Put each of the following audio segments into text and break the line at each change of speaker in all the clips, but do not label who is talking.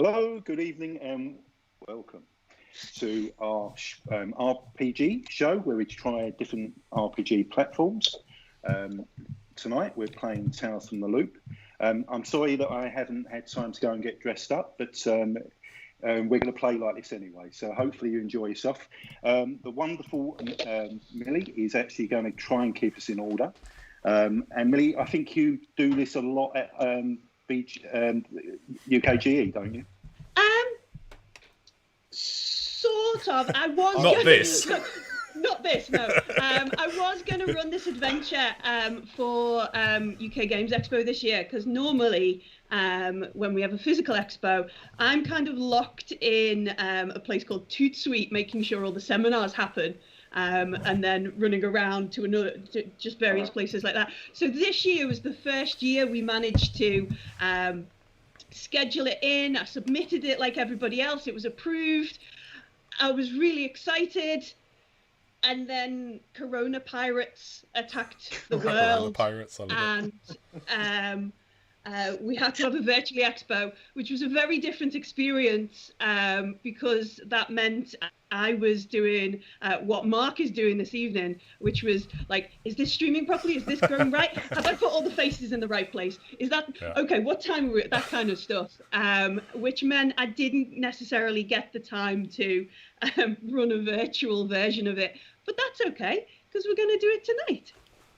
Hello, good evening, and welcome to our RPG show where we try different RPG platforms. Tonight we're playing Tales from the Loop. I'm sorry that I haven't had time to go and get dressed up, but we're going to play like this anyway, so hopefully you enjoy yourself. The wonderful Millie is actually going to try and keep us in order. And Millie, I think you do this a lot at UKGE, don't you?
Sort of. I was
not this.
Not this. No. I was going to run this adventure for UK Games Expo this year because normally when we have a physical expo, I'm kind of locked in a place called Toot Suite, making sure all the seminars happen. And then running around to just various places like that. So this year was the first year we managed to schedule it in. I submitted it like everybody else. It was approved. I was really excited. And then Corona Pirates attacked the world.
Pirates,
and we had to have a virtually expo, which was a very different experience because that meant I was doing what Mark is doing this evening, which was like, is this streaming properly? Is this going right? Have I put all the faces in the right place? Is that okay? What time are we at? That kind of stuff, which meant I didn't necessarily get the time to run a virtual version of it. But that's okay, because we're going to do it tonight.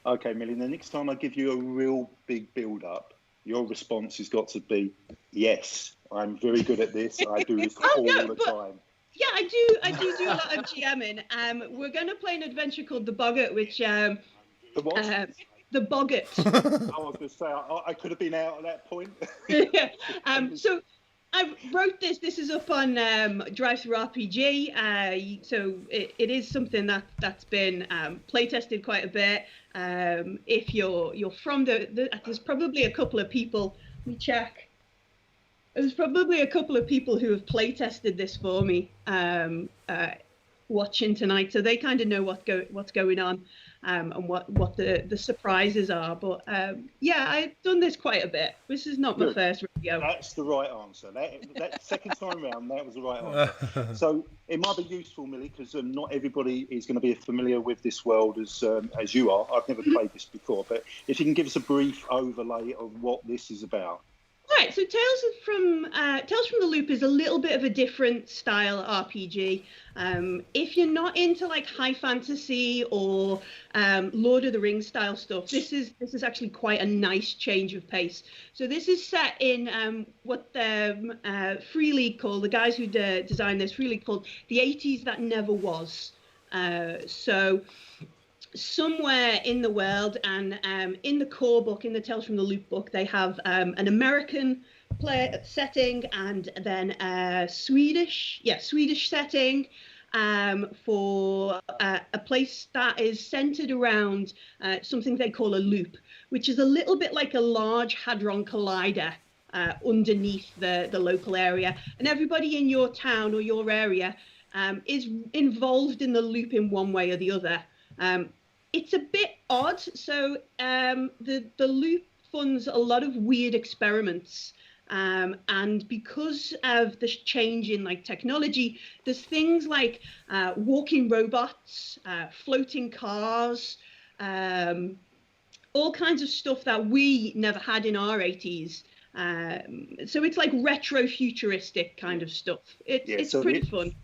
Okay, Millie, the next time I give you a real big build-up, your response has got to be, yes, I'm very good at this. I do this all the time.
Yeah, I do a lot of GMing. We're going to play an adventure called The Boggart, which...
The what?
The Boggart.
I was going to say, I could have been out at that point.
Yeah. So I wrote this. This is up on Drive-Thru RPG. So it is something that's been play-tested quite a bit. If you're from there's probably a couple of people. Let me check. There's probably a couple of people who have play tested this for me watching tonight, so they kind of know what's going on and what the surprises are. But yeah, I've done this quite a bit. This is not my first video.
That's the right answer. That second time round, that was the right answer. So it might be useful, Millie, because not everybody is going to be familiar with this world as you are. I've never played this before, but if you can give us a brief overlay of what this is about.
Right, so Tales from the Loop is a little bit of a different style RPG. If you're not into like high fantasy or Lord of the Rings style stuff, this is actually quite a nice change of pace. So this is set in what Free League called, the guys who designed this, Free League called the 80s that never was. So somewhere in the world, and in the core book, in the Tales from the Loop book, they have an American setting and then a Swedish setting for a place that is centered around something they call a loop, which is a little bit like a large Hadron Collider underneath the local area, and everybody in your town or your area is involved in the loop in one way or the other. It's a bit odd. So the loop funds a lot of weird experiments. And because of this change in like technology, there's things like walking robots, floating cars, all kinds of stuff that we never had in our 80s. So it's like retro futuristic kind of stuff. It's pretty fun.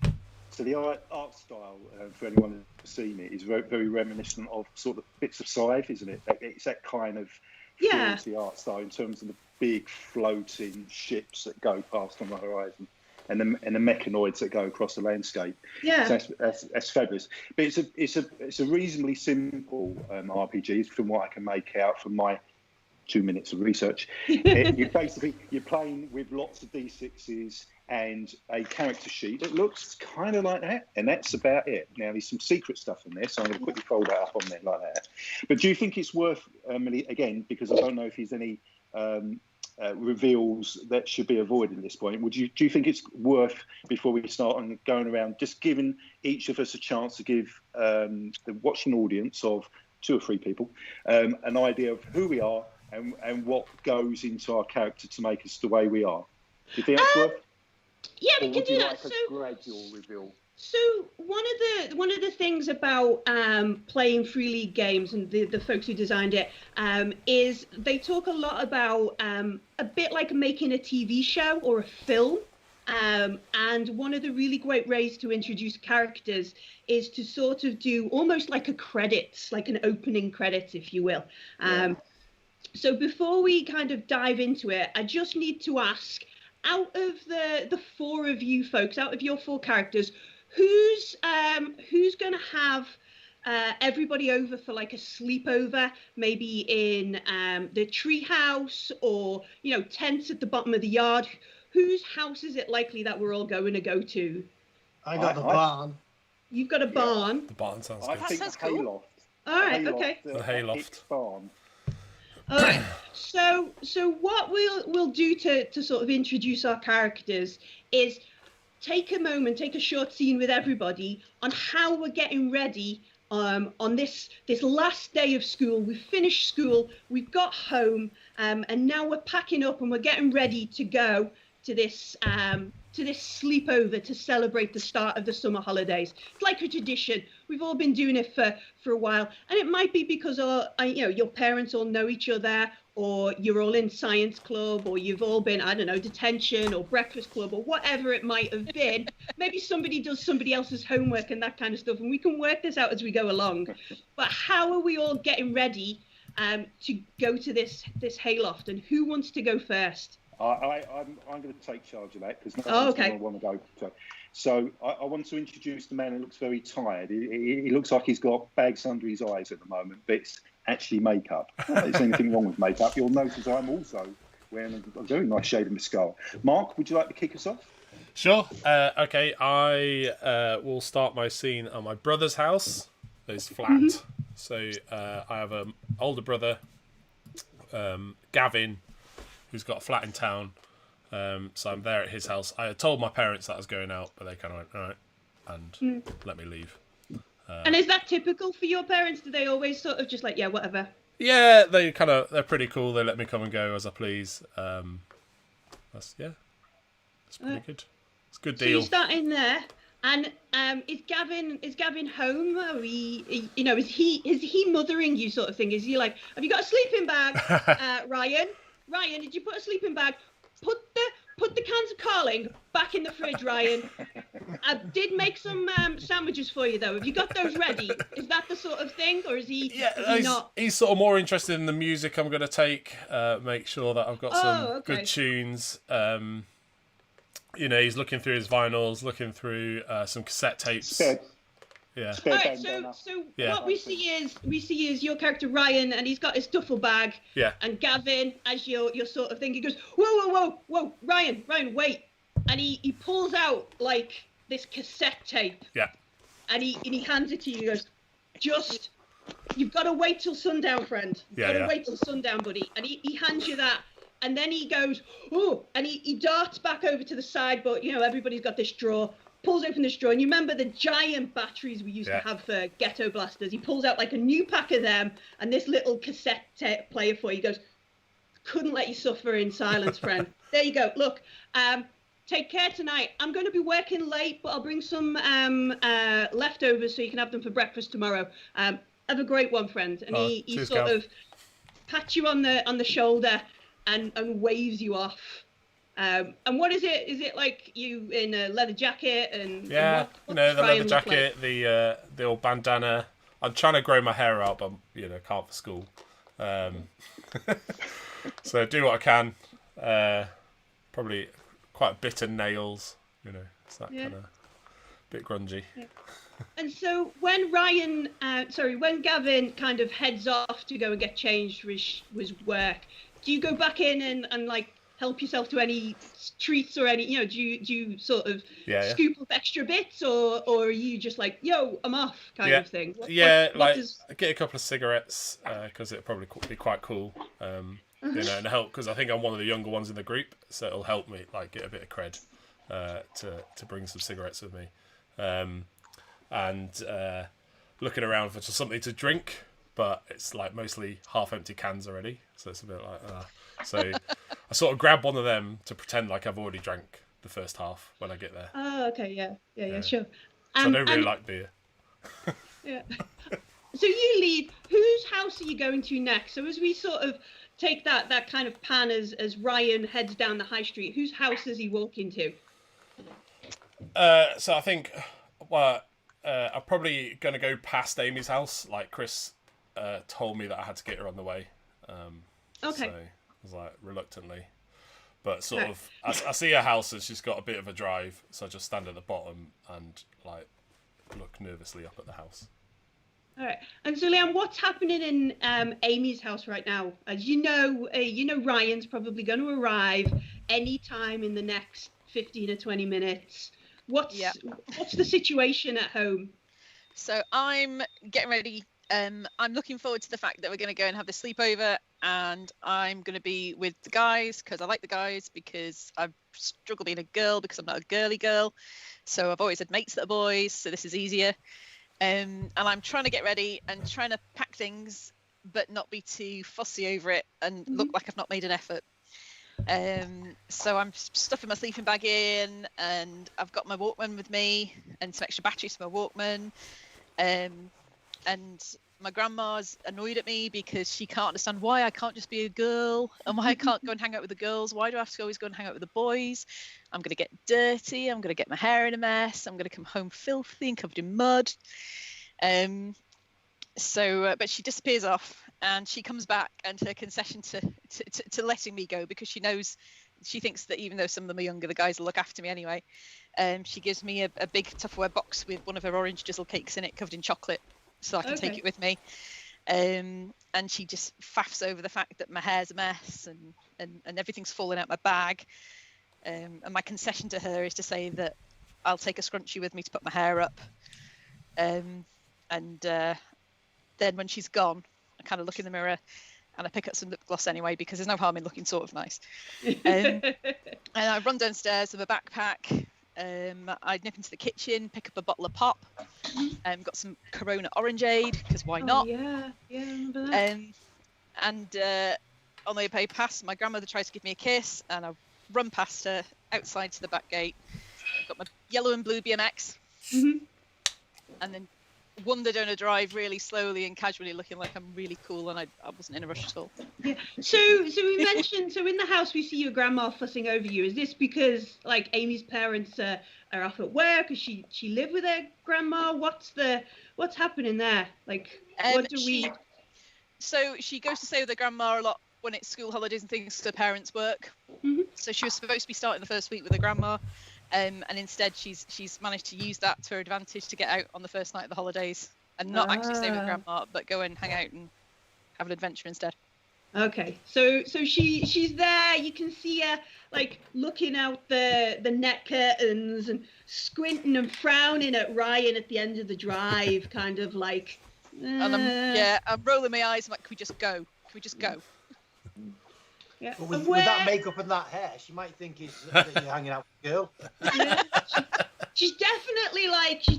So the art style, for anyone who's seen it, is very, very reminiscent of sort of bits of Scythe, isn't it? It's that kind of feel to the art style in terms of the big floating ships that go past on the horizon and the mechanoids that go across the landscape. Yeah, so that's fabulous. But it's a reasonably simple RPG from what I can make out from my 2 minutes of research. You're playing with lots of D6s and a character sheet that looks kind of like that, and that's about it. Now, there's some secret stuff in there, so I'm going to quickly fold that up on there like that. But do you think it's worth, Millie, again, because I don't know if there's any reveals that should be avoided at this point, do you think it's worth, before we start on going around, just giving each of us a chance to give the watching audience of 2 or 3 people an idea of who we are and what goes into our character to make us the way we are? Do you think that's worth?
Yeah,
Or
we can
would
do
you
that.
like
So,
a gradual reveal?
so one of the things about playing free league games and the folks who designed it is they talk a lot about a bit like making a TV show or a film. And one of the really great ways to introduce characters is to sort of do almost like a credits, like an opening credits, if you will. So before we kind of dive into it, I just need to ask, out of the four of you folks, out of your four characters, who's going to have everybody over for like a sleepover, maybe in the treehouse or tents at the bottom of the yard? Whose house is it likely that we're all going to go to?
I got the barn.
You've got a barn.
The barn sounds
I
good.
think
sounds
the
cool.
hayloft.
All right, okay.
The hayloft.
Hicks barn.
All right. So what we'll do to sort of introduce our characters is take a moment, take a short scene with everybody on how we're getting ready on this last day of school. We've finished school, we've got home, and now we're packing up and we're getting ready to go to this sleepover to celebrate the start of the summer holidays. It's like a tradition. We've all been doing it for a while, and it might be because your parents all know each other, or you're all in science club, or you've all been, I don't know, detention or breakfast club or whatever it might have been. Maybe somebody does somebody else's homework and that kind of stuff, and we can work this out as we go along. But how are we all getting ready to go to this hayloft, and who wants to go first?
I'm going to take charge of that because
Oh,
one's
okay.
going to want to go. So I want to introduce the man who looks very tired. He looks like he's got bags under his eyes at the moment, but it's actually makeup. Not that there's anything wrong with makeup. You'll notice I'm also wearing a very nice shade of mascara. Mark, would you like to kick us off?
Sure. Okay, I will start my scene at my brother's house. It's flat. So I have an older brother, Gavin, who's got a flat in town. So I'm there at his house. I had told my parents that I was going out, but they kind of went, all right, and let me leave.
And is that typical for your parents? Do they always sort of just like, yeah, whatever?
Yeah, they're pretty cool. They let me come and go as I please. That's pretty good. It's a good deal.
So you start in there, and is Gavin home? Or is he mothering you, sort of thing? Is he like, have you got a sleeping bag, Ryan? Ryan, did you put a sleeping bag? Put the cans of Carling back in the fridge, Ryan. I did make some sandwiches for you, though. Have you got those ready? Is that the sort of thing, or is he?
Yeah,
is he not?
He's sort of more interested in the music I'm going to take. Make sure that I've got some good tunes. He's looking through his vinyls, looking through some cassette tapes. Yeah.
All right, so what we see is your character Ryan, and he's got his duffel bag.
Yeah.
And Gavin, as your sort of thing, he goes, whoa, Ryan, wait, and he pulls out like this cassette tape.
Yeah.
And he hands it to you. He goes, you've got to wait till sundown, friend. You've got to wait till sundown, buddy. And he hands you that. And then he goes, and he darts back over to the side, but everybody's got this drawer. Pulls open this drawer, and you remember the giant batteries we used to have for ghetto blasters. He pulls out like a new pack of them and this little cassette player for you. He goes, couldn't let you suffer in silence, friend. There you go. Look, take care tonight. I'm going to be working late, but I'll bring some leftovers so you can have them for breakfast tomorrow. Have a great one, friend. And he sort of pats you on the shoulder and waves you off. And what is it? Is it like you in a leather jacket and
the leather jacket, the old bandana. I'm trying to grow my hair out, but can't for school. So do what I can. Probably quite bitter nails. It's that kind of bit grungy.
Yeah. And so when when Gavin kind of heads off to go and get changed for his work, do you go back in and like help yourself to any treats or any, do you sort of scoop up extra bits, or are you just like, yo, I'm off kind of thing?
I get a couple of cigarettes because it'll probably be quite cool, and help, because I think I'm one of the younger ones in the group, so it'll help me like get a bit of cred to bring some cigarettes with me, and looking around for something to drink, but it's like mostly half empty cans already, so it's a bit like so I sort of grab one of them to pretend like I've already drank the first half when I get there.
Oh, okay, yeah, sure.
So I don't really like beer.
Yeah. So you leave. Whose house are you going to next? So as we sort of take that kind of pan as Ryan heads down the high street, whose house is he walking to?
So I think, well, I'm probably going to go past Amy's house. Like Chris told me that I had to get her on the way.
Okay.
So I was like, reluctantly. But sort of, I see her house and she's got a bit of a drive, so I just stand at the bottom and like look nervously up at the house.
All right. And so, Liam, what's happening in Amy's house right now? As you know, Ryan's probably going to arrive any time in the next 15 or 20 minutes. What's the situation at home?
So I'm getting ready. I'm looking forward to the fact that we're going to go and have the sleepover, and I'm going to be with the guys because I like the guys, because I've struggled being a girl because I'm not a girly girl. So I've always had mates that are boys, so this is easier. And I'm trying to get ready and trying to pack things, but not be too fussy over it and look like I've not made an effort. So I'm stuffing my sleeping bag in, and I've got my Walkman with me and some extra batteries for my Walkman. And my grandma's annoyed at me because she can't understand why I can't just be a girl and why I can't go and hang out with the girls. Why do I have to always go and hang out with the boys? I'm going to get dirty. I'm going to get my hair in a mess. I'm going to come home filthy and covered in mud. But she disappears off, and she comes back, and her concession to letting me go, because she thinks that even though some of them are younger, the guys will look after me anyway. She gives me a big Tupperware box with one of her orange drizzle cakes in it, covered in chocolate, so I can take it with me. And she just faffs over the fact that my hair's a mess and everything's falling out my bag. And my concession to her is to say that I'll take a scrunchie with me to put my hair up. Then when she's gone, I kind of look in the mirror and I pick up some lip gloss anyway, because there's no harm in looking sort of nice. And I run downstairs with a backpack. I nip into the kitchen, pick up a bottle of pop, got some Corona Orangeade, because why not?
Yeah, I remember that.
And on the way past, my grandmother tries to give me a kiss, and I run past her outside to the back gate. I've got my yellow and blue BMX, and then wander down a drive really slowly and casually, looking like I'm really cool, and I wasn't in a rush at all.
Yeah. So we mentioned, so in the house we see your grandma fussing over you. Is this because like Amy's parents are off at work? Does she live with her grandma? What's happening there? Like, what do we?
So she goes to stay with her grandma a lot when it's school holidays and things, because her parents work. So she was supposed to be starting the first week with her grandma. And instead, she's managed to use that to her advantage to get out on the first night of the holidays and not actually stay with grandma, but go and hang out and have an adventure instead.
Okay, so she's there. You can see her like looking out the net curtains and squinting and frowning at Ryan at the end of the drive, kind of like.
And I'm rolling my eyes. I'm like, can we just go? Can we just go?
Yeah.
But with that makeup and that hair, she might think that you're hanging out with a girl.
Yeah. She's definitely like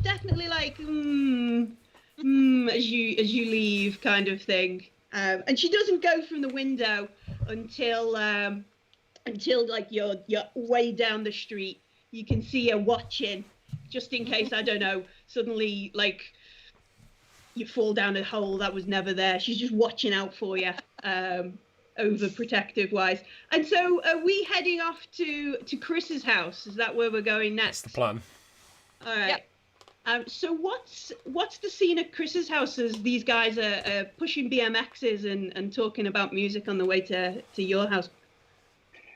as you leave, kind of thing. And she doesn't go from the window until like you're way down the street. You can see her watching, just in case, I don't know, suddenly like you fall down a hole that was never there. She's just watching out for you. Overprotective wise. And so are we heading off to Chris's house? Is that where we're going next?
That's the plan.
All right. Yep. So what's the scene at Chris's house as these guys are pushing BMXs and talking about music on the way to your house?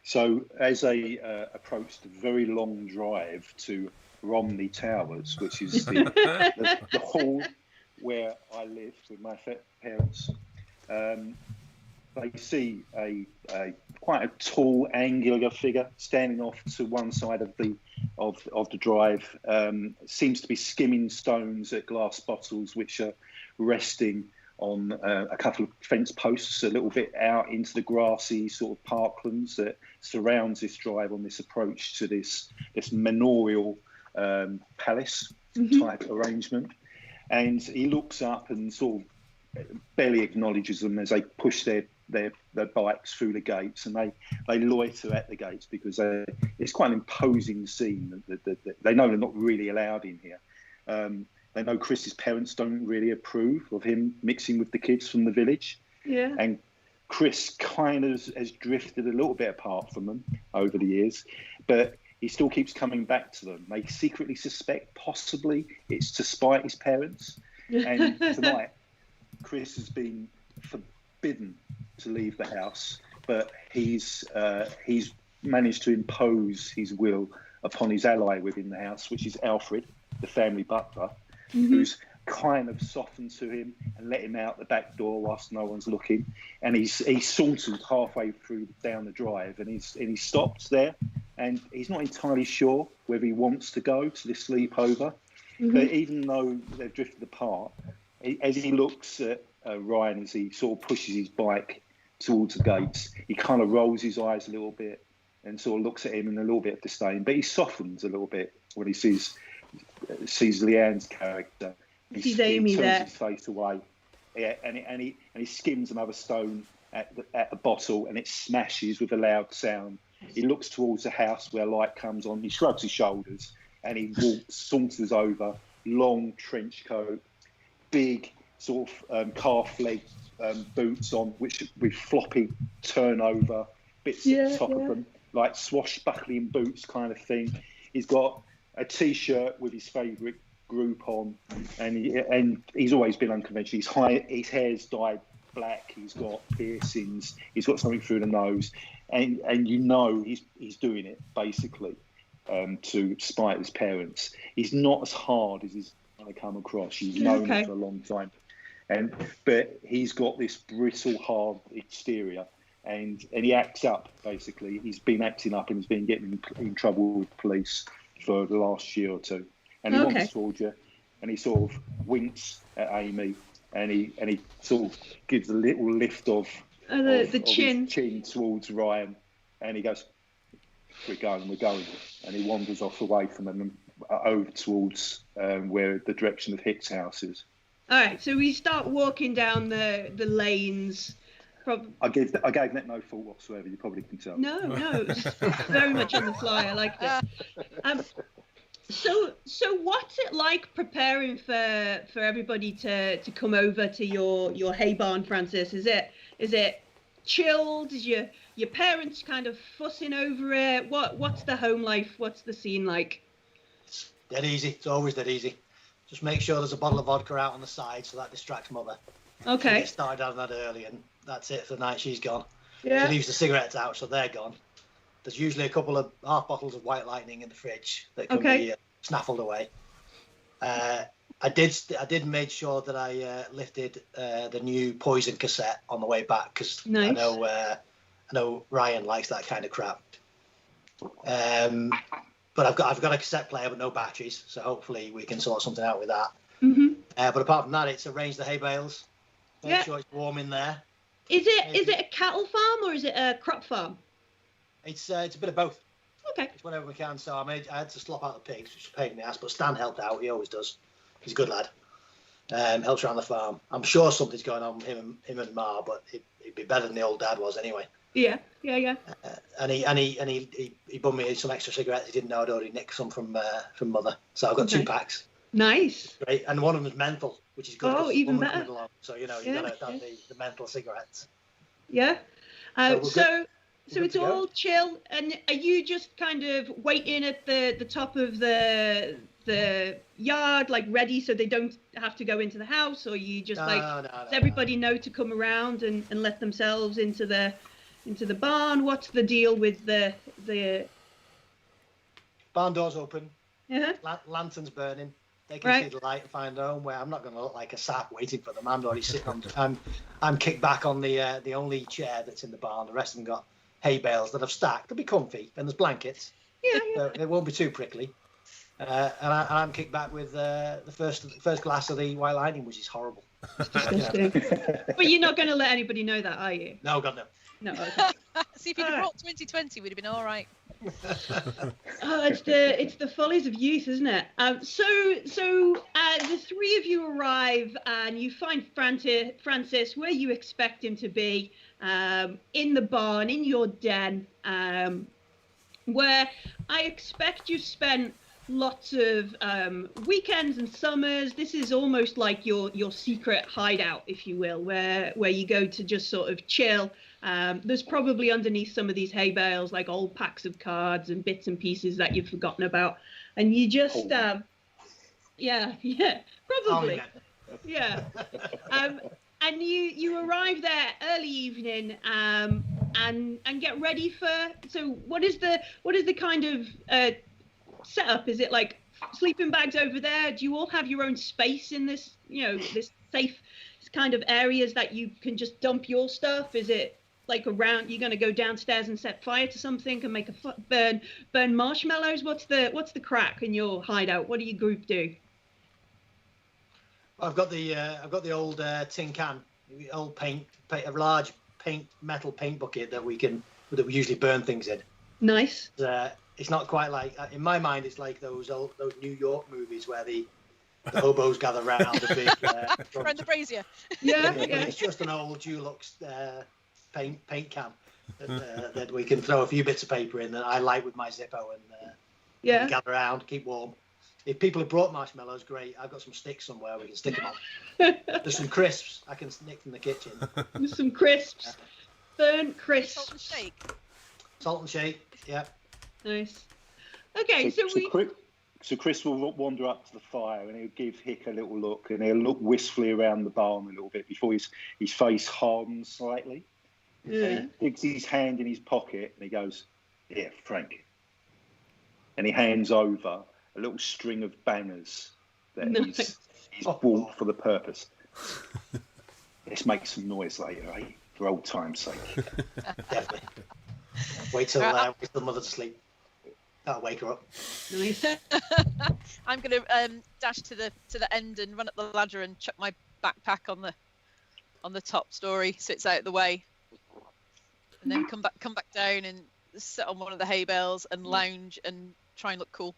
So as they approached a very long drive to Romney Towers, which is the hall where I lived with my parents, they see a quite a tall, angular figure standing off to one side of the drive. Seems to be skimming stones at glass bottles, which are resting on a couple of fence posts a little bit out into the grassy sort of parklands that surrounds this drive on this approach to this manorial palace type arrangement. And he looks up and sort of barely acknowledges them as they push their their bikes through the gates, and they loiter at the gates because it's quite an imposing scene. They know they're not really allowed in here. They know Chris's parents don't really approve of him mixing with the kids from the village.
Yeah.
And Chris kind of has drifted a little bit apart from them over the years, but he still keeps coming back to them. They secretly suspect possibly it's to spite his parents. And tonight, Chris has been forbidden to leave the house, but he's managed to impose his will upon his ally within the house, which is Alfred, the family butler, who's kind of softened to him and let him out the back door whilst no one's looking. And he sauntered halfway through down the drive, and he stopped there, and he's not entirely sure whether he wants to go to this sleepover. But even though they've drifted apart, as he looks at Ryan as he sort of pushes his bike towards the gates, he kind of rolls his eyes a little bit and sort of looks at him in a little bit of disdain. But he softens a little bit when he sees Leanne's character.
He's Amy
he turns
there.
his face away, and he skims another stone at the bottle, and it smashes with a loud sound. He looks towards the house where light comes on. He shrugs his shoulders, and he saunters over. Long trench coat, big sort of calf leg boots on, which with floppy turnover bits at the top of them, like swashbuckling boots kind of thing. He's got a T-shirt with his favourite group on, and he's always been unconventional. His hair's dyed black. He's got piercings. He's got something through the nose, and you know he's doing it basically to spite his parents. He's not as hard as he's going to come across. He's known him for a long time, but he's got this brittle, hard exterior, and he acts up basically. He's been acting up and he's been getting in trouble with police for the last year or two. And he wants towards you, and he sort of winks at Amy, and he sort of gives a little lift of
the chin.
His chin towards Ryan, and he goes, we're going, and he wanders off away from them and over towards where the direction of Hick's house is.
All right, so we start walking down the lanes.
I gave that no thought whatsoever. You probably can tell.
No, it's very much on the fly. I liked it. So what's it like preparing for everybody to come over to your hay barn, Francis? Is it chilled? Is your parents kind of fussing over it? What's the home life? What's the scene like?
It's dead easy. It's always dead easy. Just make sure there's a bottle of vodka out on the side so that distracts mother.
Okay.
She gets started on that early, and that's it for the night. She's gone.
Yeah.
She leaves the cigarettes out, so they're gone. There's usually a couple of half bottles of White Lightning in the fridge that can be snaffled away. I did make sure that I lifted the new Poison cassette on the way back because I know Ryan likes that kind of crap. But I've got a cassette player but no batteries, so hopefully we can sort something out with that. But apart from that, it's arrange the hay bales, make sure it's warm in there.
Is it a cattle farm or is it a crop farm?
It's a bit of both.
Okay.
It's whatever we can. So I had to slop out the pigs, which is a pain in the ass, but Stan helped out. He always does. He's a good lad. Helps around the farm. I'm sure something's going on with him and Ma, but he'd be better than the old dad was anyway.
Yeah.
And he bummed me some extra cigarettes. He didn't know I'd already nicked some from Mother. So I've got 2 packs.
Nice.
Great. And one of them is menthol, which is good.
Oh, even better.
Along. So you got to have the menthol cigarettes.
Yeah. So it's all chill, and are you just kind of waiting at the top of the yard, like ready so they don't have to go into the house, or are you just does everybody know to come around and let themselves into the barn? What's the deal with the
barn doors open?
Yeah.
Lanterns burning. They can see the light and find their own way. I'm not going to look like a sap waiting for them. I'm already sitting on. I'm kicked back on the only chair that's in the barn. The rest of them got hay bales that I've stacked. They'll be comfy, and there's blankets.
Yeah.
So it won't be too prickly. And I'm kicked back with the first glass of the White Lightning, which is horrible.
It's disgusting. But you're not going to let anybody know that, are you?
No, God no.
No. Okay.
See, if you'd brought 2020, we'd have been all right.
Oh, it's the follies of youth, isn't it? So the three of you arrive and you find Francis where you expect him to be, in the barn, in your den, where I expect you've spent lots of weekends and summers. This is almost like your secret hideout, if you will, where you go to just sort of chill. There's probably underneath some of these hay bales like old packs of cards and bits and pieces that you've forgotten about, and you just yeah probably yeah and you arrive there early evening, and get ready for. So what is the kind of setup? Is it like sleeping bags over there? Do you all have your own space in this, this safe kind of areas that you can just dump your stuff? Is it like around, you're going to go downstairs and set fire to something and make a burn marshmallows? What's the crack in your hideout? What do your group do?
I've got the old tin can, old a large metal paint bucket that we usually burn things in.
Nice.
It's not quite like, in my mind, it's like those New York movies where the hobos gather round the big
around the brazier.
Yeah.
It's just an old Dulux paint can that we can throw a few bits of paper in that I light with my Zippo and gather around, keep warm. If people have brought marshmallows, great. I've got some sticks somewhere we can stick them on. There's some crisps I can nick from the kitchen.
There's some crisps, burnt crisps.
Salt and shake.
Salt and shake, yeah.
Nice. Okay,
so Chris will wander up to the fire and he'll give Hick a little look, and he'll look wistfully around the barn a little bit before his face hardens slightly.
Yeah.
And he digs his hand in his pocket and he goes, "Here, Frank." And he hands over a little string of bangers that he's bought for the purpose. Let's make some noise later, eh? For old time's sake.
Definitely. Wait till mother to sleep. That'll wake her up.
Nice.
I'm going to dash to the end and run up the ladder and chuck my backpack on the top story so it's out of the way, and then come back down and sit on one of the hay bales and lounge and try and look cool.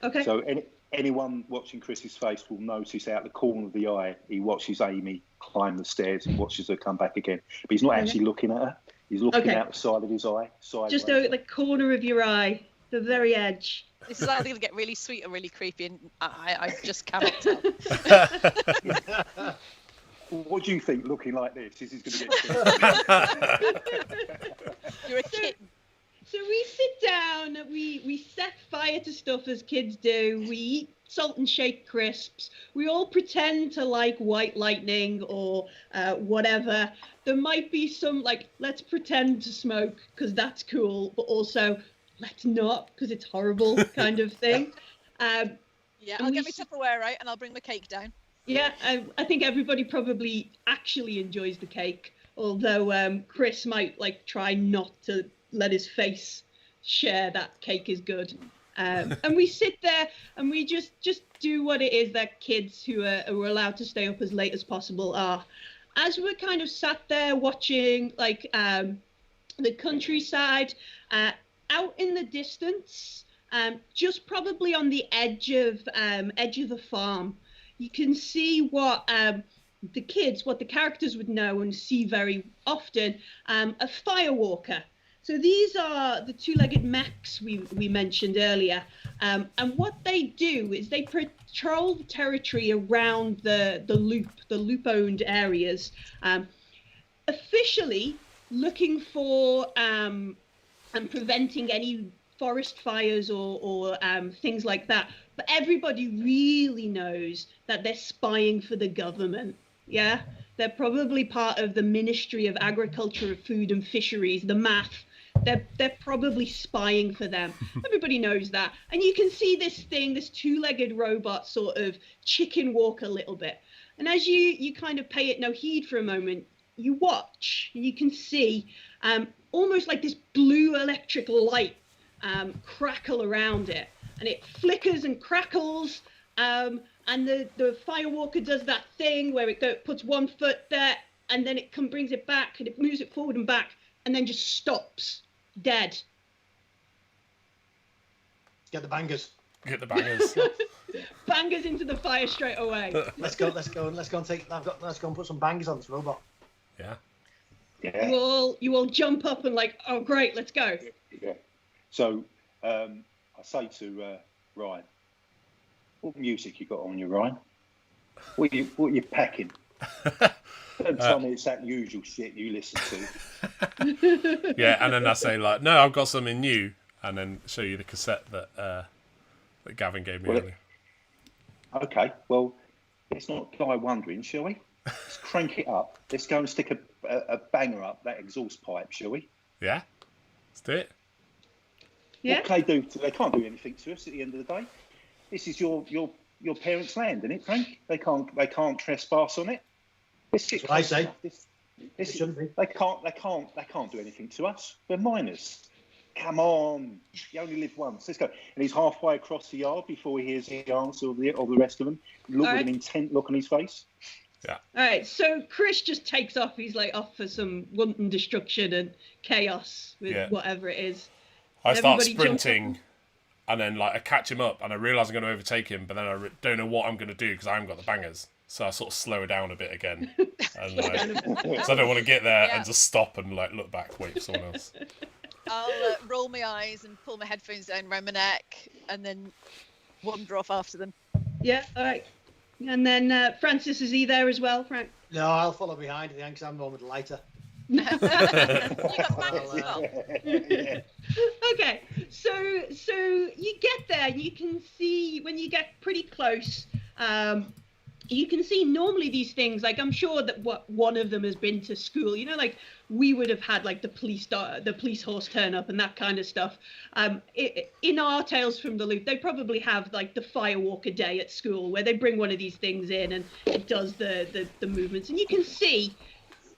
Okay.
So anyone watching Chris's face will notice out the corner of the eye he watches Amy climb the stairs and watches her come back again, but he's not actually looking at her. He's looking out the side of his eye.
Just the corner of your eye, the very edge.
This is either going to get really sweet or really creepy, and I just cannot tell.
What do you think, looking like this? This is going to get...
You're a kitten.
So we sit down, we set fire to stuff as kids do, we eat salt and shake crisps, we all pretend to like white lightning or whatever. There might be some let's pretend to smoke because that's cool, but also let's not because it's horrible kind of thing.
I'll get my Tupperware out and I'll bring my cake down.
Yeah, I think everybody probably actually enjoys the cake, although Chris might try not to let his face share that cake is good. And we sit there and we just do what it is that kids who are allowed to stay up as late as possible are. As we're kind of sat there watching the countryside, out in the distance, just probably on the edge of the farm, you can see what the characters would know and see very often, a firewalker. So these are the two-legged mechs we mentioned earlier, and what they do is they patrol the territory around the loop-owned areas, officially looking for and preventing any forest fires or things like that. But everybody really knows that they're spying for the government. Yeah, they're probably part of the Ministry of Agriculture, Food and Fisheries, the MAF. They're probably spying for them. Everybody knows that. And you can see this two-legged robot sort of chicken walk a little bit. And as you kind of pay it no heed for a moment, you watch and you can see almost like this blue electric light crackle around it. And it flickers and crackles. And the firewalker does that thing where it puts one foot there and then it brings it back and it moves it forward and back and then just stops. Dead.
Get the bangers.
Get the bangers.
Bangers into the fire straight away.
Let's go and take. Let's go and put some bangers on this robot.
Yeah.
Yeah.
You all jump up and like, oh great, let's go.
Yeah. So I say to Ryan, what music you got on you, Ryan? What are you packing? Don't tell me it's that usual shit you listen to.
Yeah, and then I say like, no, I've got something new, and then show you the cassette that Gavin gave me earlier.
Okay, well, let's not die wondering, shall we? Let's crank it up. Let's go and stick a banger up that exhaust pipe, shall we?
Yeah, let's do it.
Yeah.
What can they do? They can't do anything to us at the end of the day. This is your parents' land, isn't it, Frank? They can't trespass on it.
That's what I say.
This shouldn't be. They can't do anything to us. We're minors. Come on, you only live once. Let's go. And he's halfway across the yard before he hears the answer of the rest of them. Look with an intent look on his face.
Yeah.
All right, so Chris just takes off. He's like off for some wanton destruction and chaos with whatever it is.
I start sprinting, and then like I catch him up, and I realise I'm going to overtake him, but then I don't know what I'm going to do because I haven't got the bangers. So I sort of slow down a bit again, and so I don't want to get there and just stop and like look back, wait for someone else.
I'll roll my eyes and pull my headphones down around my neck, and then wander off after them.
Yeah, all right. And then Francis, is he there as well, Frank?
No, I'll follow behind at the end because I'm the one with the lighter.
You got bangers as well.
Okay, so you get there, and you can see when you get pretty close. You can see normally these things, like I'm sure that one of them has been to school, you know, like we would have had like the police horse turn up and that kind of stuff. In our Tales from the Loop, they probably have like the Firewalker Day at school where they bring one of these things in and it does the movements. And you can see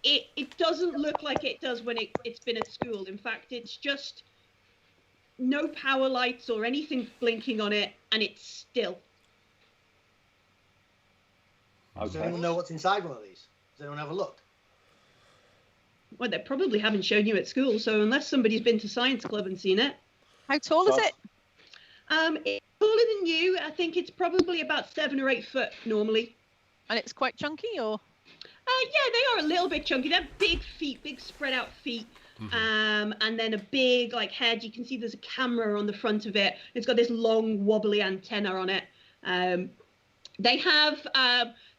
it doesn't look like it does when it's been at school. In fact, it's just no power lights or anything blinking on it, and it's still.
Does anyone know what's inside one of these? Does anyone have a look?
Well, they probably haven't shown you at school, so unless somebody's been to science club and seen it.
How tall is it?
It's taller than you. I think it's probably about 7 or 8 foot normally.
And it's quite chunky, or?
Yeah, they are a little bit chunky. They're big feet, big spread out feet. Mm-hmm. And then a big like head. You can see there's a camera on the front of it. It's got this long wobbly antenna on it. They have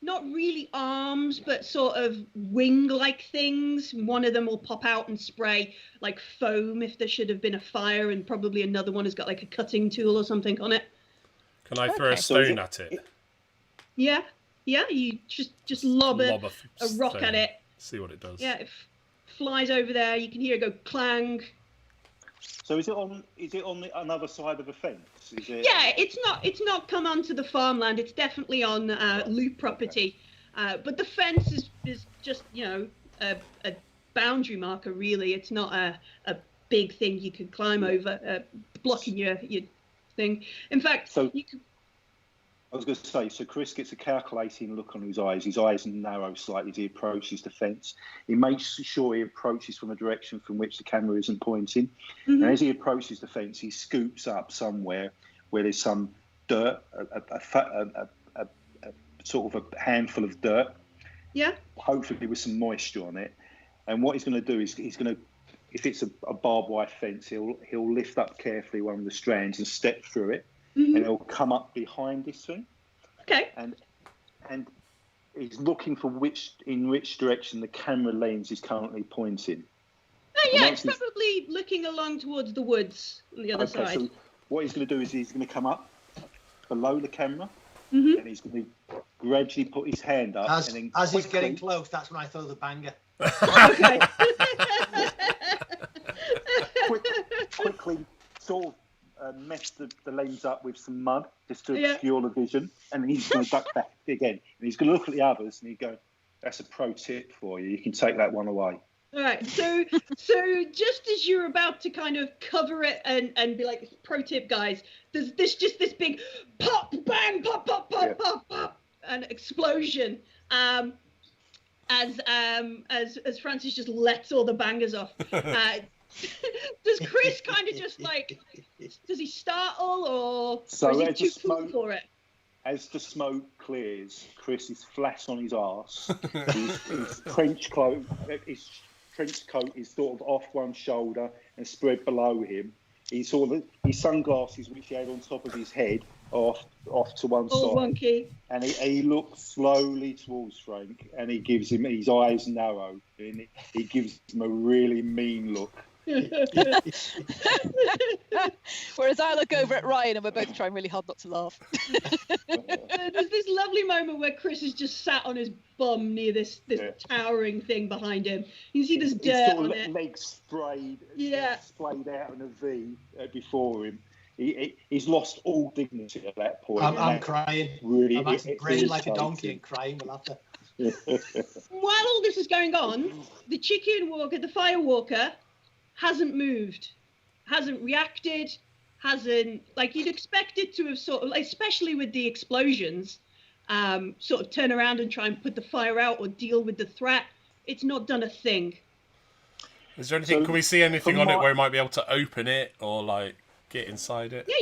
not really arms, but sort of wing-like things. One of them will pop out and spray like foam if there should have been a fire, and probably another one has got like a cutting tool or something on it.
Can I throw a stone at it?
Yeah, you just lob a rock at it.
See what it does.
Yeah, it flies over there. You can hear it go clang.
So is it on the another side of the fence? Is it...
Yeah, it's not come onto the farmland. It's definitely on Loop property. But the fence is just, you know, a boundary marker, really. It's not a big thing you could climb over, blocking your thing. In fact,
I was going to say, so Chris gets a calculating look on his eyes. His eyes narrow slightly as he approaches the fence. He makes sure he approaches from a direction from which the camera isn't pointing. Mm-hmm. And as he approaches the fence, he scoops up somewhere where there's some dirt, a sort of a handful of dirt.
Yeah.
Hopefully with some moisture on it. And what he's going to do is he's going to, if it's a barbed wire fence, he'll lift up carefully one of the strands and step through it. Mm-hmm. And he'll come up behind this thing.
Okay.
And he's looking for which direction the camera lens is currently pointing.
Oh yeah, it's probably looking along towards the woods on the other side.
So what he's going to do is he's going to come up below the camera,
mm-hmm.
and he's going to gradually put his hand up.
As he's getting close, that's when I throw the banger.
Okay.
quickly sort of mess the lens up with some mud just to obscure the vision, and he's going to duck back again, and he's going to look at the others and he's going, that's a pro tip for you, you can take that one away.
All right, so just as you're about to kind of cover it and be like, pro tip guys, there's just this big pop, bang, pop, pop, pop, pop, pop, an explosion as Francis just lets all the bangers off. Does Chris kind of just like, does he startle or
So
is he
as
too
the
cool
smoke-
for it?
As the smoke clears, Chris is flat on his arse. His trench coat is sort of off one shoulder and spread below him. His sunglasses, which he had on top of his head, are off to one
All
side.
wonky.
And he looks slowly towards Frank, and he gives him, his eyes narrow, and he gives him a really mean look.
Whereas I look over at Ryan and we're both trying really hard not to laugh.
There's this lovely moment where Chris is just sat on his bum near this towering thing behind him. You can see there's dirt on it.
Legs splayed out in a V before him. He's lost all dignity at that point.
I'm crying.
Really,
I'm actually braying like a donkey and crying with laughter.
While all this is going on, the chicken walker, the fire walker, hasn't moved, hasn't reacted, hasn't, like you'd expect it to have sort of, like, especially with the explosions, sort of turn around and try and put the fire out or deal with the threat. It's not done a thing.
Is there anything? Can we see anything on it where we might be able to open it or like get inside it?
Yeah,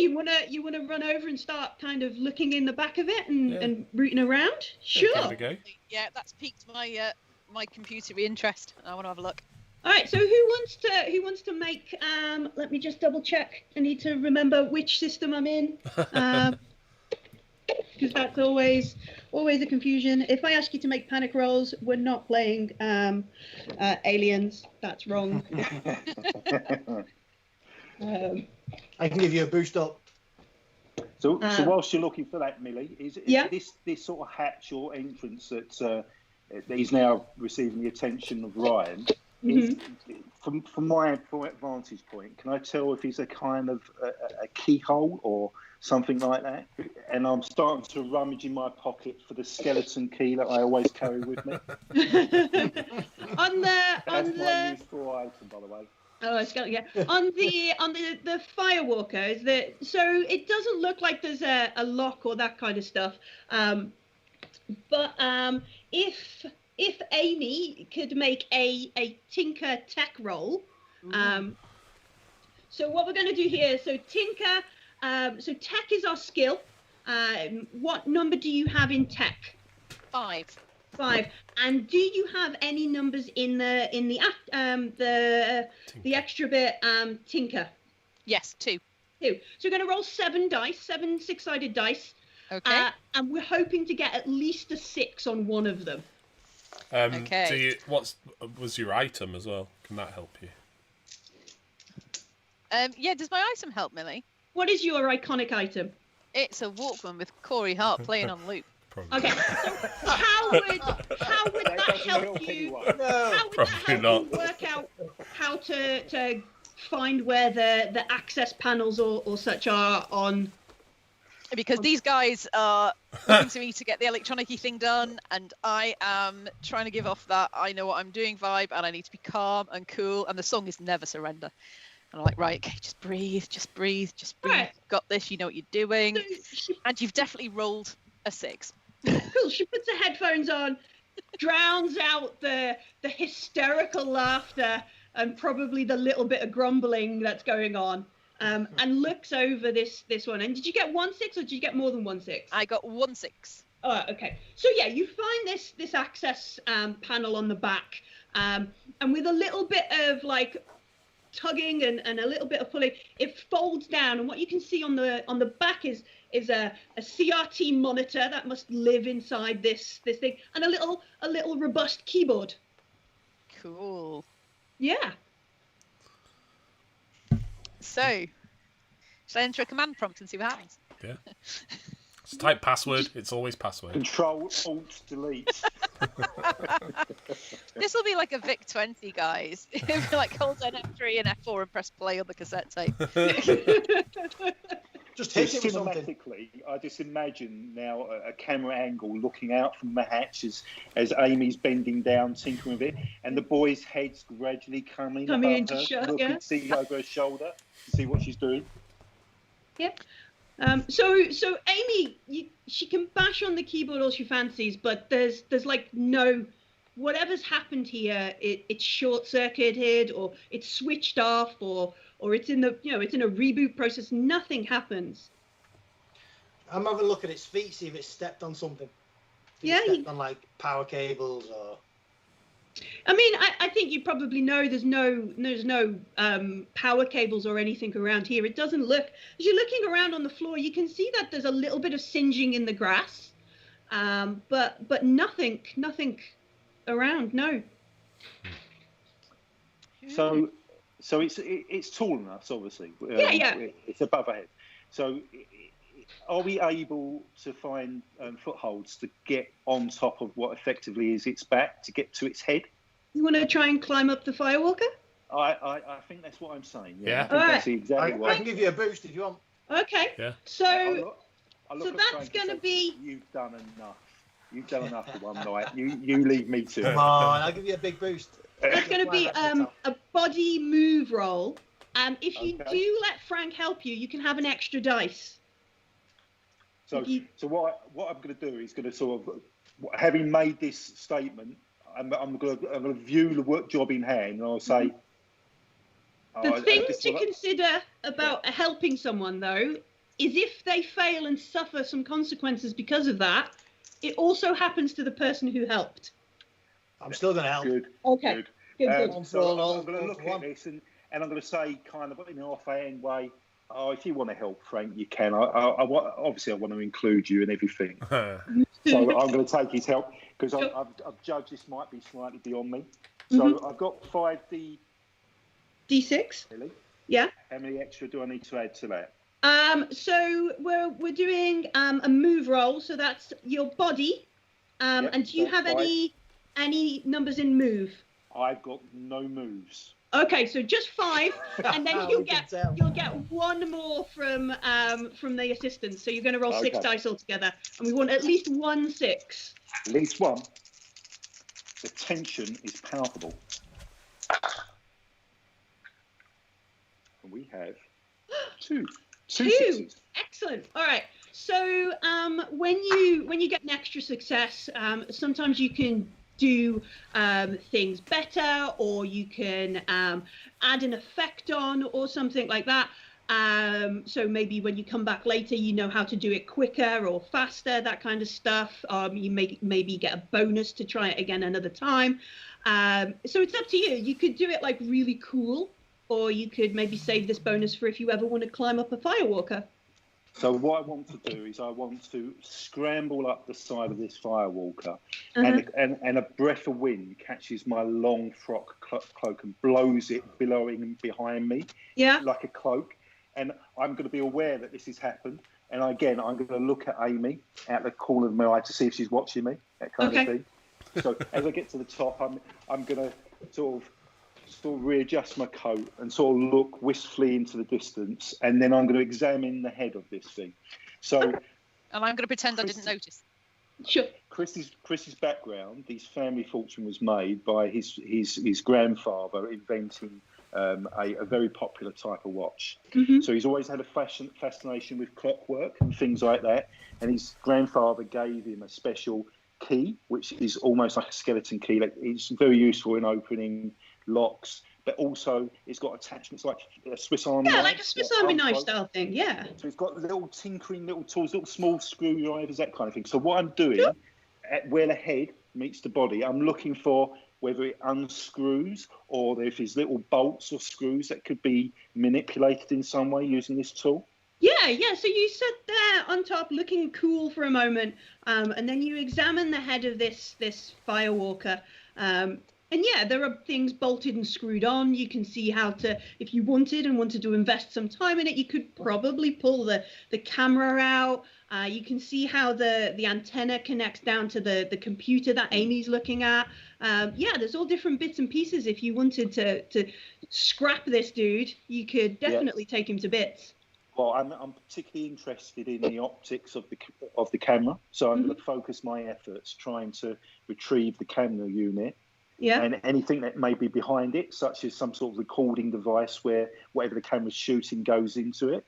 you wanna run over and start kind of looking in the back of it and rooting around. Sure.
Give it a go.
Yeah, that's piqued my my computery interest. I want to have a look.
All right, so who wants to make? Let me just double check. I need to remember which system I'm in, because that's always a confusion. If I ask you to make panic rolls, we're not playing Aliens. That's wrong.
I can give you a boost up.
So whilst you're looking for that, Millie, is this sort of hatch or entrance that he's now receiving the attention of Ryan? From my vantage point, can I tell if he's a kind of a keyhole or something like that? And I'm starting to rummage in my pocket for the skeleton key that I always carry with me.
That's
my useful item, by the way.
Oh, it's got, yeah. on the firewalker, is that so? It doesn't look like there's a lock or that kind of stuff. But if Amy could make a Tinker tech roll, so what we're going to do here, so Tinker, so tech is our skill. What number do you have in tech?
5.
5. And do you have any numbers in the extra bit Tinker?
Yes, 2.
2. So we're going to roll 7 dice, 7 6-sided dice.
Okay.
And we're hoping to get at least a 6 on one of them.
Okay.
What was your item as well? Can that help you?
Yeah, does my item help, Millie?
What is your iconic item?
It's a Walkman with Corey Hart playing on loop.
Probably.
Okay, so how would that help you? How would that help you work out how to find where the access panels or such are on?
Because these guys are looking to me to get the electronic-y thing done, and I am trying to give off that I know what I'm doing vibe, and I need to be calm and cool, and the song is Never Surrender. And I'm like, right, okay, just breathe. Right. Got this, you know what you're doing. And you've definitely rolled a 6.
Cool, she puts her headphones on, drowns out the hysterical laughter and probably the little bit of grumbling that's going on. And looks over this one. And did you get 1 6 or did you get more than 1 6?
I got 1 6.
Oh, okay. So yeah, you find this access panel on the back, and with a little bit of like tugging and a little bit of pulling, it folds down. And what you can see on the back is a CRT monitor that must live inside this thing, and a little robust keyboard.
Cool.
Yeah.
So, should I enter a command prompt and see what happens?
Yeah. Just type password. It's always password.
Control Alt Delete.
This will be like a Vic 20, guys. It'll be like hold down F3 and F4 and press play on the cassette tape.
Just hit it with something.
Cinematically, I just imagine now a camera angle looking out from the hatch as Amy's bending down, tinkering with it, and the boys' heads gradually coming
into
her,
shot,
looking,
yeah.
see over her shoulder to see what she's doing.
Yep. So Amy, she can bash on the keyboard all she fancies, but there's like no whatever's happened here, it's short-circuited, or it's switched off, or it's in it's in a reboot process. Nothing happens.
I'm having a look at its feet, see if it's stepped on something.
Yeah,
stepped on like power cables or.
I mean, I think you probably know there's no power cables or anything around here. It doesn't look, as you're looking around on the floor, you can see that there's a little bit of singeing in the grass, but nothing around. No.
So it's tall than us, obviously.
Yeah.
It's above our head. So are we able to find footholds to get on top of what effectively is its back to get to its head?
You want to try and climb up the firewalker?
I think that's what I'm saying.
Yeah.
I think that's exactly what
I can give you a boost if you want.
Okay.
Yeah.
So
I look
so
at
that's
Frank
going to
and say,
be.
You've done enough. You've done enough for one night. You leave me to.
Come on, I'll give you a big boost.
That's going to be a body move roll. If you
Okay.
do let Frank help you, you can have an extra dice.
So what I'm going to do is going to sort of, having made this statement, I'm going to view the work job in hand, and I'll say.
The thing to consider about helping someone, though, is if they fail and suffer some consequences because of that, it also happens to the person who helped.
I'm still going to help.
Good.
Okay. Good.
So I'm going to look at this and I'm going to say, kind of in an offhand way, if you want to help, Frank, you can. Obviously, I want to include you and everything. So I'm going to take his help because I've judged this might be slightly beyond me. So I've got 5D.
D6.
Really?
Yeah.
How many extra do I need to add to that?
So we're doing a move roll. So that's your body. And do you have any numbers in move?
I've got no moves.
Okay, so just 5, and then you'll get one more from the assistant. So you're going to roll 6 dice altogether, and we want at least 1 6.
At least one. The tension is palpable. And we have 2 sixes.
Excellent. All right. So when you get an extra success, sometimes you can do things better, or you can add an effect on or something like that. So maybe when you come back later, you know how to do it quicker or faster, that kind of stuff. You maybe get a bonus to try it again another time. So it's up to you. You could do it like really cool, or you could maybe save this bonus for if you ever want to climb up a firewalker.
So what I want to do is I want to scramble up the side of this firewalker, and a breath of wind catches my long frock cloak and blows it billowing behind me, like a cloak. And I'm going to be aware that this has happened. And again, I'm going to look at Amy out the corner of my eye to see if she's watching me, that kind of thing. So as I get to the top, I'm going to sort of readjust my coat and sort of look wistfully into the distance, and then I'm going to examine the head of this thing. So,
and I'm going to pretend I didn't notice.
Sure.
Chris's background, his family fortune was made by his grandfather inventing a very popular type of watch. So he's always had a fascination with clockwork and things like that, and his grandfather gave him a special key, which is almost like a skeleton key. Like, it's very useful in opening locks, but also it's got attachments like a Swiss Army knife.
Yeah, like a Swiss Army knife style thing, yeah.
So it's got little tinkering little tools, little small screwdrivers, that kind of thing. So what I'm doing, at where the head meets the body, I'm looking for whether it unscrews or if there's little bolts or screws that could be manipulated in some way using this tool.
Yeah. So you sat there on top looking cool for a moment, and then you examine the head of this firewalker. And yeah, there are things bolted and screwed on. You can see how to, if you wanted to invest some time in it, you could probably pull the camera out. You can see how the antenna connects down to the computer that Amy's looking at. There's all different bits and pieces. If you wanted to scrap this dude, you could definitely take him to bits.
Well, I'm particularly interested in the optics of the camera, so I'm going to focus my efforts trying to retrieve the camera unit.
Yeah.
And anything that may be behind it, such as some sort of recording device where whatever the camera's shooting goes into it.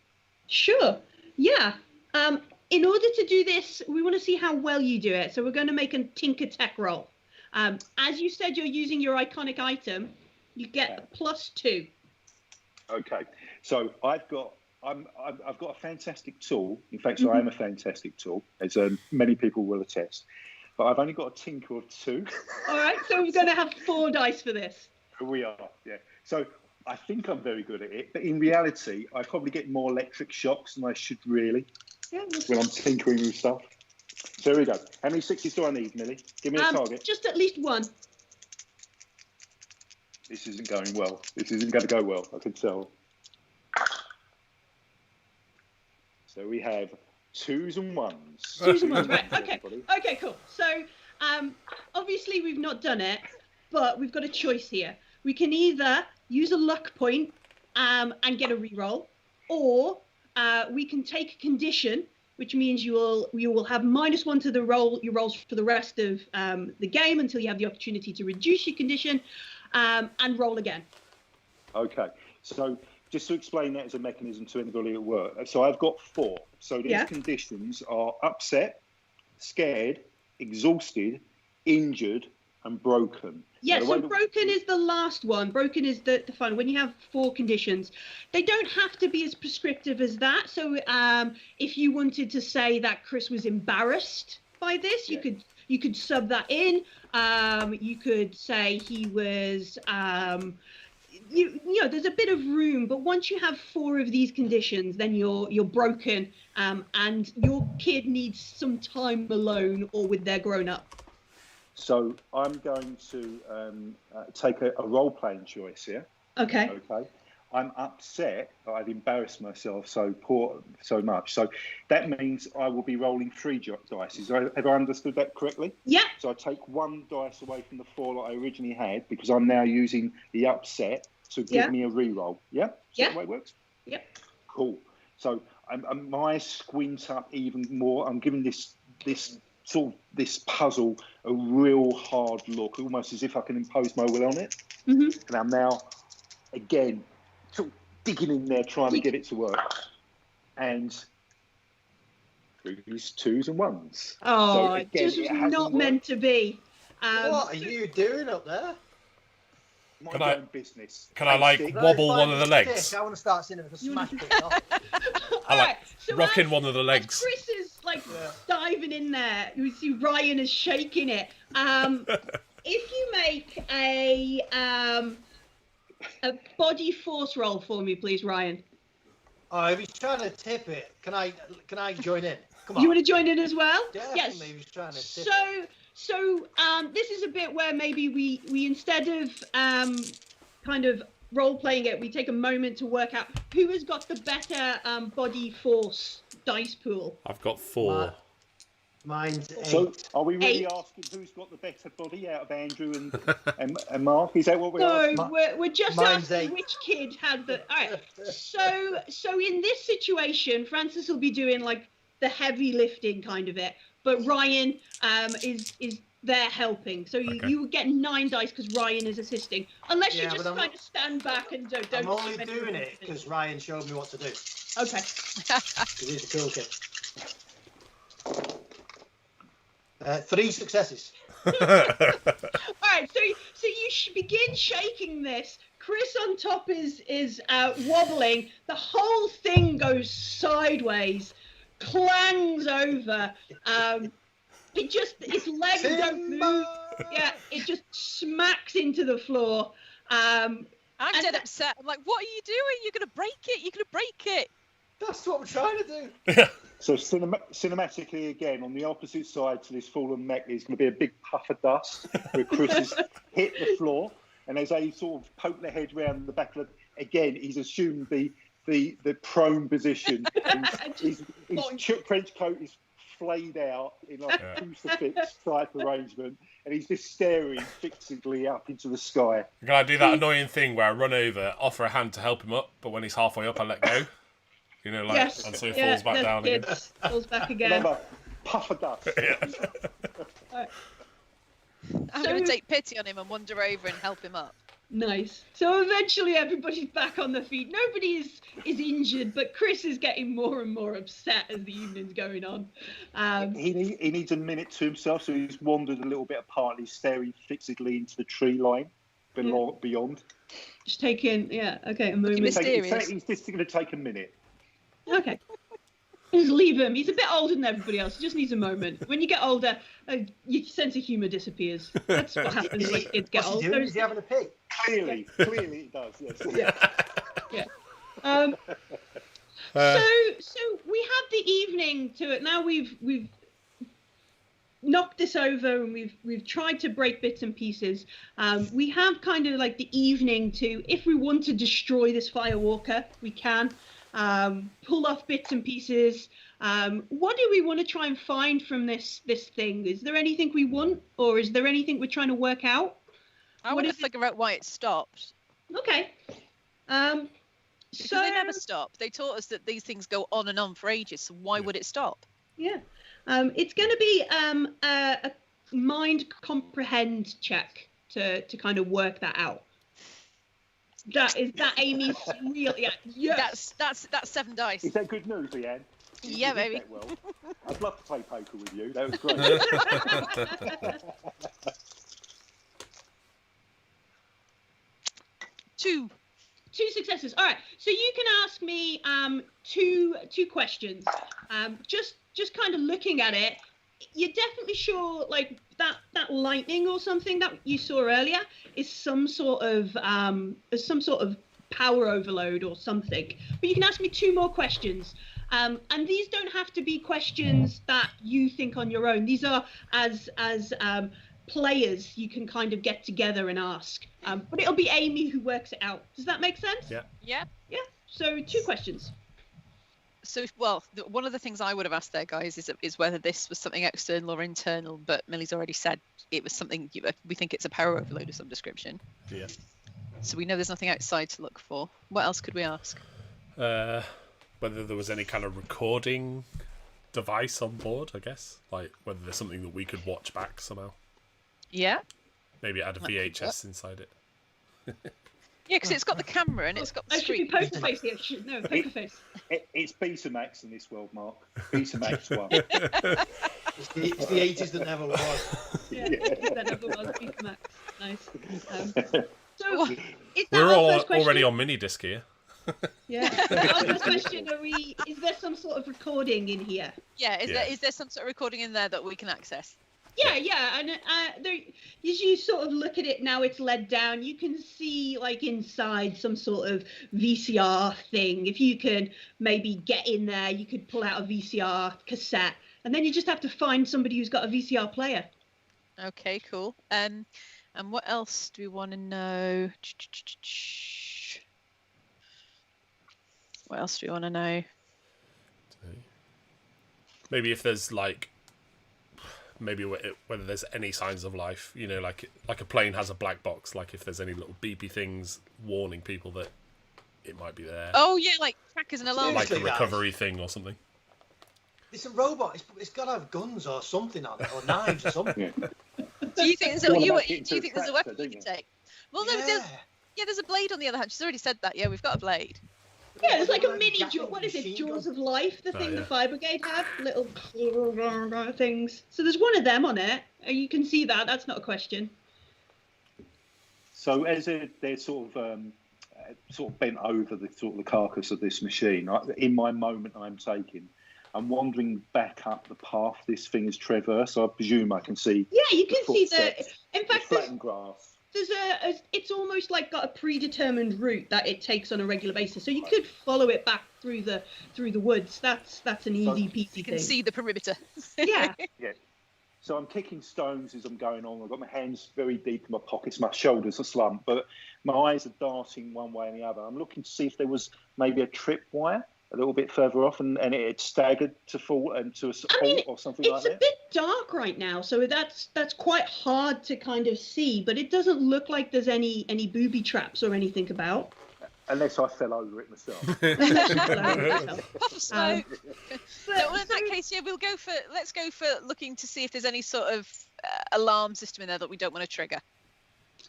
Sure. Yeah. In order to do this, we want to see how well you do it. So we're going to make a tinker tech roll. As you said, you're using your iconic item. You get +2.
Okay, so I've got a fantastic tool. In fact, so I am a fantastic tool, as many people will attest. But I've only got a tinker of 2.
All right, so we're going to have 4 dice for this.
We are, yeah. So I think I'm very good at it, but in reality, I probably get more electric shocks than I should really when I'm tinkering with stuff. So here we go. How many 6s do I need, Millie? Give me a target.
Just at least 1.
This isn't going well. This isn't going to go well, I can tell. So we have 2s and 1s.
2s and 1s, right. Okay, cool. So obviously we've not done it, but we've got a choice here. We can either use a luck point and get a reroll, or we can take a condition, which means you will have -1 to your rolls for the rest of the game until you have the opportunity to reduce your condition and roll again.
Okay, so just to explain that as a mechanism to anybody at work. So I've got 4. So these conditions are upset, scared, exhausted, injured, and broken.
Yeah, so broken is the last one. Broken is the fun. When you have 4 conditions, they don't have to be as prescriptive as that. So if you wanted to say that Chris was embarrassed by this, you could sub that in. You could say he was... You know, there's a bit of room, but once you have 4 of these conditions, then you're broken, and your kid needs some time alone or with their grown-up.
So I'm going to take a role-playing choice here.
Okay.
Okay. I'm upset that I've embarrassed myself so much. So that means I will be rolling 3 dice. Have I understood that correctly?
Yeah.
So I take 1 dice away from the 4 that I originally had because I'm now using the upset to give me a reroll. Yeah? Is that the way it works?
Yep.
Cool. So my squint up even more. I'm giving this puzzle a real hard look, almost as if I can impose my will on it. And I'm now, again, sort of digging in there, trying to get it to work. And these 2s and 1s.
Oh,
so again,
this was not meant to be.
What are you doing up there?
Can I
wobble one of the legs?
I want to start seeing if I can smash it off.
Rocking one of the legs.
Chris is diving in there. You see Ryan is shaking it. If you make a body force roll for me, please, Ryan.
Oh, if he's trying to tip it, can I join in? Come on.
You want to join in as well?
Definitely,
yes.
He's trying to tip it.
So this is a bit where maybe we instead of kind of role playing it, we take a moment to work out who has got the better body force dice pool.
I've got 4.
Mine's 8.
So are we really asking who's got the better body out of Andrew and Mark? Is that what we're asking?
No, we're just asking which kid had the... All right. So in this situation, Francis will be doing the heavy lifting kind of it, but Ryan is there helping. So you get 9 dice because Ryan is assisting, unless you just kind of stand back and don't.
I'm only doing it because Ryan showed me what to do.
Okay.
Because he's a cool kid. 3 successes.
All right, so you begin shaking this. Chris on top is wobbling. The whole thing goes sideways, clangs over. Its legs don't move. Yeah, it just smacks into the floor.
I'm dead upset. I'm like, what are you doing? You're gonna break it. You're gonna break it.
That's what I'm trying to do.
So cinematically again, on the opposite side to this fallen mech is going to be a big puff of dust where Chris has hit the floor, and as they sort of poke their head round the back of it, again, he's assumed the prone position. His trench coat is flayed out in a crucifix type arrangement, and he's just staring fixedly up into the sky.
Can I do that annoying thing where I run over, offer a hand to help him up, but when he's halfway up, I let go? You know, and so he falls back down again.
Falls back again.
Another puff of dust.
I'm going to take pity on him and wander over and help him up.
Nice. So eventually everybody's back on their feet. Nobody is injured, but Chris is getting more and more upset as the evening's going on.
He needs a minute to himself, so he's wandered a little bit apart. He's staring fixedly into the tree line beyond.
Just taking, a moment.
He's just going to take a minute.
Okay. Just leave him. He's a bit older than everybody else. He just needs a moment. When you get older, your sense of humour disappears. That's what happens when kids get older.
What's he doing? Is he having a pee?
Clearly it does. Yes.
Yeah. So we have the evening to it. Now we've knocked this over and we've tried to break bits and pieces. We have kind of like the evening to, if we want to destroy this firewalker, we can. Pull off bits and pieces. What do we want to try and find from this thing? Is there anything we want, or is there anything we're trying to work out?
I want to figure out why it stopped.
Okay.
Because they never stop. They taught us that these things go on and on for ages, so why would it stop?
Yeah. It's going to be a mind comprehend check to kind of work that out. That Amy's real? Yeah. Yes.
That's 7 dice.
Is that good news, Leanne?
Yeah, baby.
Well, I'd love to play poker with you. That was great.
2
successes. All right. So you can ask me two questions. Just kind of looking at it, you're definitely sure like that lightning or something that you saw earlier is some sort of power overload or something. But you can ask me 2 more questions. And these don't have to be questions that you think on your own. These are as players you can kind of get together and ask. But it'll be Amy who works it out. Does that make sense?
Yeah.
Yeah.
Yeah. So 2 questions.
So, well, one of the things I would have asked there, guys, is whether this was something external or internal. But Millie's already said it was something. We think it's a power overload of some description.
Yeah.
So we know there's nothing outside to look for. What else could we ask?
Whether there was any kind of recording device on board, I guess. Like whether there's something that we could watch back somehow.
Yeah.
Maybe it had a VHS inside it.
Yeah, because it's got the camera and it's got the screen.
Poker face here. No, poker face.
It's Betamax in this world, Mark. Betamax one.
It's the 80s that never was.
Yeah, that never was. Betamax. Nice. So, is that
We're
our first question?
already on mini disc here.
Yeah. Our first question: is there some sort of recording in here?
Yeah. Is there some sort of recording in there that we can access?
Yeah, and there, as you sort of look at it now, it's led down. You can see like inside some sort of VCR thing. If you can maybe get in there, you could pull out a VCR cassette, and then you just have to find somebody who's got a VCR player.
Okay, cool. And what else do we want to know? What else do we want to know?
Maybe if there's like. Maybe whether there's any signs of life, you know, like a plane has a black box, like if there's any little beepy things warning people that it might be there.
Oh yeah, like trackers and alarms.
Like a recovery thing or something.
It's a robot. It's got to have guns or something on it, or knives or something.
Do you think there's a weapon you can take? Well, no,
Yeah.
there's a blade on the other hand. She's already said that. Yeah, we've got a blade.
Yeah, it's like a mini, what is it, Jaws of Life, the thing the fire brigade have, little things. So there's one of them on it. You can see that. That's not a question.
So as they're sort of bent over the carcass of this machine, in my moment I'm taking, I'm wandering back up the path this thing has traversed. So I presume I can see.
Yeah, you can see in fact,
the flattened grass.
It's almost like got a predetermined route that it takes on a regular basis, so you could follow it back through the woods. That's an easy peasy thing.
You can see the perimeter.
Yeah.
Yeah. So I'm kicking stones as I'm going on. I've got my hands very deep in my pockets. My shoulders are slumped, but my eyes are darting one way and the other. I'm looking to see if there was maybe a tripwire a little bit further off, and it had staggered to fall and to a halt or something like that.
It's a bit dark right now, so that's quite hard to kind of see, but it doesn't look like there's any booby traps or anything about.
Unless I fell over it myself.
Puff of smoke. So in that case, yeah, let's go for looking to see if there's any sort of alarm system in there that we don't want to trigger.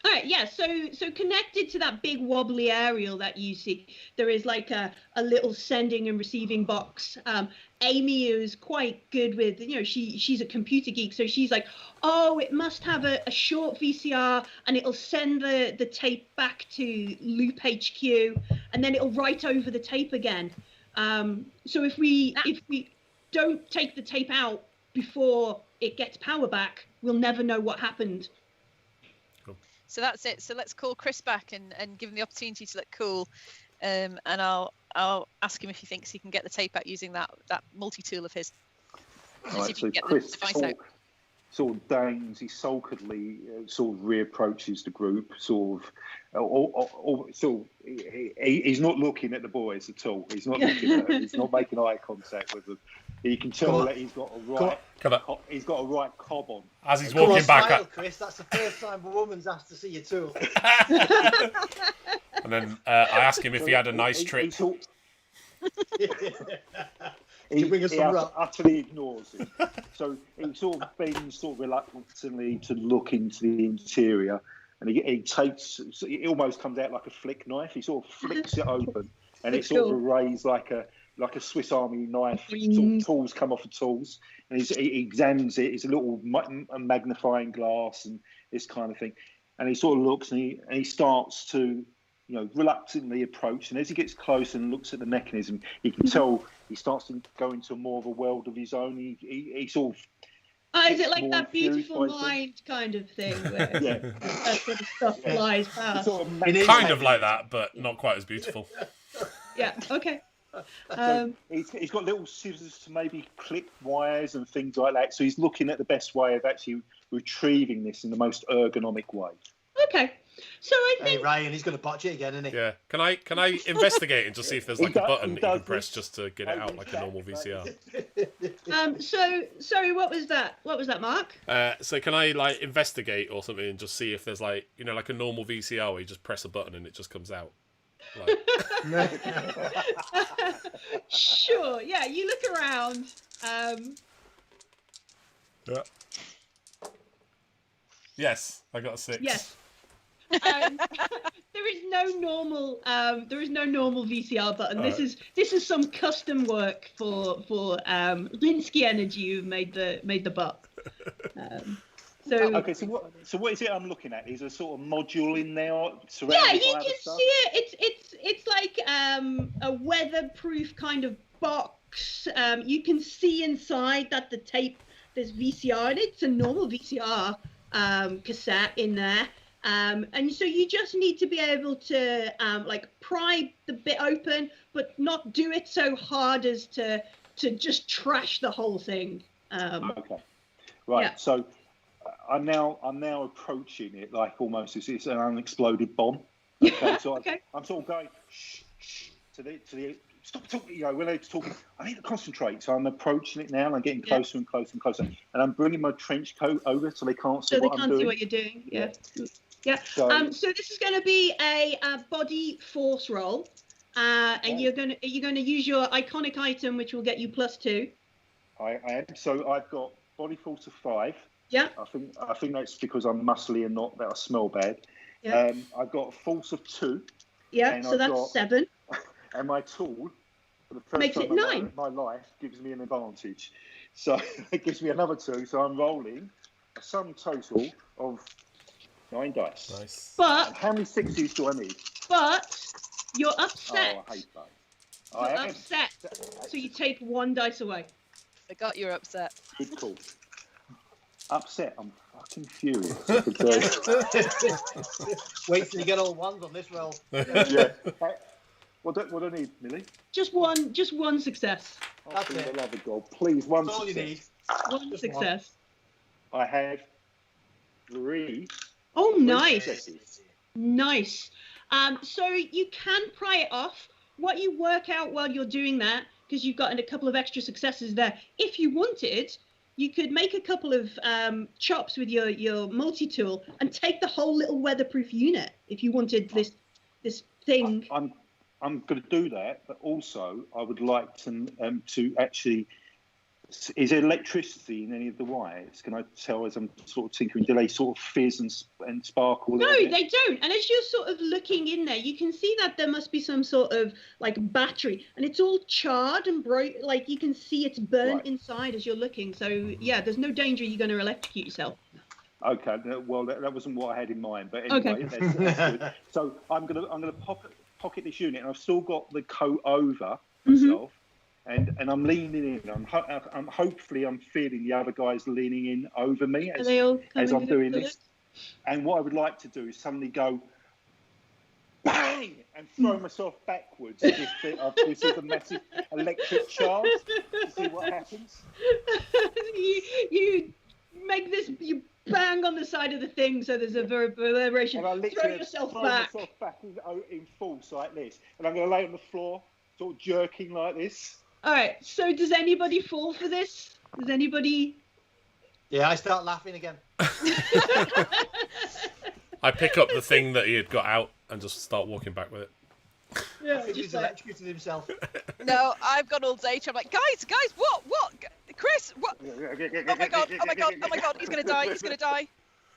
All right, yeah. So connected to that big wobbly aerial that you see, there is like a little sending and receiving box. Amy is quite good with, she's a computer geek, so she's like, oh, it must have a short VCR, and it'll send the tape back to Loop HQ, and then it'll write over the tape again. So if we don't take the tape out before it gets power back, we'll never know what happened.
So that's it. So let's call Chris back and give him the opportunity to look cool, and I'll ask him if he thinks he can get the tape out using that multi-tool of his.
Right, so Chris sort of deigns, he sulkily sort of reapproaches the group, he's not looking at the boys at all. He's not looking at them. He's not making eye contact with them. You can tell that he's got a right cob on.
As he's walking back up.
Chris, that's the first time a woman's asked to see your tool.
And then I ask him if he had a nice trick.
He utterly ignores it. So he sort of bends sort of reluctantly to look into the interior, and he takes. It almost comes out like a flick knife. He sort of flicks it open, and it sort of arrays like a Swiss Army knife. Sort of tools come off the tools, and he examines it. It's a little magnifying glass and this kind of thing. And he sort of looks, and he starts to, reluctantly approach. And as he gets close and looks at the mechanism, you can tell he starts to go into more of a world of his own. He sort of.
Is it like that Beautiful Mind kind of thing, where that sort of stuff flies past?
Kind of like that, but not quite as beautiful.
Yeah. Okay.
So he's got little scissors to maybe clip wires and things like that. So he's looking at the best way of actually retrieving this in the most ergonomic way.
Okay. So I think.
Hey Ryan, he's going to botch it again, isn't he?
Yeah. Can I investigate and just see if there's like a button that you can press just to get it out like a normal VCR?
So sorry, what was that? What was that, Mark?
So can I like investigate or something and just see if there's like like a normal VCR where you just press a button and it just comes out? Like...
Sure. Yeah. You look around.
Yeah. Yes, I got a 6.
Yes. There is no normal VCR button. This is some custom work for Linsky Energy, who've made the buck.
Okay, so what is it I'm looking at? Is a sort of module in there?
Yeah, you can see it. It's like a weatherproof kind of box. You can see inside that the tape, there's VCR in it. It's a normal VCR cassette in there. And so you just need to be able to pry the bit open, but not do it so hard as to just trash the whole thing.
Okay, right. Yeah. So I'm now approaching it like almost as it's an unexploded bomb. Okay, so I'm sort of going shh to the stop talking. When they're talking, I need to concentrate. So I'm approaching it now, and I'm getting closer and closer and closer, and I'm bringing my trench coat over so they can't see what I'm doing. So they can't
see what you're doing. Yeah. So this is going to be a body force roll, and you're going to use your iconic item, which will get you +2.
I am. So I've got body force of 5.
Yeah.
I think that's because I'm muscly and not that I smell bad.
Yeah.
I've got a force of 2.
Yeah. So that's 7.
And my tool, for the first
makes
time
it 9.
in my life, gives me an advantage. So it gives me another 2. So I'm rolling a sum total of 9 dice.
Nice.
But
and how many 6s do I need?
But you're upset.
Oh, I hate that.
You're upset. So you take 1 dice away.
I got you're upset.
Good call. Upset. I'm fucking furious.
Wait till you get all 1s on this roll.
Yeah. What do I need, Millie?
Just one success.
That's
for
it.
the love of God, please, one
That's all you
success.
need.
One success.
I have 3.
Oh, nice.
Successes.
Nice. So you can pry it off. What you work out while you're doing that, because you've got a couple of extra successes there, if you wanted, you could make a couple of chops with your multi-tool and take the whole little weatherproof unit if you wanted this thing.
I'm going to do that, but also I would like to actually Is there electricity in any of the wires? Can I tell as I'm sort of tinkering? Do they sort of fizz and sparkle?
No, they don't. And as you're sort of looking in there, you can see that there must be some sort of like battery, and it's all charred and bright. Like you can see it's burnt inside as you're looking. So yeah, there's no danger you're going to electrocute yourself.
Okay, well that wasn't what I had in mind, but anyway, that's good. So I'm gonna pocket this unit, and I've still got the coat over myself. And I'm leaning in. I'm hopefully feeling the other guys leaning in over me as I'm doing this. And what I would like to do is suddenly go bang and throw myself backwards as if I've received a massive electric charge. To see what happens.
You make this. You bang on the side of the thing, so there's a vibration.
And I
throw yourself back.
Myself back in force like this, and I'm going to lay on the floor, sort of jerking like this.
All right, so does anybody fall for this? Does anybody?
Yeah, I start laughing again.
I pick up the thing that he had got out and just start walking back with it.
Yeah,
I think he's electrocuted himself.
No, I've gone all day. I'm like, guys, what? Chris, what? Oh my god, he's going to die.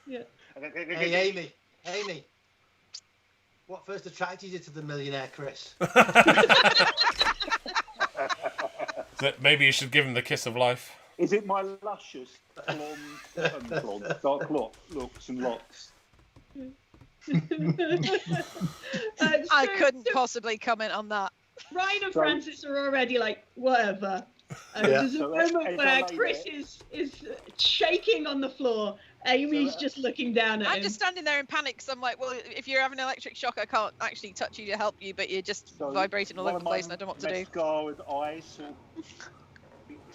Yeah.
Hey, Amy. What first attracted you to the millionaire, Chris?
Maybe you should give him the kiss of life.
Is it my luscious dark looks and locks?
I couldn't possibly comment on that.
Ryan and Francis are already like, whatever. There's a moment where Chris is shaking on the floor. Amy's just looking down at him.
I'm just standing there in panic because I'm like, well, if you're having an electric shock, I can't actually touch you to help you, but you're just vibrating all over the place and I don't know what to do.
Scarred eyes sort of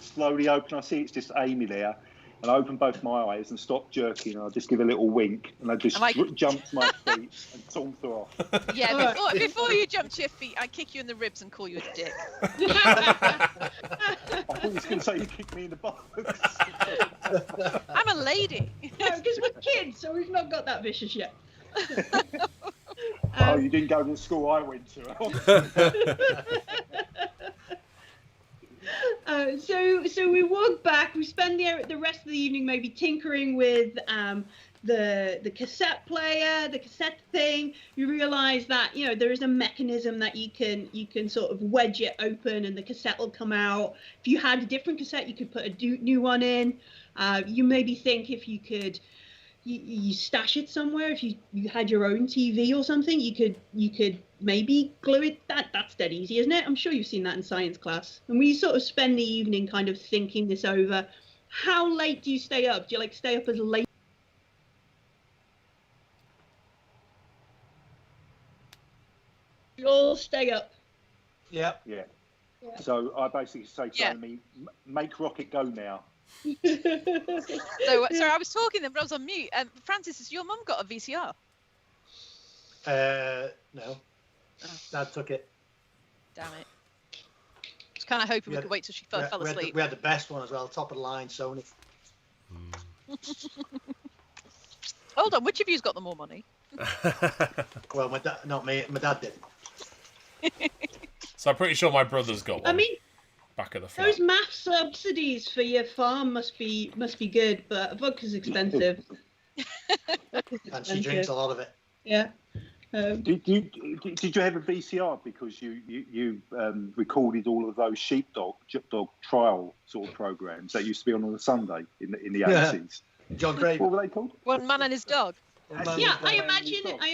slowly open. I see it's just Amy there. And I open both my eyes and stop jerking, and I just give a little wink, and I just jump to my feet and saunter off.
Yeah, before you jump to your feet, I kick you in the ribs and call you a dick.
I thought you was going to say you kicked me in the butt.
I'm a lady.
No, because we're kids, so we've not got that vicious yet.
Oh, you didn't go to the school I went to.
So we walk back. We spend the rest of the evening maybe tinkering with the cassette player, the cassette thing. You realise that there is a mechanism that you can sort of wedge it open and the cassette will come out. If you had a different cassette, you could put a new one in. You maybe think if you could. You stash it somewhere. If you had your own TV or something, you could maybe glue it. That's dead easy, isn't it? I'm sure you've seen that in science class. And we sort of spend the evening kind of thinking this over. How late do you stay up? Do you stay up as late? You all stay up.
Yeah.
So I basically say to Amy, make rocket go now.
So sorry, I was talking then, but I was on mute. Francis, has your mum got a VCR?
No. Dad took it.
Damn it. I was kind of hoping we could wait till she fell asleep.
We had the best one as well, top of the line, Sony.
Hold on, which of you's got the more money?
Well, my dad, not me. My dad did.
So I'm pretty sure my brother's got one.
I mean,
back at the flat.
those math subsidies for your farm must be good, but vodka's expensive.
And she drinks a lot of it.
Yeah.
Did you have a VCR because you recorded all of those sheepdog trial sort of programs that used to be on a Sunday in the 80s?
John Craven.
What were they called?
One Man and His Dog.
Yeah, I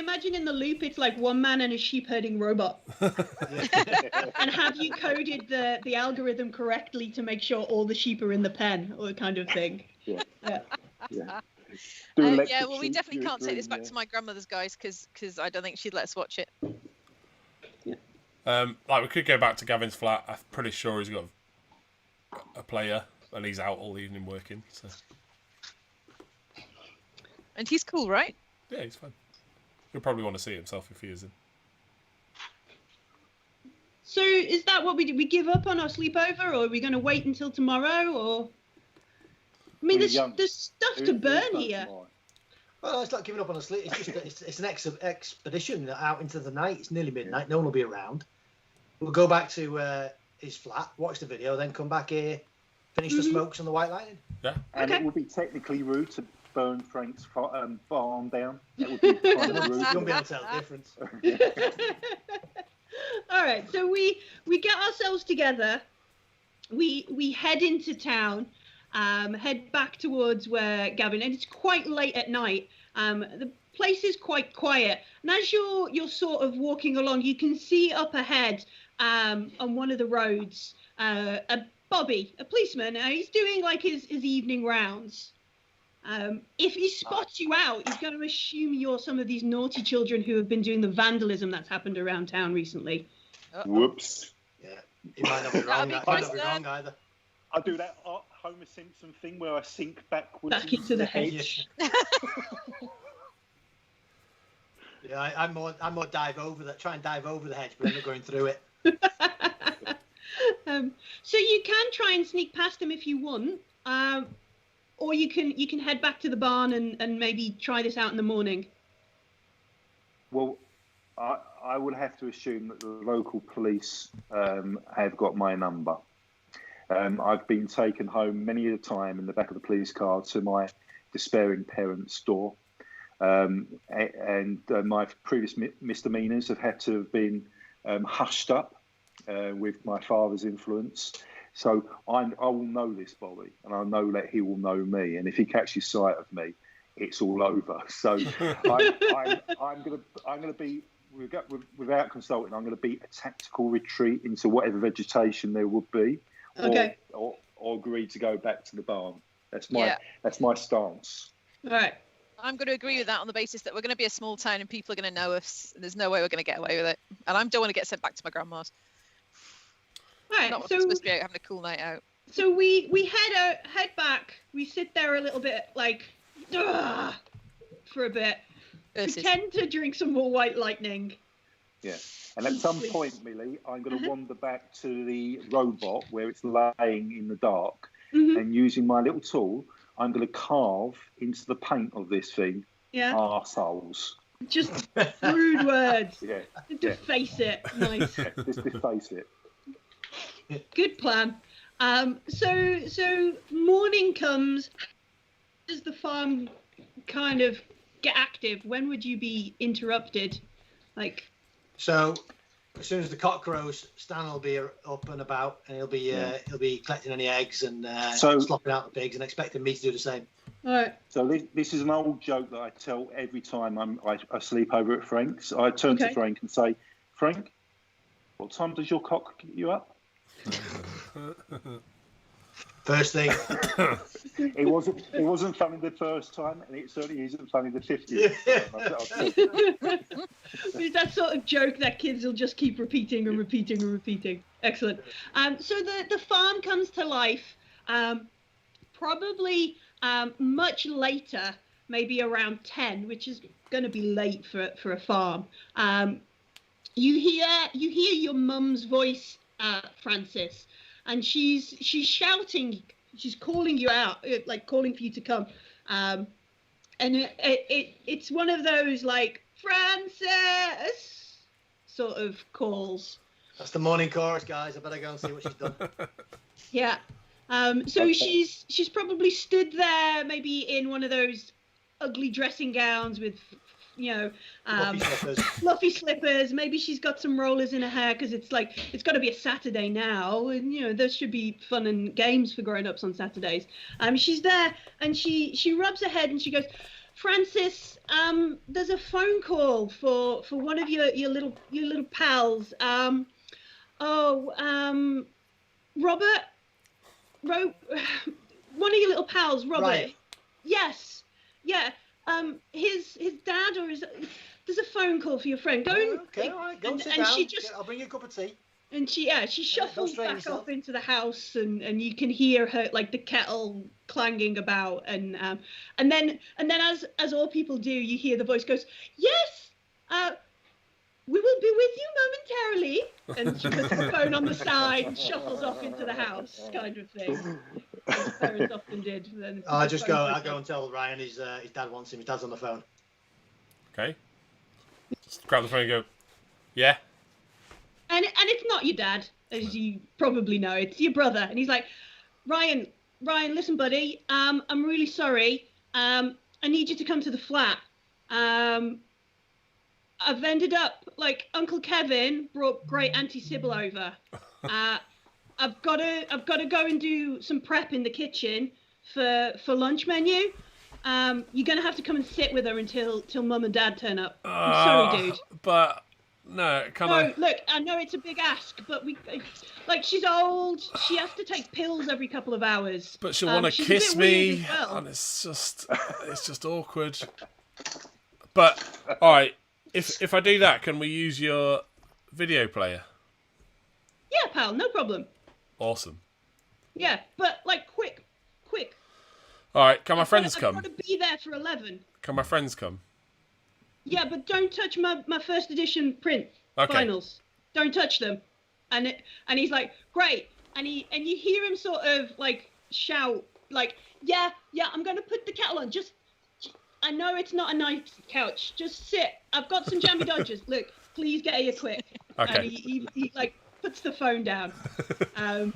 imagine in the loop it's like one man and a sheep herding robot. And have you coded the algorithm correctly to make sure all the sheep are in the pen, or kind of thing?
Yeah.
Well, we definitely can't take this back to my grandmother's, guys, because I don't think she'd let us watch it.
We could go back to Gavin's flat. I'm pretty sure he's got a player, and he's out all evening working. So.
And he's cool, right?
Yeah, he's fine. He'll probably want to see himself if he is in.
So is that what we did? We give up on our sleepover, or are we going to wait until tomorrow? Or I mean, there's stuff to burn here.
Well, it's not giving up on a sleep. It's just it's an expedition out into the night. It's nearly midnight. No one will be around. We'll go back to his flat, watch the video, then come back here finish the smokes and the white lightning.
Yeah.
And it would be technically rude to burn Frank's barn down. That would be kind of rude.
You won't be able to tell the difference.
All right, so we get ourselves together. We head into town, head back towards where Gavin, and it's quite late at night. The place is quite quiet, and as you're sort of walking along, you can see up ahead on one of the roads Bobby, a policeman. He's doing like his evening rounds. If he spots you out, he's going to assume you're some of these naughty children who have been doing the vandalism that's happened around town recently.
Whoops.
Yeah, he might not be wrong. Might not be wrong either.
I do that Homer Simpson thing where I sink backwards
Back into the hedge.
Yeah, I'm more dive over that. Try and dive over the hedge, but end up going through it.
So you can try and sneak past him if you want, or you can head back to the barn and maybe try this out in the morning.
Well, I would have to assume that the local police have got my number. I've been taken home many a time in the back of the police car to my despairing parents' door. And my previous misdemeanours have had to have been hushed up with my father's influence. So I will know this, Bobby, and I know that he will know me. And if he catches sight of me, it's all over. So I'm gonna be, without consulting, I'm going to beat a tactical retreat into whatever vegetation there would be,
Okay.
or agree to go back to the barn. That's my stance.
All right.
I'm going to agree with that on the basis that we're going to be a small town and people are going to know us. And there's no way we're going to get away with it. And I don't want to get sent back to my grandma's.
All right.
Not
So
supposed to be out having a cool night out.
So we head back. We sit there a little bit like for a bit. Pretend to drink some more white lightning.
Yeah. And at some point, Millie, I'm going to wander back to the robot where it's laying in the dark, and using my little tool, I'm going to carve into the paint of this thing arseholes.
Just rude words.
Yeah.
Deface it. Nice.
Yeah, just deface it.
Good plan. So morning comes. Does the farm kind of get active? When would you be interrupted?
So as soon as the cock crows, Stan will be up and about, and he'll be collecting any eggs and slopping out the pigs, and expecting me to do the same.
All right.
So this is an old joke that I tell every time I sleep over at Frank's. I turn to Frank and say, Frank, what time does your cock get you up?
First thing.
It wasn't funny the first time, and it certainly isn't funny the 50th time.
It's that sort of joke that kids will just keep repeating and repeating and repeating. Excellent. So the farm comes to life probably much later, maybe around 10, which is going to be late for a farm. You hear your mum's voice, Francis. And she's shouting, she's calling you out, like calling for you to come. And it's one of those like, Francis sort of calls.
That's the morning chorus, guys. I better go and see what she's done.
Yeah. So she's probably stood there, maybe in one of those ugly dressing gowns with, fluffy slippers. Maybe she's got some rollers in her hair because it's got to be a Saturday now, and there should be fun and games for grown-ups on Saturdays. She's there and she rubs her head and she goes, Francis, there's a phone call for one of your little pals. Robert, one of your little pals, Robert.
Right.
Yes, yeah. His dad or there's a phone call for your friend. Go and
okay, all right, go and sit
and
down.
she just
I'll bring you a cup of tea.
And she shuffles back up into the house, and you can hear her like the kettle clanging about, and then as all people do, you hear the voice goes, yes, we will be with you momentarily, and she puts the phone on the side and shuffles off into the house, kind of thing. As parents often did.
I'll go and tell Ryan his dad wants him. His dad's on the phone.
Okay. Just grab the phone and go, yeah.
And it's not your dad, as you probably know. It's your brother. And he's like, Ryan, listen, buddy. I'm really sorry. I need you to come to the flat. I've ended up like Uncle Kevin brought great Auntie Sybil over. I've got to go and do some prep in the kitchen for lunch menu. You're gonna have to come and sit with her until Mum and Dad turn up. I'm sorry, dude.
But no,
Look, I know it's a big ask, but she's old. She has to take pills every couple of hours.
But she'll want to kiss me, and it's just awkward. But all right, if I do that, can we use your video player?
Yeah, pal, no problem.
Awesome.
Yeah, but like quick.
All right, can my friends come?
I've got to be there for 11.
Can my friends come?
Yeah, but don't touch my first edition print finals. Don't touch them. And he's like, great. And you hear him sort of like shout, like, yeah, I'm going to put the kettle on. I know it's not a nice couch. Just sit. I've got some jammy dodgers. Look, please get here quick.
Okay.
And he like puts the phone down.
All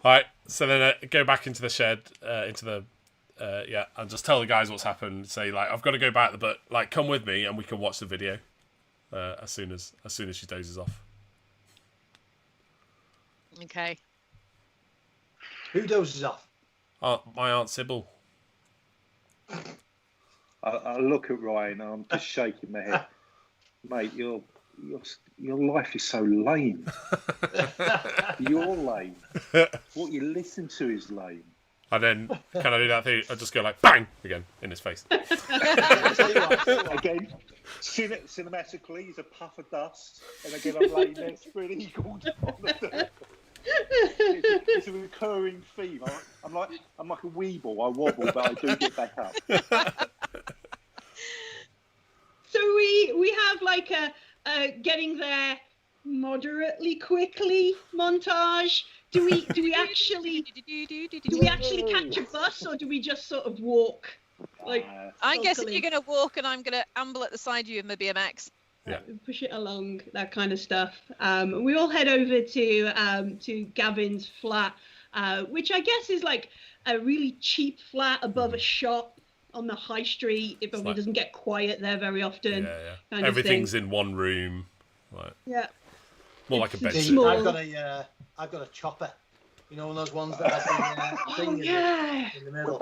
right. So then go back into the shed, and just tell the guys what's happened. Say like, I've got to go back, but like, come with me and we can watch the video as soon as she dozes off.
Okay.
Who dozes off?
My Aunt Sybil.
I look at Ryan and I'm just shaking my head. Mate, your life is so lame. You're lame. What you listen to is lame.
And then, can I do that thing? I just go like, bang, again, in his face.
Again, cinematically, he's a puff of dust. And again, I'm laying there spread eagled on the dirt. It's a recurring theme. I'm like a weeble. I wobble, but I do get back up.
So we have like a getting there moderately quickly montage. Do we actually catch a bus, or do we just sort of walk? Like
I guess if you're gonna walk and I'm gonna amble at the side of you in my BMX.
Yeah.
Push it along, that kind of stuff. We all head over to Gavin's flat, which I guess is like a really cheap flat above a shop on the high street. It probably doesn't get quiet there very often.
Yeah.
Kind
Everything's
of
in one room. Like,
yeah.
More like a bed.
I've got a chopper. You know, one of those ones that has the thing in the middle.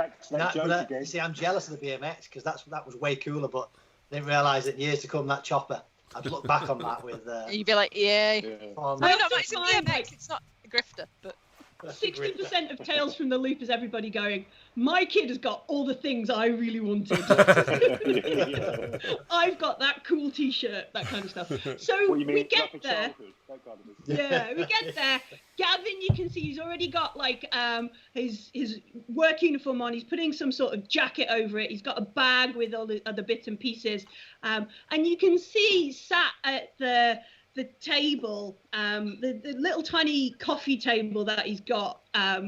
See, I'm jealous of the BMX because that was way cooler, but I didn't realise that years to come that chopper. I'd look back on that with.
You'd be like, yeah.
No,
it's a BMX. It's not a grifter, but.
60% of Tales from the Loop is everybody going, my kid has got all the things I really wanted. I've got that cool t-shirt, that kind of stuff. So we get there. Yeah, we get there. Gavin, you can see he's already got like his work uniform on. He's putting some sort of jacket over it. He's got a bag with all the other bits and pieces. And you can see sat at the table, the little tiny coffee table that he's got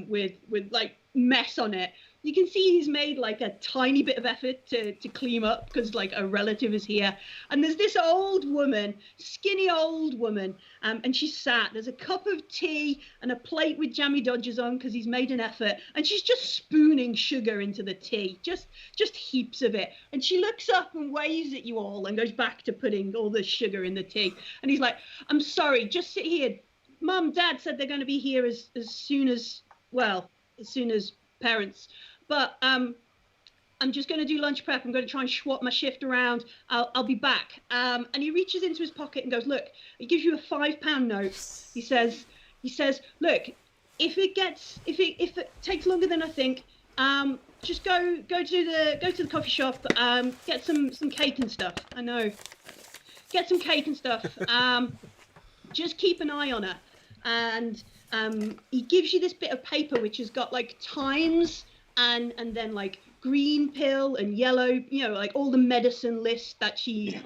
with like mess on it. You can see he's made like a tiny bit of effort to clean up because like a relative is here. And there's this old woman, skinny old woman, and she's sat. There's a cup of tea and a plate with jammy dodgers on because he's made an effort. And she's just spooning sugar into the tea, just heaps of it. And she looks up and waves at you all and goes back to putting all the sugar in the tea. And he's like, I'm sorry, just sit here. Mum, Dad said they're going to be here as soon as parents. But I'm just going to do lunch prep. I'm going to try and swap my shift around. I'll be back. And he reaches into his pocket and goes, look, he gives you a £5 note. He says, look, if it takes longer than I think, just go to the coffee shop, get some cake and stuff. I know. Get some cake and stuff. Just keep an eye on her. And he gives you this bit of paper which has got like times and then like green pill and yellow, you know, like all the medicine list that she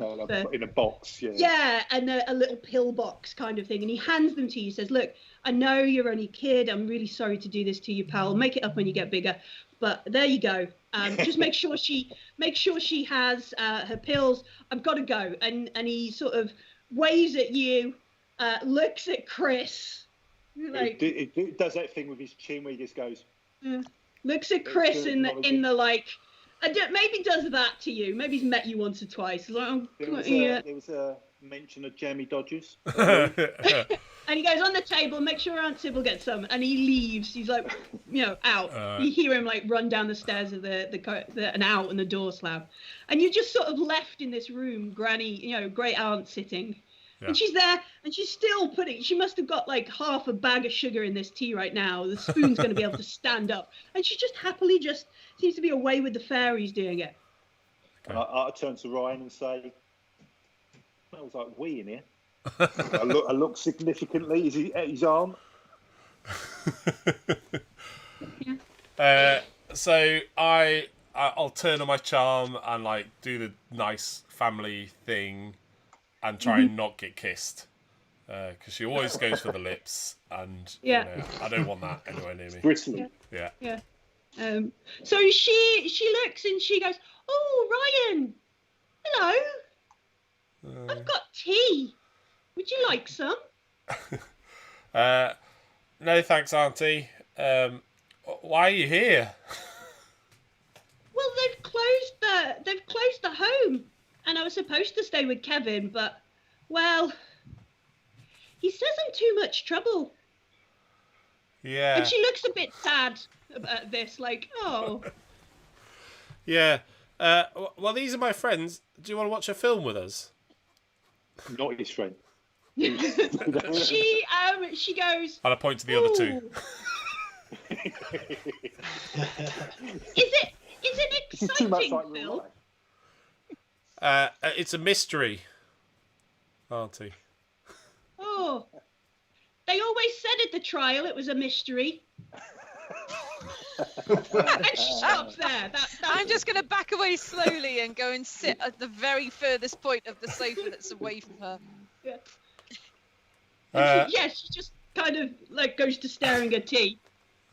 in a box,
and a little pill box kind of thing. And he hands them to you. He says, look, I know you're only a kid. I'm really sorry to do this to you, pal. Make it up when you get bigger. But there you go. Just make sure she has her pills. I've got to go. And he sort of waves at you, looks at Chris, Like,
it does that thing with his chin where he just goes.
Looks at Chris in the like. Maybe does that to you. Maybe he's met you once or twice. Like,
there was a mention of jammy Dodgers.
And he goes on the table, make sure Aunt Sybil gets some, and he leaves. He's like, out. You hear him like run down the stairs of and out, and the door slam. And you're just sort of left in this room, Granny, great aunt sitting. Yeah. And she's there, and she's still she must have got like half a bag of sugar in this tea right now. The spoon's going to be able to stand up. And she just happily seems to be away with the fairies doing it.
Okay. I turn to Ryan and say, smells like wee in here. I look significantly. Is he his arm?
So I'll turn on my charm and like do the nice family thing and try and not get kissed, because she always goes for the lips, and I don't want that anywhere near me.
Bristly.
Yeah.
So she looks and she goes, "Oh, Ryan, hello. I've got tea. Would you like some?"
No, thanks, Auntie. Why are you here?
Well, they've closed the home, and I was supposed to stay with Kevin, but he says I'm too much trouble.
Yeah.
And she looks a bit sad about this, like, oh.
Yeah. Well, these are my friends. Do you want to watch a film with us?
Not his friend.
She goes.
And I point to the other two.
Is it an exciting film?
It's a mystery, Auntie.
Oh, they always said at the trial it was a mystery. And she stops there.
I'm just going to back away slowly and go and sit at the very furthest point of the sofa that's away from her.
Yeah. She just kind of like goes to staring at tea.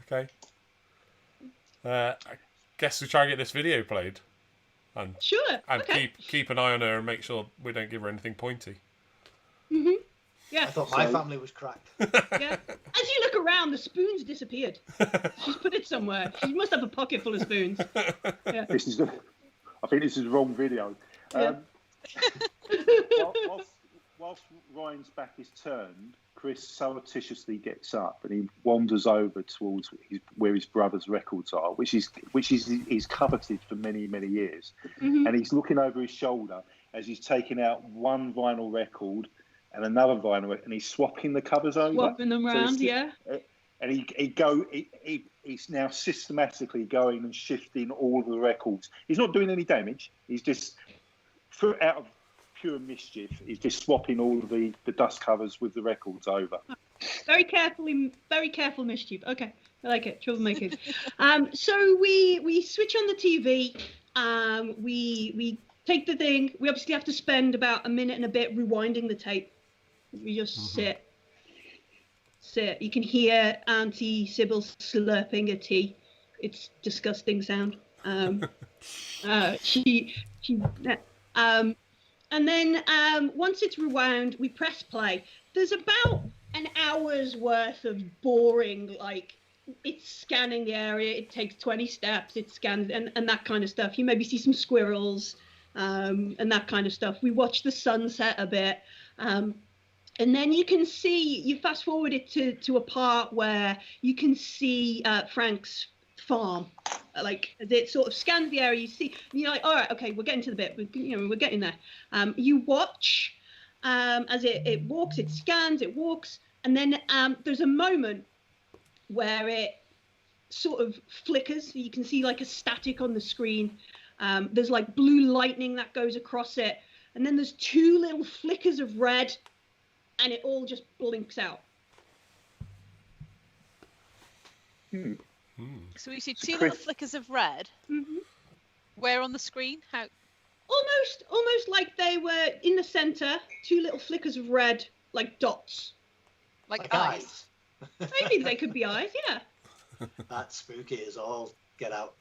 Okay. I guess we try and get this video played. And,
sure.
And keep an eye on her and make sure we don't give her anything pointy.
Mm-hmm. Yeah.
I thought my family was cracked.
Yeah. As you look around, the spoon's disappeared. She's put it somewhere. She must have a pocket full of spoons. Yeah.
I think this is the wrong video.
Yeah.
Whilst Ryan's back is turned, Chris surreptitiously gets up and he wanders over towards where his brother's records are, which is coveted for many, many years. Mm-hmm. And he's looking over his shoulder as he's taking out one vinyl record and another vinyl record, and he's swapping the covers over.
Swapping them around, yeah.
And he's now systematically going and shifting all of the records. He's not doing any damage. He's just, out of pure mischief, he's just swapping all of the dust covers with the records over.
Very careful mischief. Okay, I like it. Troublemaking. So we switch on the TV. We take the thing. We obviously have to spend about a minute and a bit rewinding the tape. We just sit. You can hear Auntie Sybil slurping a tea. It's disgusting sound. And then once it's rewound, we press play. There's about an hour's worth of boring, like, it's scanning the area, it takes 20 steps, it scans, and that kind of stuff. You maybe see some squirrels and that kind of stuff. We watch the sunset a bit. And then you can see, you fast forward it to a part where you can see Frank's farm. Like, as it sort of scans the area, you see, and you're like, all right, okay, we're getting to the bit, we're getting there. You watch as it walks, it scans, it walks, and then there's a moment where it sort of flickers. You can see like a static on the screen. There's like blue lightning that goes across it, and then there's two little flickers of red, and it all just blinks out.
So we see two little flickers of red.
Mm-hmm.
Where on the screen? How?
Almost like they were in the center. Two little flickers of red, like dots.
Like eyes.
Maybe they could be eyes. Yeah.
That's spooky as all get out.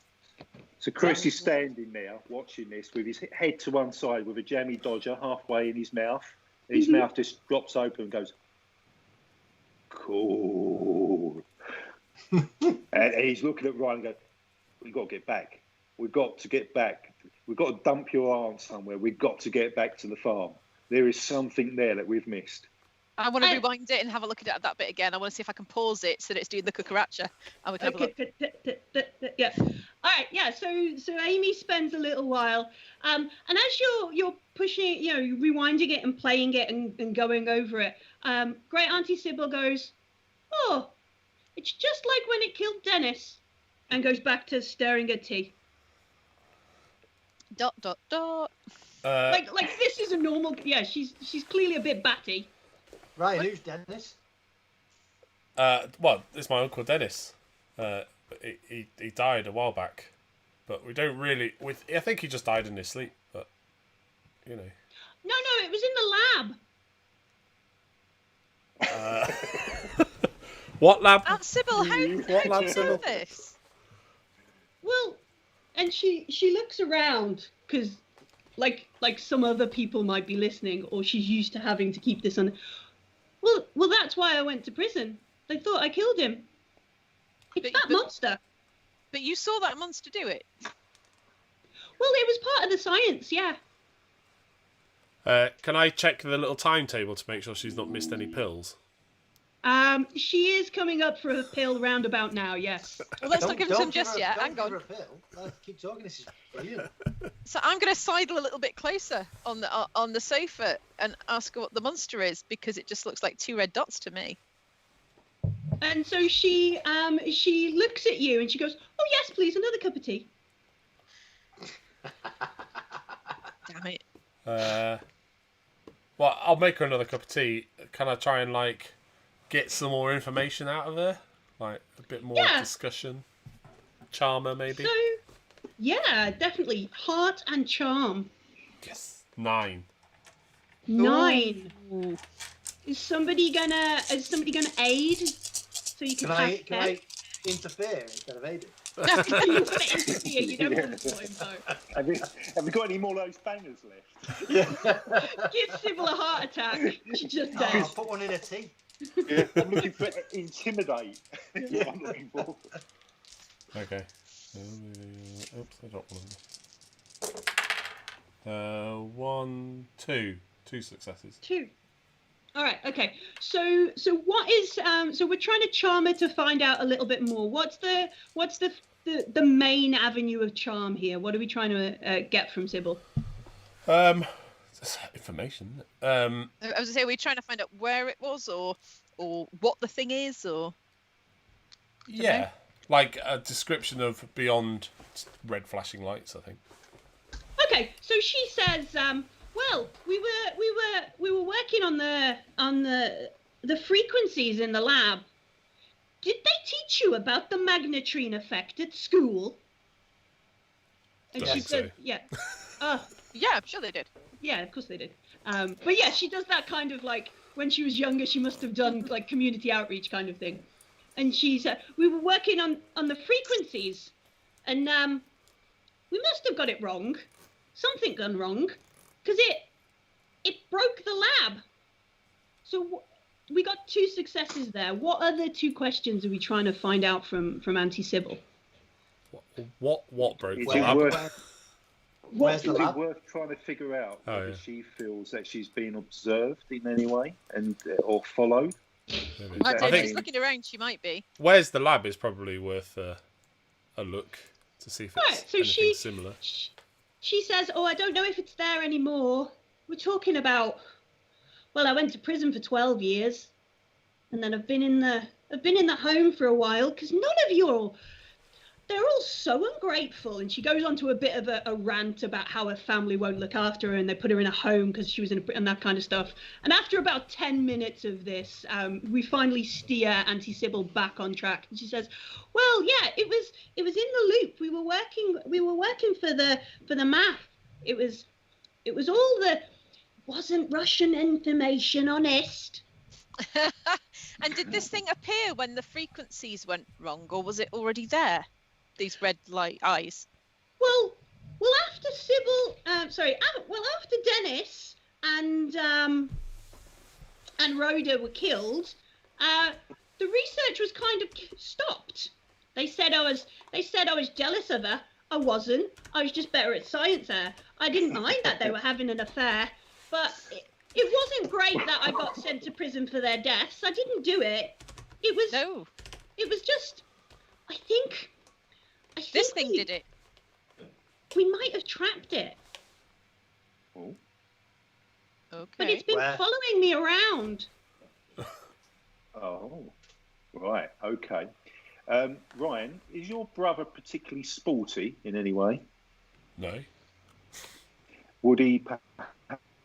So Chris is standing there watching this with his head to one side with a jammy Dodger halfway in his mouth. And his mouth just drops open and goes. cool. And he's looking at Ryan and going, we've got to get back. We've got to get back. We've got to dump your aunt somewhere. We've got to get back to the farm. There is something there that we've missed.
I want to rewind it and have a look at that bit again. I want to see if I can pause it so that it's doing the cucaracha. And we can have a look.
Yeah. All right. Yeah. So Amy spends a little while, and as you're pushing, rewinding it and playing it and going over it, Great Auntie Sybil goes, "Oh, it's just like when it killed Dennis," and goes back to stirring her tea. ... Like this is a normal. Yeah. She's clearly a bit batty.
Right, who's Dennis?
Well, it's my uncle Dennis. He died a while back, but we don't really. I think he just died in his sleep, but
No, it was in
the lab. What lab?
Aunt Sybil, how do you know this?
Well, and she looks around because, like some other people might be listening, or she's used to having to keep this on. Well, that's why I went to prison. They thought I killed him. It's that monster.
But you saw that monster do it.
Well, it was part of the science, yeah.
Can I check the little timetable to make sure she's not missed any pills?
She is coming up for a pill roundabout now, yes.
Well, let's not give her some just yet. Hang on.
Keep talking. This is brilliant.
So I'm going to sidle a little bit closer on the sofa and ask her what the monster is, because it just looks like 2 red dots to me.
And so she looks at you and she goes, "Oh yes, please, another cup of tea."
Damn it.
Well, I'll make her another cup of tea. Can I try and get some more information out of her? Like a bit more discussion? Charmer, maybe?
So, yeah, definitely. Heart and charm.
Yes. 9.
9.
Ooh.
Is somebody gonna aid? So you can
I interfere instead of aiding?
You want to interfere, you don't want to him though.
Have we got any more of those bangers left?
Give Sybil a heart attack. She just
I'll
dies.
put one in a tea.
Yeah, I'm looking for intimidate. That's what I'm looking for.
Okay. Oops, I dropped one. 1, 2. 2 successes.
2. All right. Okay. So what is so we're trying to charm her to find out a little bit more. What's the main avenue of charm here? What are we trying to get from Sybil?
Information.
I was going to say, are we trying to find out where it was, or what the thing is, or?
Yeah, like a description of beyond red flashing lights, I think.
Okay, so she says, well, we were working on the frequencies in the lab. Did they teach you about the magnetrine effect at school? And she said,
so.
yeah.
Yeah, I'm sure they did.
Yeah, of course they did. But yeah, she does that kind of when she was younger, she must have done community outreach kind of thing. And she said, we were working on the frequencies, and we must have got it wrong. Something gone wrong, because it broke the lab. So we got 2 successes there. What other 2 questions are we trying to find out from Auntie Sybil?
What broke the
Is it
lab?
Where's the lab?
worth trying to figure out whether
yeah.
she feels that she's being observed in any way or followed?
I think she's looking around. She might be.
Where's the lab is probably worth a look to see if it's anything similar.
She says, "Oh, I don't know if it's there anymore. We're talking about. Well, I went to prison for 12 years, and then I've been in the home for a while because none of you they're all so ungrateful." And she goes on to a bit of a rant about how her family won't look after her and they put her in a home because she was and that kind of stuff. And after about 10 minutes of this, we finally steer Auntie Sybil back on track. And she says, "Well, yeah, it was in the loop. We were working for the math. It was all the wasn't Russian information, honest."
And did this thing appear when the frequencies went wrong, or was it already there? These red light eyes.
Well, after Sybil, after Dennis and Rhoda were killed, the research was kind of stopped. They said I was jealous of her. I wasn't. I was just better at science there. I didn't mind that they were having an affair, but it wasn't great that I got sent to prison for their deaths. I didn't do it. It was just. I think
this thing did it.
We might have trapped it.
Oh.
Okay.
But it's been following me around.
Oh, right. Okay. Ryan, is your brother particularly sporty in any way?
No.
Would he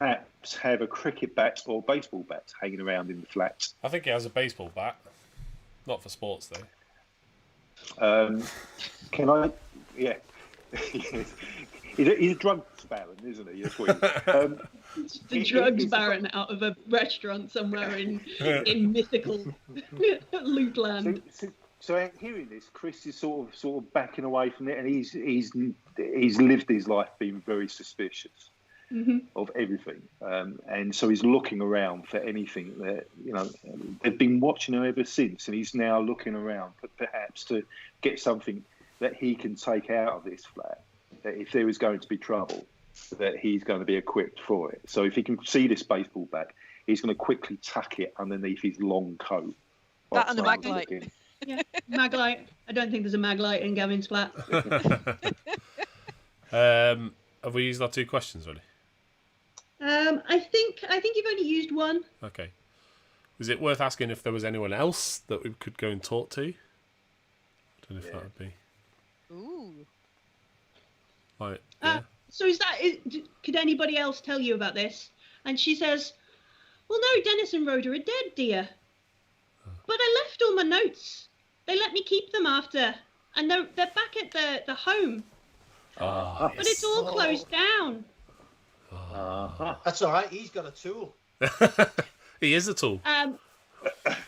perhaps have a cricket bat or baseball bat hanging around in the flat?
I think he has a baseball bat. Not for sports, though.
Can I? Yeah. He's a drugs baron, isn't he? That's what
the drugs baron out of a restaurant somewhere in mythical Lootland.
So hearing this, Chris is sort of backing away from it, and he's lived his life being very suspicious of everything, and so he's looking around for anything that they've been watching him ever since, and he's now looking around, perhaps to get something that he can take out of this flat. That if there is going to be trouble, that he's going to be equipped for it. So if he can see this baseball bat, he's going to quickly tuck it underneath his long coat.
That and the maglite.
Yeah, maglite. I don't think there's a maglite in Gavin's flat.
Have we used our 2 questions already?
I think you've only used one.
Okay. Is it worth asking if there was anyone else that we could go and talk to? I don't know if that would be.
Ooh.
Right. Yeah.
So could anybody else tell you about this? And she says, well, no, Dennis and Rhoda are dead, dear. But I left all my notes. They let me keep them after. And they're back at the home.
Oh,
but it's all closed down.
That's all right. He's got a tool.
He is a tool.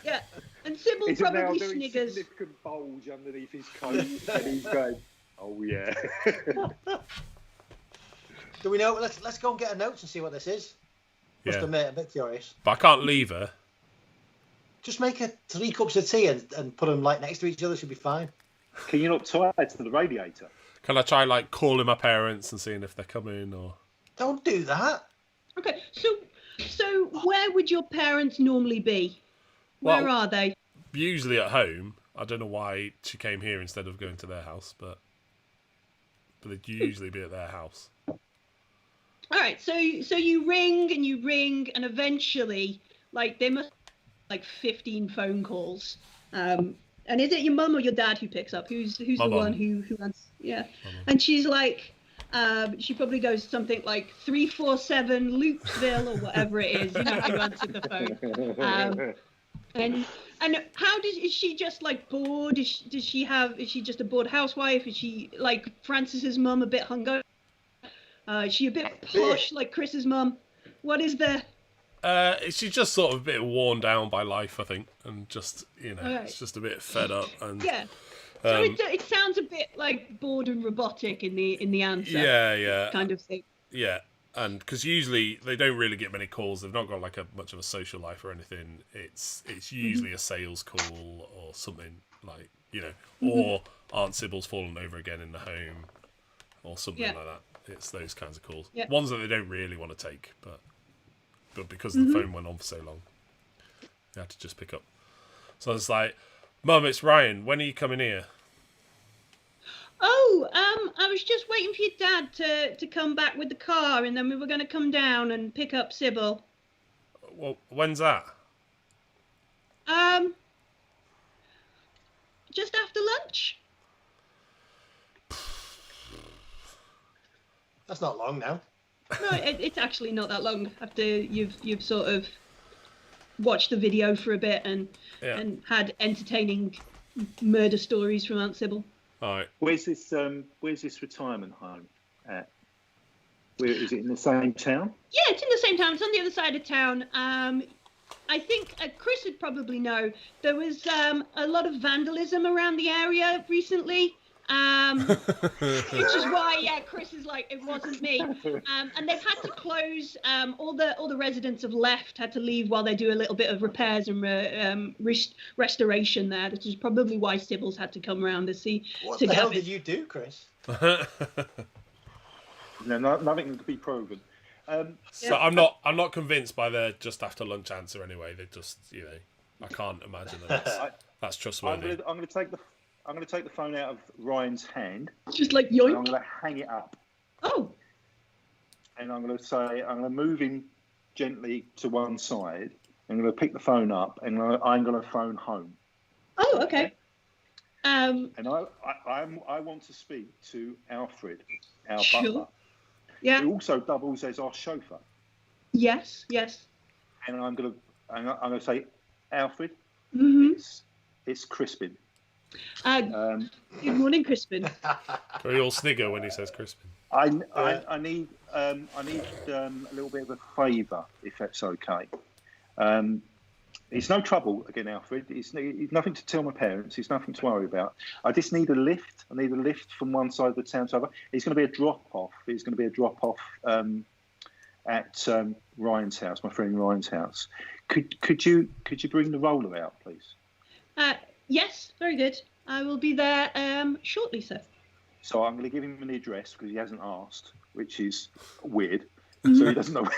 Yeah. And Sybil probably sniggers.
Significant bulge underneath his coat, and he's going, "Oh yeah."
Do we know? Let's go and get a note and see what this is. Must admit, I'm a bit curious.
But I can't leave her.
Just make 3 cups of tea and put them next to each other. Should be fine.
Can you not tie it to the radiator?
Can I try calling my parents and seeing if they're coming or?
Don't do that.
Okay, so where would your parents normally be? Where are they?
Usually at home. I don't know why she came here instead of going to their house, but they'd usually be at their house.
All right, so you ring and eventually, they must 15 phone calls. And is it your mum or your dad who picks up? Who's the one who answers? Yeah. And she's she probably goes something like 347 Loopsville or whatever it is. You know how you answer the phone. And how is she just bored? Is she just a bored housewife? Is she like Francis's mum, a bit hungover? Is she a bit posh like Chris's mum? What is there?
She's just sort of a bit worn down by life, I think, and just
right.
It's just a bit fed up. And
yeah. So it sounds a bit bored and robotic in the answer.
Yeah.
Kind of thing.
Yeah, and because usually they don't really get many calls. They've not got much of a social life or anything. It's usually a sales call or something or Aunt Sybil's fallen over again in the home or something like that. It's those kinds of calls. Yeah. Ones that they don't really want to take, but because the phone went on for so long, they had to just pick up. So it's Mum, it's Ryan. When are you coming here?
Oh, I was just waiting for your dad to come back with the car, and then we were going to come down and pick up Sybil.
Well, when's that?
Just after lunch.
That's not long now.
No, it's actually not that long after you've sort of watched the video for a bit and had entertaining murder stories from Aunt Sybil.
All right.
Where's this retirement home at? Where is it, in the same town?
Yeah, it's in the same town. It's on the other side of town. I think Chris would probably know. There was a lot of vandalism around the area recently. Which is why, Chris is like, it wasn't me. And they've had to close. All the residents have left, had to leave while they do a little bit of repairs and restoration there. This is probably why Sybil's had to come around to see.
What the hell did you do, Chris?
No, nothing can be proven.
So I'm not convinced by their just after lunch answer anyway. They just, I can't imagine that's trustworthy.
I'm going to take the phone out of Ryan's hand.
Just like yoink.
And I'm going to hang it up.
Oh.
And I'm going to say, I'm going to move him gently to one side. I'm going to pick the phone up, and I'm going to phone home.
Oh, okay.
And I want to speak to Alfred, our butler.
Yeah.
Who also doubles as our chauffeur.
Yes.
And I'm going to say, Alfred, it's Crispin.
Good morning, Crispin.
We
all snigger when he says Crispin.
I need a little bit of a favour, if that's okay. It's no trouble again, Alfred. It's nothing to tell my parents. It's nothing to worry about. I just need a lift. I need a lift from one side of the town to the other. It's going to be a drop-off. It's going to be a drop-off at Ryan's house, my friend Ryan's house. Could you bring the roller out, please?
Yes, very good. I will be there shortly, sir.
So I'm going to give him an address because he hasn't asked, which is weird. So he doesn't know.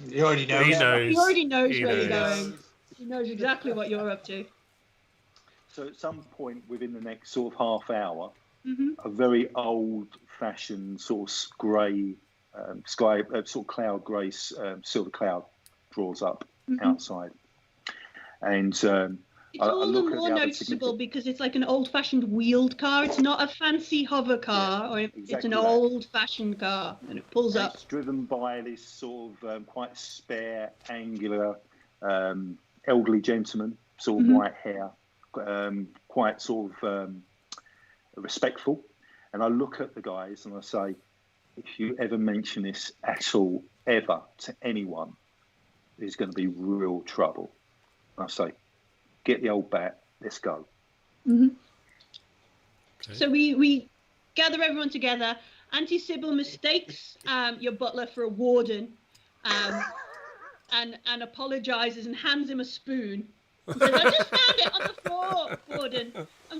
He already knows.
He already knows where you're going. He knows exactly what you're up to.
So at some point within the next sort of half hour, a very old-fashioned sort of grey sky, sort of cloud grey silver cloud draws up outside, and
it's all the more noticeable because it's like an old-fashioned wheeled car. It's not a fancy hover car, or it's an old-fashioned car, and it pulls up.
It's driven by this sort of quite spare, angular, elderly gentleman, sort of white hair, quite sort of respectful. And I look at the guys and I say, if you ever mention this at all, ever, to anyone, there's going to be real trouble. And I say, get the old bat, let's go.
Okay. So we gather everyone together. Auntie Sybil mistakes your butler for a warden and apologises and hands him a spoon. He says, I just found it on the floor, warden.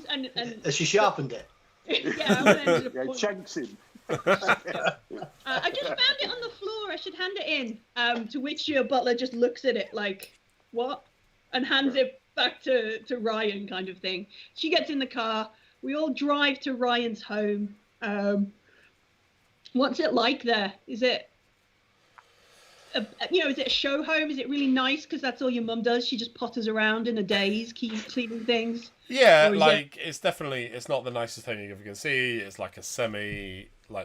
And
has she sharpened it?
Yeah,
chunks him.
I just found it on the floor. I should hand it in. To which your butler just looks at it like, what? And hands it back to Ryan, kind of thing. She gets in the car. We all drive to Ryan's home. What's it like there? Is it, is it a show home? Is it really nice because that's all your mum does? She just potters around in a daze, cleaning things.
Yeah, it's not the nicest thing you ever can see. It's like a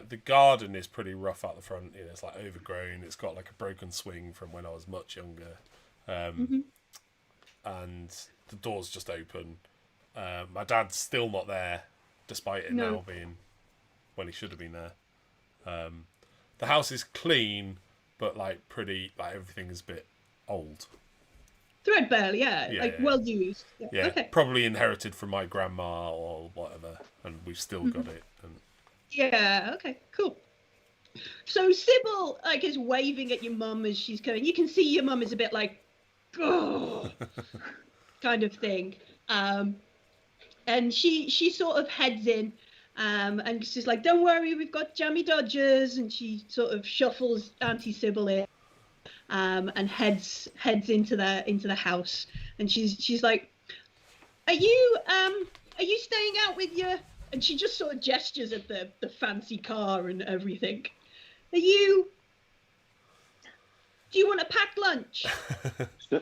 the garden is pretty rough out the front. It's like overgrown. It's got like a broken swing from when I was much younger. And the door's just open. My dad's still not there, despite it now being when he should have been there. The house is clean, but pretty, everything is a bit old.
Threadbare, well used.
Yeah, okay. Probably inherited from my grandma or whatever, and we've still got it. And...
Yeah, okay, cool. So Sybil is waving at your mum as she's coming. You can see your mum is a bit like, oh, kind of thing. And she sort of heads in, and she's like, don't worry, we've got jammy dodgers, and she sort of shuffles Auntie Sybil in, and heads into the house, and she's like, are you staying out with your, and she just sort of gestures at the fancy car and everything. Do you want a packed lunch?
So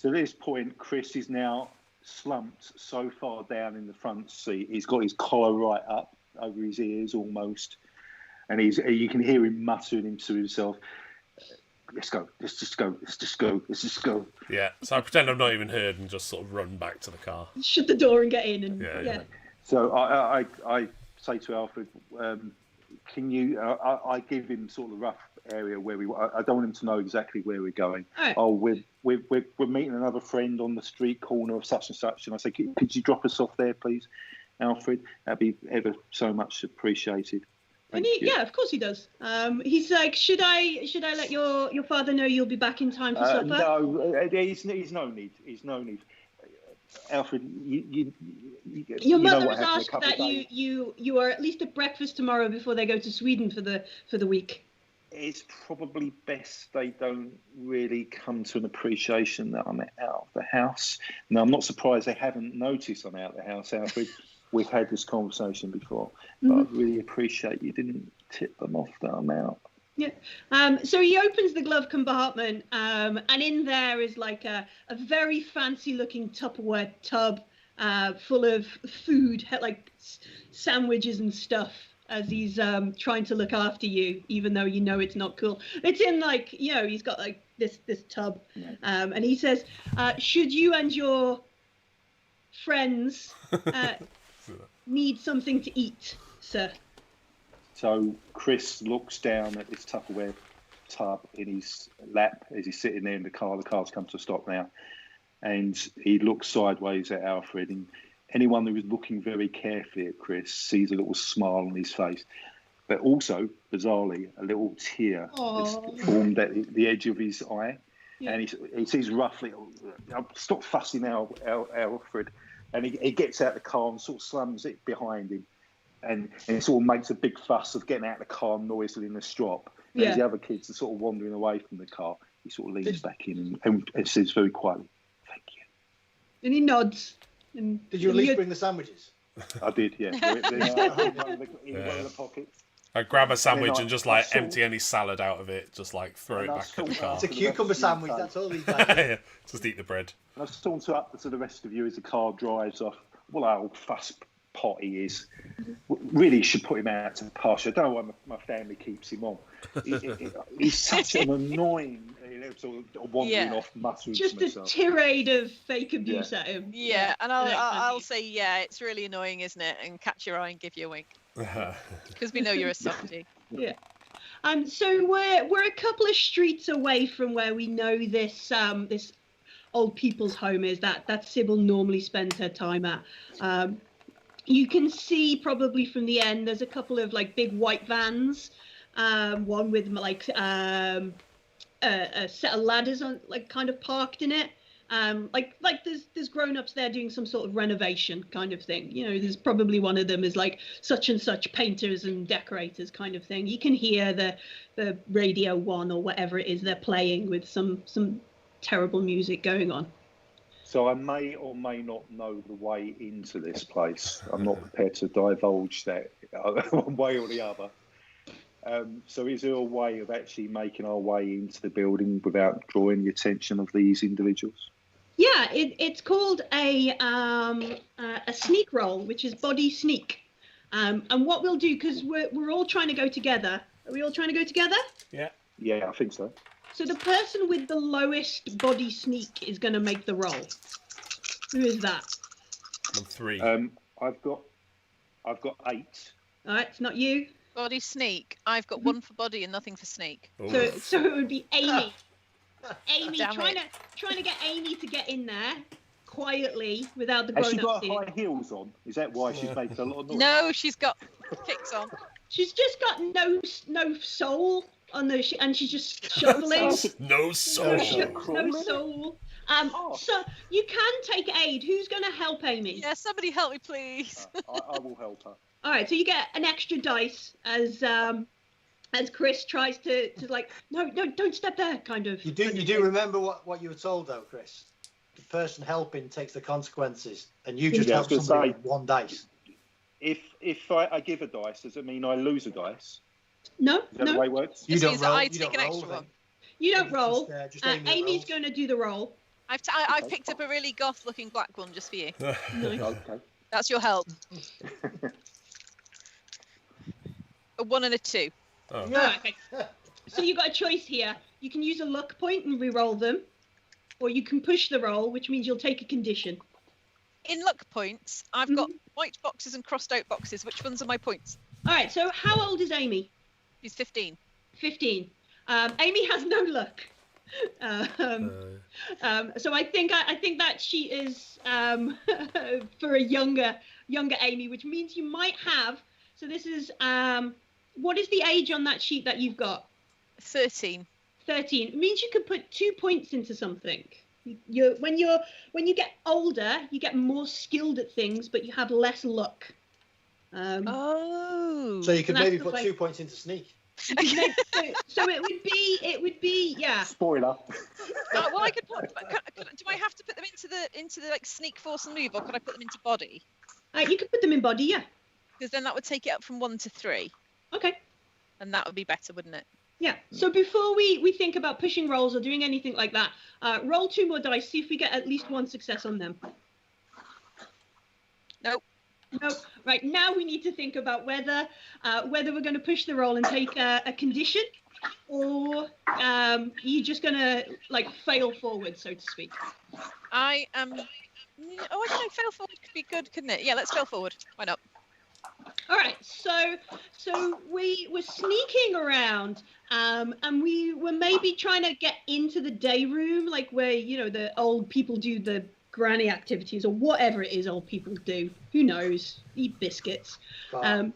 at this point, Chris is now slumped so far down in the front seat. He's got his collar right up over his ears almost, and you can hear him muttering to himself, let's go, let's just go.
Yeah, so I pretend I've not even heard and just sort of run back to the car.
Shut the door and get in. And yeah.
So I say to Alfred, can you, I give him sort of the rough area where I don't want him to know exactly where we're going.
Right.
Oh, we're meeting another friend on the street corner of such and such, and I say, could you drop us off there, please? Alfred, that'd be ever so much appreciated.
Yeah, of course he does. He's like, should I let your father know you'll be back in time for supper?
No, there's no need. There's no need. Alfred,
your mother has asked that you are at least at breakfast tomorrow before they go to Sweden for the week.
It's probably best they don't really come to an appreciation that I'm out of the house. Now, I'm not surprised they haven't noticed I'm out of the house, Alfred. We've had this conversation before, but I really appreciate you didn't tip them off that I'm out.
Yeah. So he opens the glove compartment, and in there is like a very fancy-looking Tupperware tub full of food, like sandwiches and stuff, as he's trying to look after you, even though you know it's not cool. It's in like, he's got like this tub, and he says, should you and your friends need something to eat, sir?
So Chris looks down at this Tupperware tub in his lap as he's sitting there in the car. The car's come to a stop now. And he looks sideways at Alfred. And anyone who is looking very carefully at Chris sees a little smile on his face. But also, bizarrely, a little tear is formed at the edge of his eye. Yeah. And he sees roughly, stop fussing Alfred. And he gets out the car and sort of slams it behind him. And it sort of makes a big fuss of getting out of the car noisily in the strop. And as the other kids are sort of wandering away from the car, he sort of leans back in and says very quietly, "Thank you."
And he nods.
Did you at least bring the sandwiches?
I did, yeah. In one of the pockets.
I grab a sandwich and just like empty any salad out of it, just like throw it back in the car.
It's a cucumber sandwich, that's all he does.
Yeah, just eat the bread.
And I saunter up to the rest of you as the car drives off. Well, how old fuss pot he is. Really should put him out to pasture. I don't know why my family keeps him on. He's such an annoying, sort of wandering off muttering
just
to himself.
A tirade of fake abuse at him.
Yeah, and I'll say, it's really annoying, isn't it? And catch your eye and give you a wink. Because we know you're a softie.
Yeah. So we're a couple of streets away from where we know this this old people's home is that Sybil normally spends her time at. You can see probably from the end there's a couple of like big white vans, one with like a set of ladders on, like kind of parked in it. Like there's grown-ups there doing some sort of renovation kind of thing. There's probably one of them is like such and such painters and decorators kind of thing. You can hear the Radio 1 or whatever it is they're playing with some terrible music going on.
So I may or may not know the way into this place. I'm not prepared to divulge that one way or the other. So is there a way of actually making our way into the building without drawing the attention of these individuals?
Yeah, it's called a sneak roll, which is body sneak. And what we'll do, because we're all trying to go together. Are we all trying to go together?
Yeah.
Yeah, I think so.
So the person with the lowest body sneak is going to make the roll. Who is that?
I'm 3.
I've got 8.
All right, it's not you.
Body sneak. I've got 1 for body and nothing for sneak.
So it would be Amy. Amy,
Damn
trying to get Amy to get in there quietly without the grown-ups.
Has she got high heels on? Is that why she's making a lot of noise?
No, she's got kicks on.
She's just got no soul on the and she's just shuffling.
No soul.
No soul. So you can take aid. Who's going to help Amy?
Yeah, somebody help me, please.
I will help her.
All right, so you get an extra dice as Chris tries to like, no, don't step there, kind of.
You do remember what you were told though, Chris? The person helping takes the consequences, and you just help somebody with 1 dice.
If I give a dice, does it mean I lose a dice?
No,
Is that the way it works?
You don't roll.
I take an extra one.
You don't roll.
Just
Amy's going to do the roll.
I've picked up a really goth-looking black one just for you.
Nice.
Okay.
That's your help. A 1 and a 2.
Oh.
Okay. So you've got a choice here. You can use a luck point and re-roll them, or you can push the roll, which means you'll take a condition.
In luck points, I've got white boxes and crossed out boxes. Which ones are my points?
All right, so how old is Amy?
She's 15.
15. Amy has no luck. So I think that sheet is for a younger Amy, which means you might have. So this is what is the age on that sheet that you've got?
13.
13. It means you could put 2 points into something. When you get older, you get more skilled at things, but you have less luck.
So you could maybe put 2 points into sneak.
So it would be yeah.
Spoiler.
Well, I could put. Do I have to put them into the like sneak, force, and move, or could I put them into body?
You could put them in body, yeah.
Because then that would take it up from 1 to 3.
Okay.
And that would be better, wouldn't it?
Yeah. So before we think about pushing rolls or doing anything like that, roll 2 more dice. See if we get at least 1 success on them.
Nope.
Nope. Right, now we need to think about whether we're going to push the roll and take a condition, or you're just going to like fail forward, so to speak.
I am. I don't know. Fail forward could be good, couldn't it? Yeah, let's fail forward. Why not?
All right. So we were sneaking around, and we were maybe trying to get into the day room, like where the old people do the granny activities or whatever it is old people do. Who knows? Eat biscuits. And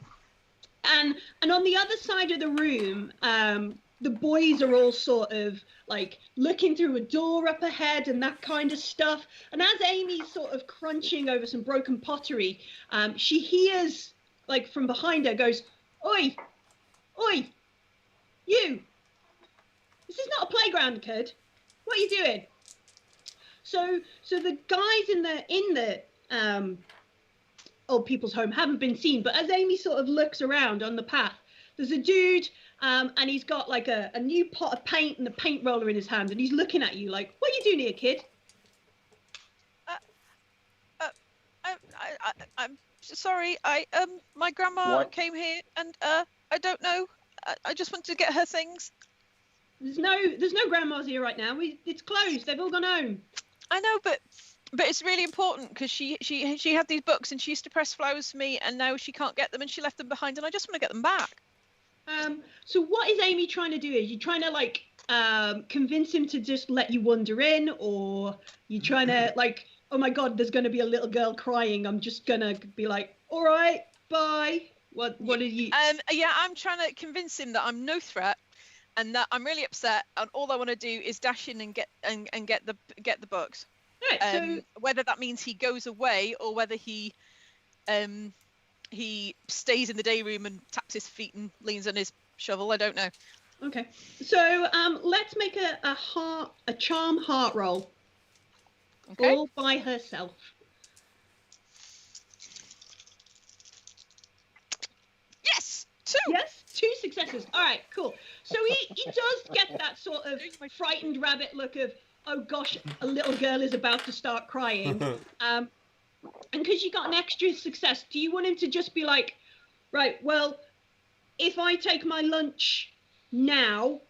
on the other side of the room, the boys are all sort of like looking through a door up ahead and that kind of stuff. And as Amy's sort of crunching over some broken pottery, she hears like from behind her goes, "Oi, oi, you! This is not a playground, kid. What are you doing?" So the guys in the old people's home haven't been seen, but as Amy sort of looks around on the path, there's a dude, and he's got like a new pot of paint and a paint roller in his hand, and he's looking at you like, "What are you doing here, kid?"
I'm sorry. My grandma came here, and I don't know. I just wanted to get her things.
There's no grandmas here right now. It's closed. They've all gone home.
I know, but it's really important because she had these books and she used to press flowers for me, and now she can't get them and she left them behind, and I just want to get them back.
So what is Amy trying to do? Is you trying to like convince him to just let you wander in, or you trying to like, oh my God, there's going to be a little girl crying, I'm just gonna be like, all right, bye. What are you?
Yeah, I'm trying to convince him that I'm no threat, and that I'm really upset, and all I want to do is dash in and get the books.
Right, so
whether that means he goes away or whether he stays in the day room and taps his feet and leans on his shovel, I don't know.
Okay, so let's make a charm heart roll.
Okay.
All by herself.
Yes, 2.
Yes, 2 successes. All right, cool. So he does get that sort of frightened rabbit look of, oh gosh, a little girl is about to start crying. And because you got an extra success, do you want him to just be like, right, well, if I take my lunch now,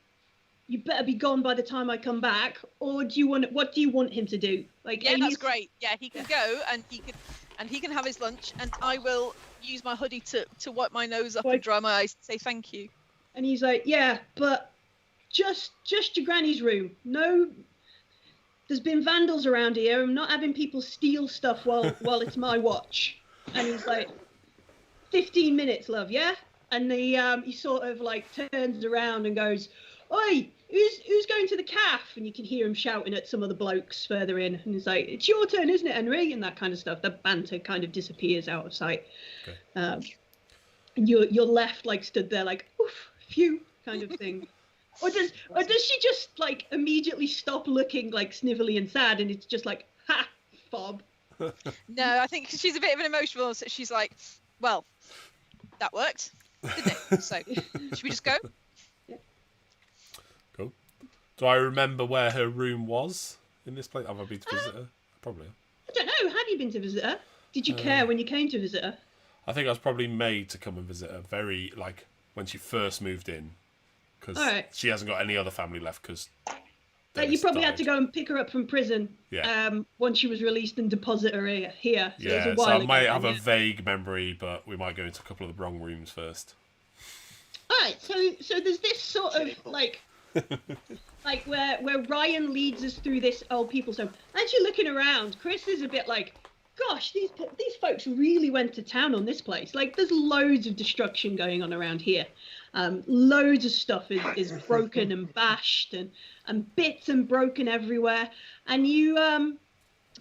you better be gone by the time I come back, or what do you want him to do? Like,
yeah, that's great. Yeah, he can go and he can have his lunch, and I will use my hoodie to wipe my nose up and dry my eyes and say thank you.
And he's like, yeah, but just your granny's room. No, there's been vandals around here. I'm not having people steal stuff while it's my watch. And he's like, 15 minutes, love, yeah? And he sort of like turns around and goes, oi, who's going to the calf? And you can hear him shouting at some of the blokes further in. And he's like, it's your turn, isn't it, Henry? And that kind of stuff. The banter kind of disappears out of sight.
Okay.
And you're left like stood there like, oof, phew, kind of thing. Or does she just like immediately stop looking like snivelly and sad, and it's just like, ha, fob?
No, I think she's a bit of an emotional, so she's like, well, that worked, didn't it? So should we just go?
Cool. Do I remember where her room was in this place? Have I been to visit her? Probably.
I don't know. Have you been to visit her? Did you care when you came to visit her?
I think I was probably made to come and visit her very, like, when she first moved in. Because she hasn't got any other family left, because
you probably had to go and pick her up from prison once she was released and deposit her here. So
yeah, so I might have a vague memory, but we might go into a couple of the wrong rooms first.
All right, so there's this sort of, like, like where Ryan leads us through this old people's home. As you're looking around, Chris is a bit like, gosh, these folks really went to town on this place. Like, there's loads of destruction going on around here. Loads of stuff is broken and bashed and bits and broken everywhere. And you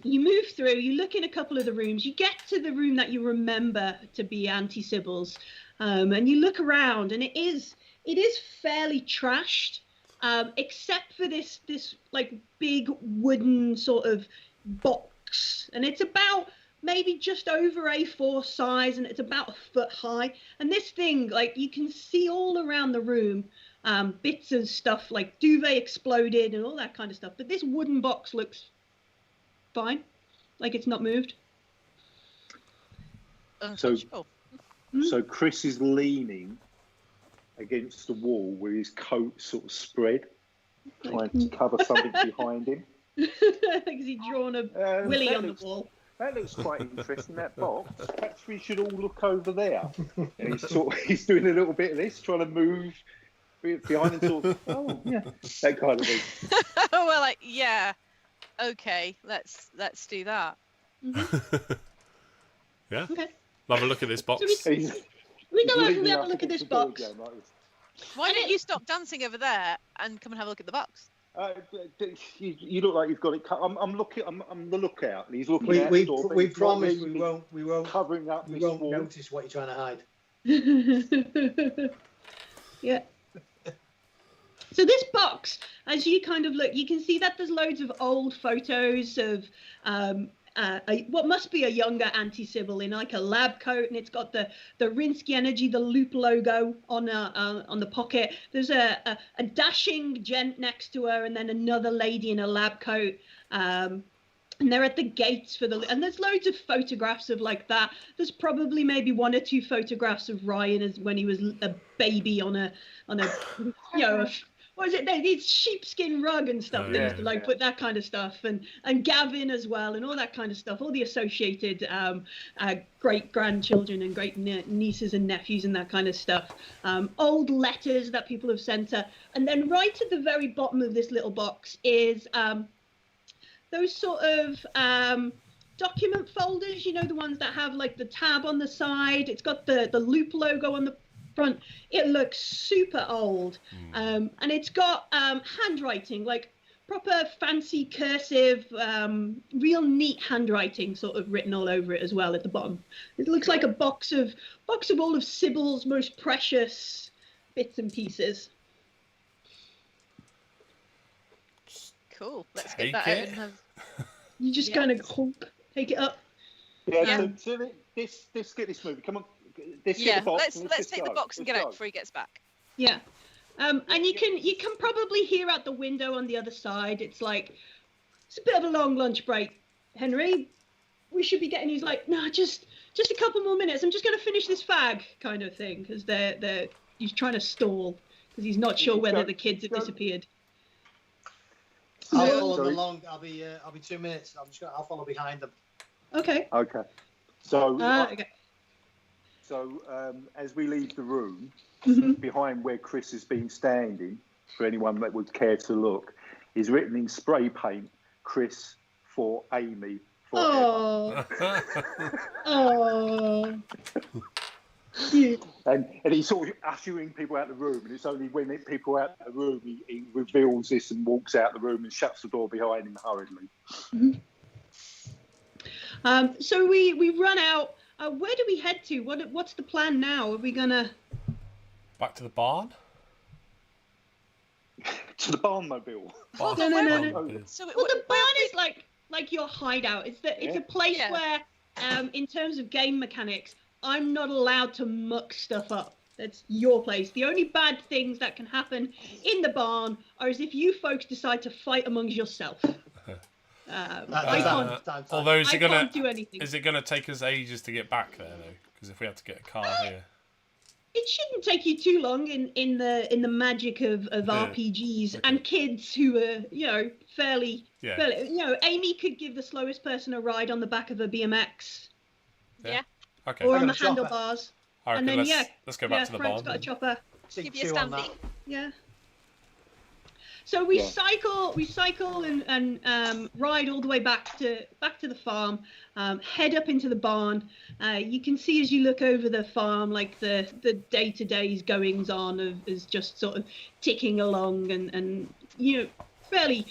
move through, you look in a couple of the rooms, you get to the room that you remember to be Auntie Sybil's, and you look around, and it is fairly trashed, except for this like big wooden sort of box, and it's about maybe just over A4 size, and it's about a foot high. And this thing, like, you can see all around the room bits of stuff like duvet exploded and all that kind of stuff, but this wooden box looks fine, like it's not moved.
So Chris is leaning against the wall with his coat sort of spread, trying to cover something behind him.
Because he's drawn a willy on the wall.
That looks quite interesting, that box. Perhaps we should all look over there. And he's doing a little bit of this, trying to move behind and sort of, oh, yeah, that kind of thing.
Well, like, yeah. Okay, let's do that.
Mm-hmm.
Yeah.
Okay.
Have a look at this box.
So we go over and have a look at this box.
Why don't you stop dancing over there and come and have a look at the box?
You look like you've got it. I'm looking. I'm the lookout. And he's looking.
We promise we won't
covering up.
We won't notice what you're trying to hide.
Yeah. So this box, as you kind of look, you can see that there's loads of old photos of what must be a younger Auntie Sybil in like a lab coat, and it's got the Rinsky Energy, the Loop logo on the pocket. There's a dashing gent next to her, and then another lady in a lab coat. And they're at the gates and there's loads of photographs of like that. There's probably maybe one or two photographs of Ryan as when he was a baby on a what is it? These sheepskin rug and stuff. They used to put that kind of stuff, and Gavin as well, and all that kind of stuff. All the associated great grandchildren and great nieces and nephews and that kind of stuff. Old letters that people have sent her, and then right at the very bottom of this little box is those sort of document folders. You know, the ones that have like the tab on the side. It's got the Loop logo on the front. It looks super old, and it's got handwriting, like proper fancy cursive, real neat handwriting sort of written all over it as well at the bottom. It looks like a box of all of Sybil's most precious bits and pieces.
Cool. Let's get that out and have...
You just kind of take it up.
Yeah. So this get this movie. Come on. Let's
take the box and get out before he gets back.
Yeah. And you can probably hear out the window on the other side. It's like, it's a bit of a long lunch break, Henry. We should be getting. He's like, no, just a couple more minutes. I'm just going to finish this fag, kind of thing, because he's trying to stall because he's not sure whether the kids have disappeared.
I'll follow them along. I'll be 2 minutes. I'll follow behind them.
Okay.
So.
Okay.
So as we leave the room,
mm-hmm.
behind where Chris has been standing, for anyone that would care to look, is written in spray paint, Chris for Amy forever.
Oh. Cute.
And he's sort of ushering people out the room, and it's only when people out the room he reveals this and walks out the room and shuts the door behind him hurriedly.
Mm-hmm. So we run out. Where do we head to? What's the plan now? Are we gonna
back to the barn?
To the barnmobile.
No.
So
the barn is like your hideout. It's a place where, in terms of game mechanics, I'm not allowed to muck stuff up. That's your place. The only bad things that can happen in the barn are as if you folks decide to fight amongst yourself. I can't do anything.
Is it gonna take us ages to get back there though? Because if we had to get a car here,
it shouldn't take you too long in the magic of RPGs and kids who are fairly. Amy could give the slowest person a ride on the back of a BMX.
Yeah.
Okay.
Or on the handlebars.
And then let's go back to the
Frank's
barn.
got a chopper.
Give you a standy.
Yeah. So we cycle and ride all the way back to the farm, head up into the barn. You can see as you look over the farm, like the day-to-day's goings on is just sort of ticking along and fairly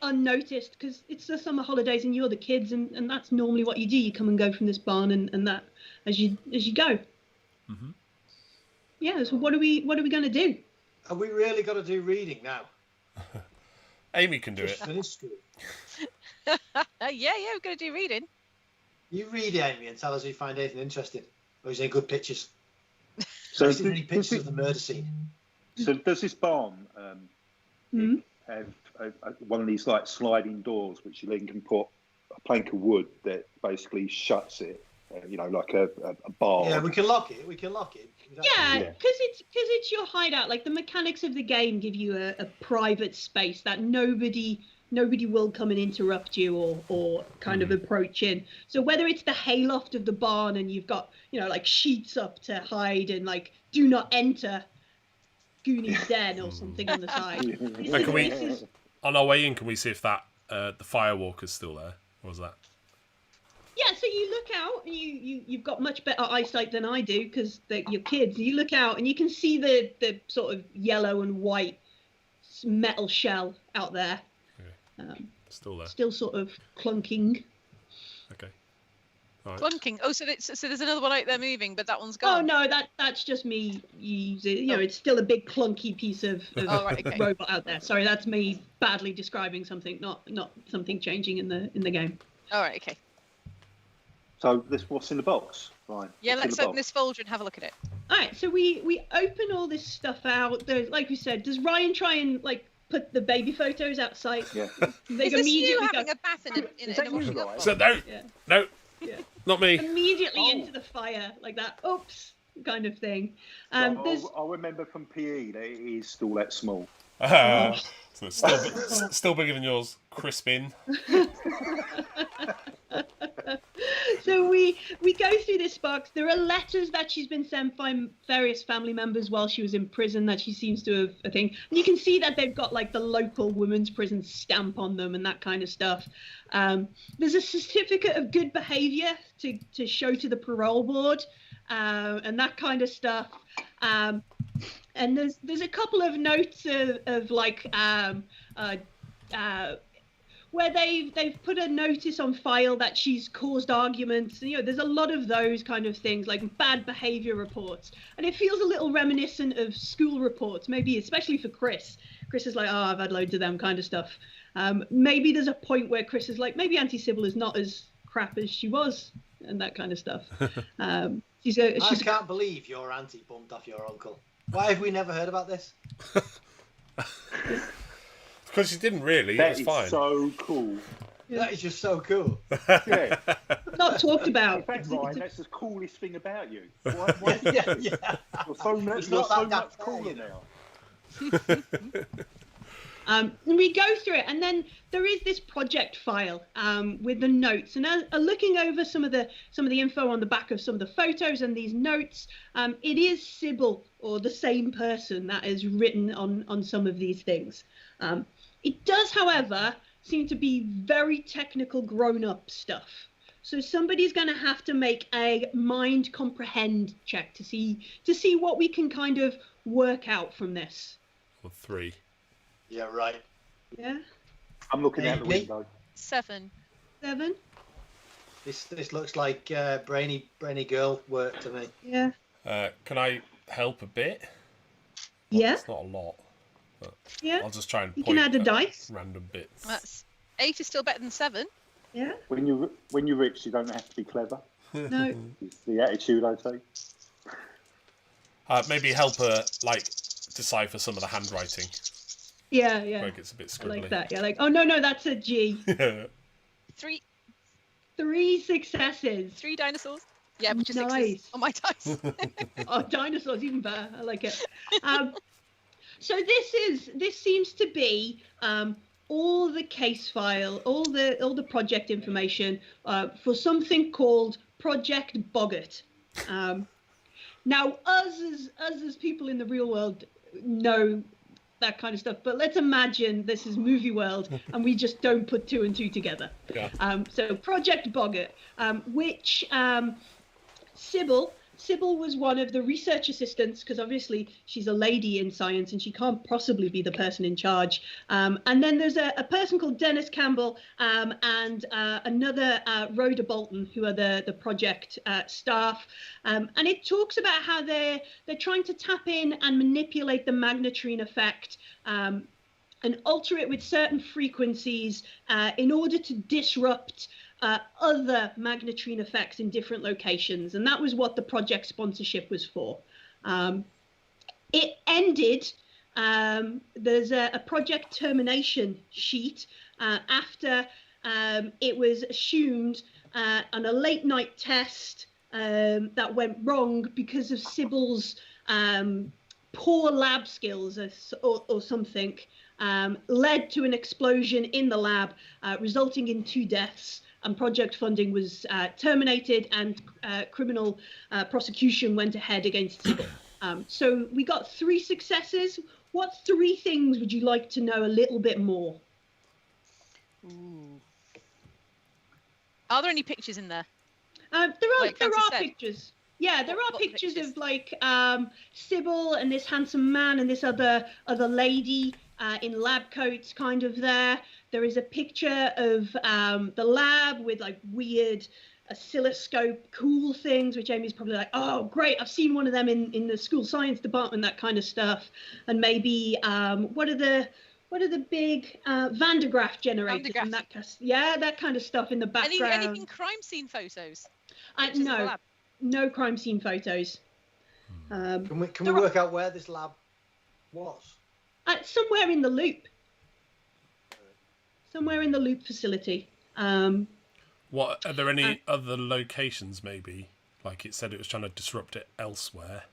unnoticed because it's the summer holidays and you're the kids and that's normally what you do. You come and go from this barn and that as you go.
Mm-hmm.
Yeah. So what are we going to do?
Have we really got to do reading now?
Amy can do
Just
it.
finish school.
Yeah, we're going to do reading.
You read, Amy, and tell us if you find anything interesting. Or is there any good pictures?
So
Have you seen any pictures of the murder scene?
So does this barn have one of these like sliding doors which you then can put a plank of wood that basically shuts it? Like a bar.
Yeah, we can lock it.
Yeah, because it's your hideout. Like the mechanics of the game give you a private space that nobody will come and interrupt you or kind of approach in. So whether it's the hayloft of the barn and you've got like sheets up to hide and like do not enter Goonies Den or something on the side.
On our way in, can we see if that the firewalker's still there, or was that?
Yeah, so you look out and you've got much better eyesight than I do because you're kids. You look out and you can see the sort of yellow and white metal shell out there. Okay.
Still there.
Still sort of clunking.
Okay. All right.
Clunking. Oh, so there's another one out there moving, but that one's gone.
Oh no, that's just me using. It's still a big clunky piece of robot out there. Sorry, that's me badly describing something, not something changing in the game.
All right. Okay.
So what's in the box? Right.
Yeah, let's open this folder and have a look at it.
All right, so we open all this stuff out. Like we said, does Ryan try and like put the baby photos outside?
Yeah.
Is this you having a bath in a washing up box?
So no, not me.
Immediately into the fire like that. Oops, kind of thing.
I remember from PE that it is still that small.
So it's still bigger than yours, Crispin.
So we go through this box. There are letters that she's been sent by various family members while she was in prison that she seems to have a thing. And you can see that they've got like the local women's prison stamp on them and that kind of stuff. There's a certificate of good behaviour to show to the parole board and that kind of stuff. And there's a couple of notes of like where they've put a notice on file that she's caused arguments. There's a lot of those kind of things, like bad behaviour reports. And it feels a little reminiscent of school reports, maybe especially for Chris. Chris is like, oh, I've had loads of them kind of stuff. Maybe there's a point where Chris is like, maybe Auntie Sybil is not as crap as she was, and that kind of stuff. I
can't believe your auntie bumped off your uncle. Why have we never heard about this?
Because she didn't really. It was fine.
That is so cool.
Yeah. That is just so cool.
Yeah.
Not talked about.
In fact, Ryan, that's the coolest thing about you. Why
yeah.
You're so much cooler now.
And we go through it, and then there is this project file with the notes. And looking over some of the info on the back of some of the photos and these notes, it is Sybil or the same person that is written on some of these things. It does, however, seem to be very technical grown-up stuff. So somebody's going to have to make a mind comprehend check to see what we can kind of work out from this.
Or 3.
Yeah, right.
Yeah.
I'm looking out the window.
7.
This looks like brainy girl work to me.
Yeah.
Can I help a bit?
Yeah.
It's not a lot. But
yeah.
I'll just try and
you can add a dice.
Random bits.
That's 8 is still better than 7.
Yeah.
When you're rich, you don't have to be clever.
No.
It's the attitude I take.
Maybe help her decipher some of the handwriting.
Yeah.
Where it gets a bit scribbly.
I like that. Yeah. Like, oh no, that's a G.
3.
3 successes.
3 dinosaurs. Yeah, which is
nice.
6 on my dice.
Oh, dinosaurs, even better. I like it. So this seems to be all the case file, all the project information for something called Project Boggart. Now, us as people in the real world know that kind of stuff. But let's imagine this is movie world and we just don't put 2 and 2 together.
Yeah.
So Project Boggart, which Sybil was one of the research assistants, because obviously she's a lady in science and she can't possibly be the person in charge. And then there's a person called Dennis Campbell and another Rhoda Bolton, who are the project staff. And it talks about how they're trying to tap in and manipulate the magnetrine effect and alter it with certain frequencies in order to disrupt other magnetrine effects in different locations. And that was what the project sponsorship was for. It ended, there's a project termination sheet after it was assumed on a late night test that went wrong because of Sybil's poor lab skills or something, led to an explosion in the lab, resulting in 2 deaths. And project funding was terminated, and criminal prosecution went ahead against Sybil. So we got 3 successes. What 3 things would you like to know a little bit more?
Ooh. Are there any pictures in there?
There are pictures. Yeah, there are pictures of like Sybil and this handsome man and this other lady in lab coats kind of there. There is a picture of the lab with like weird oscilloscope cool things, which Amy's probably like, oh great, I've seen one of them in the school science department, that kind of stuff. And maybe what are the big Van de Graaff generators and that that kind of stuff in the background.
Anything crime scene photos?
No crime scene photos.
Can we work out where this lab was?
Somewhere in the Loop. Somewhere in the Loop facility.
What are there any other locations? Maybe like it said it was trying to disrupt it elsewhere.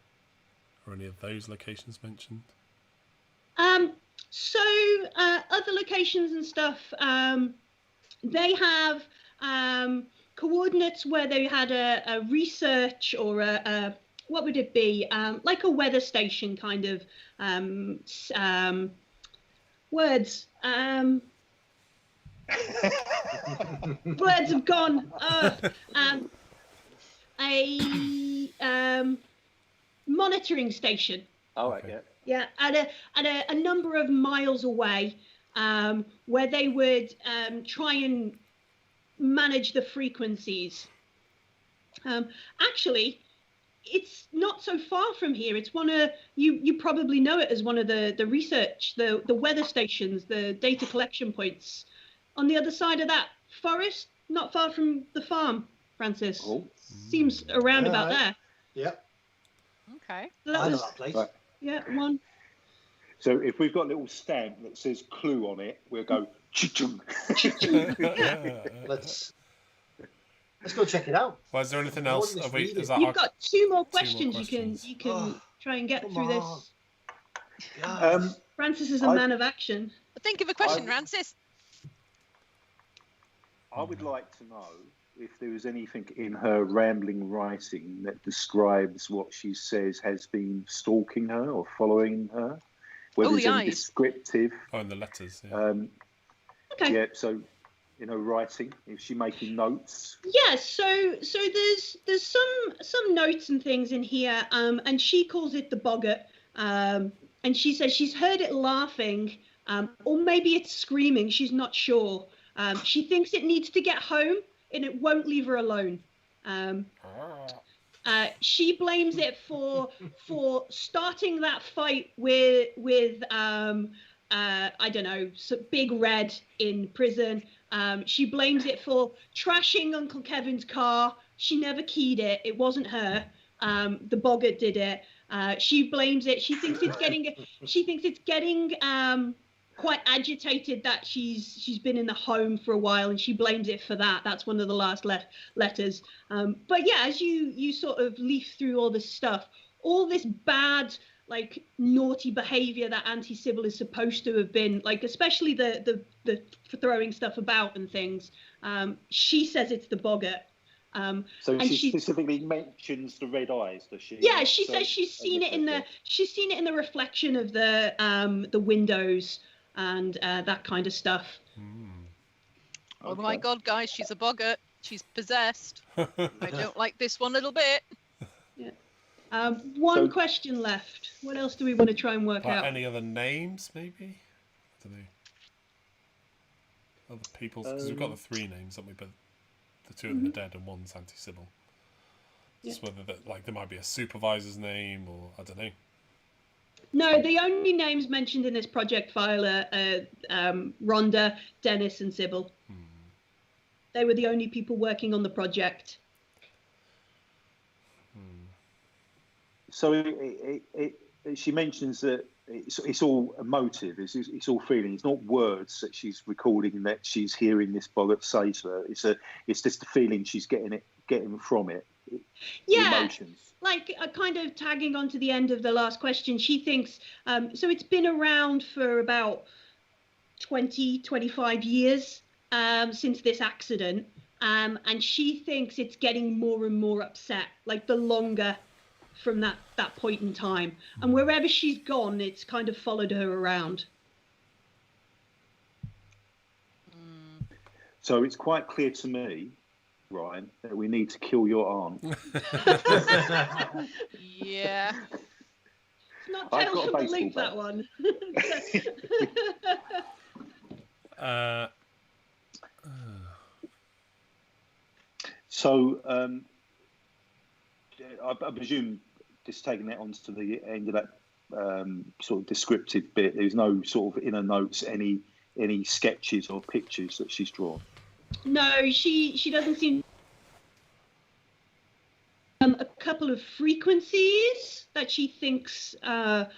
Are any of those locations mentioned?
So other locations and stuff. They have coordinates where they had a research or a what would it be, like a weather station kind of words. Words have gone. A monitoring station.
Oh, right, yeah.
Yeah, at a number of miles away, where they would try and manage the frequencies. Actually, it's not so far from here. It's one of you probably know it as one of the research, the weather stations, the data collection points on the other side of that forest, not far from the farm. Francis, seems around about there.
Yep.
Okay.
So that
I know
was,
that place.
Right.
yeah, one.
So if we've got a little stamp that says clue on it, we'll go chum.
Let's go check it out.
Well, is there anything else? Is that
You've got 2 more questions.
questions.
You can try and get through this. Francis is a man of action.
Think of a question, Francis.
I would like to know if there is anything in her rambling writing that describes what she says has been stalking her or following her. Whether it's any descriptive.
Oh, in the letters. Yeah.
Okay.
Yeah. So, writing. Is she making notes?
Yeah. So there's some notes and things in here. And she calls it the boggart. And she says she's heard it laughing, or maybe it's screaming. She's not sure. She thinks it needs to get home, and it won't leave her alone. She blames it for starting that fight with I don't know, Big Red in prison. She blames it for trashing Uncle Kevin's car. She never keyed it. It wasn't her. The boggart did it. She blames it. She thinks it's getting quite agitated that she's been in the home for a while, and she blames it for that. That's one of the last letters. But yeah, as you sort of leaf through all this stuff, all this bad, like, naughty behavior that Auntie Sybil is supposed to have been, like, especially the throwing stuff about and things, she says it's the boggart.
So
and
she specifically mentions the red eyes, does she?
Yeah, she says she's seen it in the reflection of the windows and that kind of stuff.
Oh my God, guys, she's a boggart. She's possessed. I don't like this one little bit.
Yeah. One question left. What else do we want to try and work out?
Any other names, maybe? I don't know. Other people's, because we've got the 3 names, haven't we? But the 2 of them are dead and one's Auntie Sybil. Just whether there might be a supervisor's name or I don't know.
No, the only names mentioned in this project file are Rhonda, Dennis, and Sybil. They were the only people working on the project.
So she mentions that it's all emotive, it's all feeling. It's not words that she's recording that she's hearing this boggart say to her. It's just the feeling she's getting from it.
Yeah,
emotions.
Like kind of tagging on to the end of the last question, she thinks, so it's been around for about 20, 25 years since this accident, and she thinks it's getting more and more upset, like the longer from that point in time. And wherever she's gone, it's kind of followed her around.
So it's quite clear to me, Ryan, that we need to kill your aunt.
Yeah.
It's not Tales from the Loop, that one.
So I presume just taking that on to the end of that sort of descriptive bit, there's no sort of inner notes, any sketches or pictures that she's drawn?
No, she doesn't seem. A couple of frequencies that she thinks are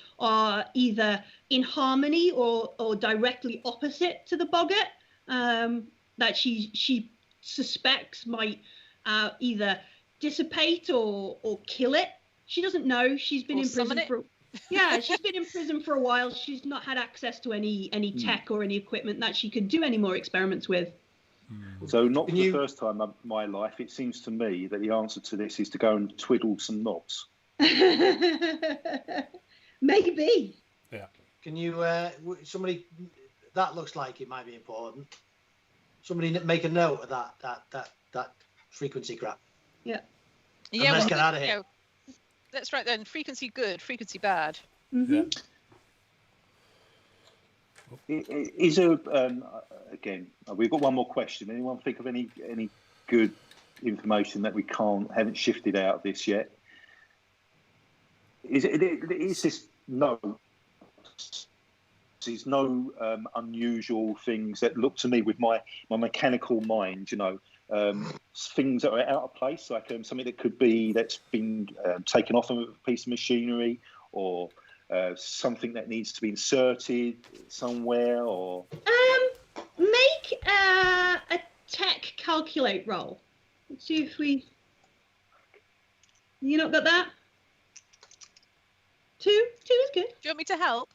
either in harmony or directly opposite to the boggart, that she suspects might either dissipate or kill it. She doesn't know. She's been in prison she's been in prison for a while. She's not had access to any tech or any equipment that she could do any more experiments with.
So not for the first time in my life, it seems to me that the answer to this is to go and twiddle some knots.
Maybe.
Yeah.
Can you, somebody, that looks like it might be important. Somebody make a note of that frequency crap.
Yeah.
Yeah.
Let's get out of here.
That's right then. Frequency good, frequency bad.
Mm-hmm.
Yeah.
Is there, again, we've got one more question. Anyone think of any good information that we haven't shifted out of this yet? Is this there's no unusual things that look to me with my mechanical mind, things that are out of place, like something that could be that's been taken off of a piece of machinery, or something that needs to be inserted somewhere, or
make a tech calculate roll. Let's see if you not got that. 2 is good.
Do you want me to help?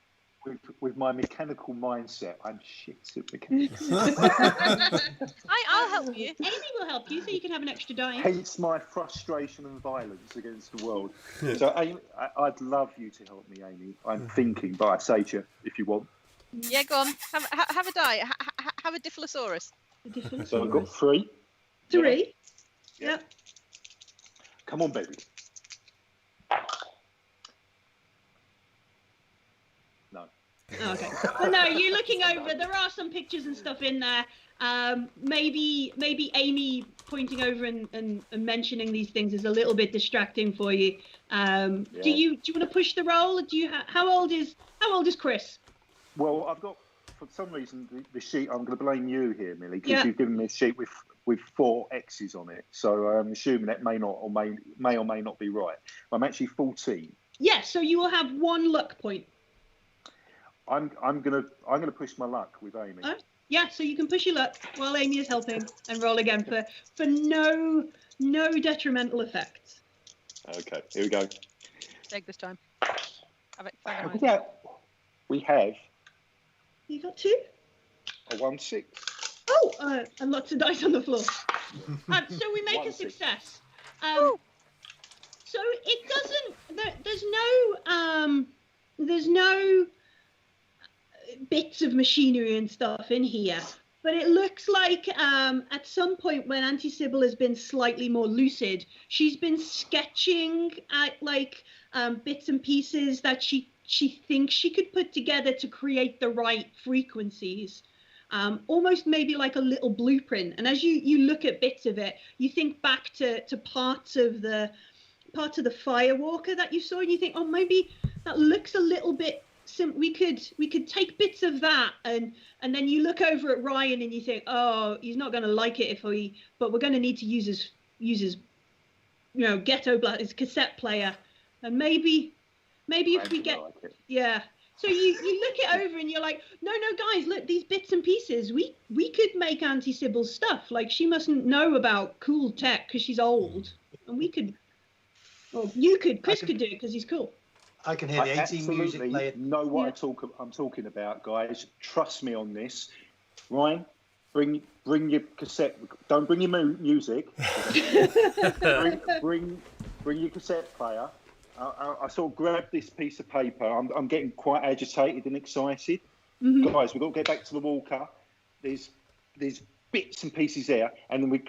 With my mechanical mindset, I'm shit at mechanics.
I'll help you.
Amy will help you, so you can have an extra die.
Hence my frustration and violence against the world. So, Amy, I'd love you to help me, Amy. I'm thinking, but I say to you, if you want.
Yeah, go on. Have a die. Have a Diphilosauurus.
So I've got 3.
3? Yep.
Come on, baby. No.
Oh, okay. Well, no, you're looking over. There are some pictures and stuff in there. Maybe Amy pointing over and mentioning these things is a little bit distracting for you. Do you want to push the roll? How old is Chris?
Well, I've got, for some reason, the sheet. I'm going to blame you here, Millie, because you've given me a sheet with 4 X's on it. So I'm assuming that may or may not be right. I'm actually 14.
Yes. So you will have 1 luck point.
I'm gonna push my luck with Amy.
Yeah, so you can push your luck while Amy is helping and roll again for no detrimental effects.
Okay, here we go.
Take this time.
Yeah, we have.
You got 2?
A 1-6.
And lots of dice on the floor. So we make a success. So it doesn't. There's no bits of machinery and stuff in here. But it looks like at some point when Auntie Sybil has been slightly more lucid, she's been sketching at bits and pieces that she thinks she could put together to create the right frequencies. Almost maybe like a little blueprint. And as you look at bits of it, you think back to parts of the Firewalker that you saw, and you think, oh, maybe that looks a little bit. We could take bits of that, and then you look over at Ryan and you think, oh, he's not going to like it but we're going to need to use his ghetto blast, his cassette player, and maybe if we get So you look it over and you're like, no guys, look, these bits and pieces, we could make Auntie Sybil's stuff. Like, she mustn't know about cool tech because she's old, and we could, or you could, Chris could do it because he's cool.
I can hear the 18 music playing.
I know what I'm talking about, guys. Trust me on this. Ryan, bring your cassette. Don't bring your music. bring your cassette player. I sort of grabbed this piece of paper. I'm getting quite agitated and excited. Mm-hmm. Guys, we've got to get back to the Walker. There's bits and pieces there, and then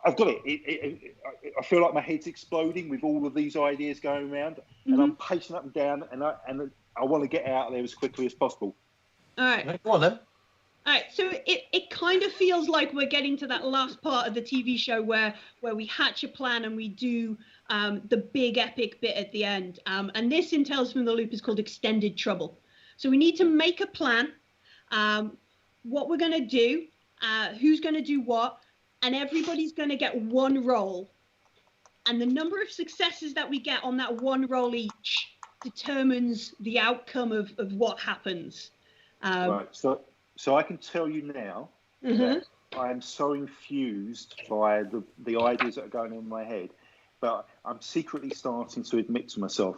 I've got it. I feel like my head's exploding with all of these ideas going around, and I'm pacing up and down, and I want to get out of there as quickly as possible.
All right.
Go on then.
All right, so it kind of feels like we're getting to that last part of the TV show where we hatch a plan and we do the big epic bit at the end. And this in Tales from the Loop is called Extended Trouble. So we need to make a plan, what we're going to do, who's going to do what, and everybody's going to get one roll. And the number of successes that we get on that one roll each determines the outcome of what happens.
Right, so I can tell you now that I am so infused by the ideas that are going on in my head, but I'm secretly starting to admit to myself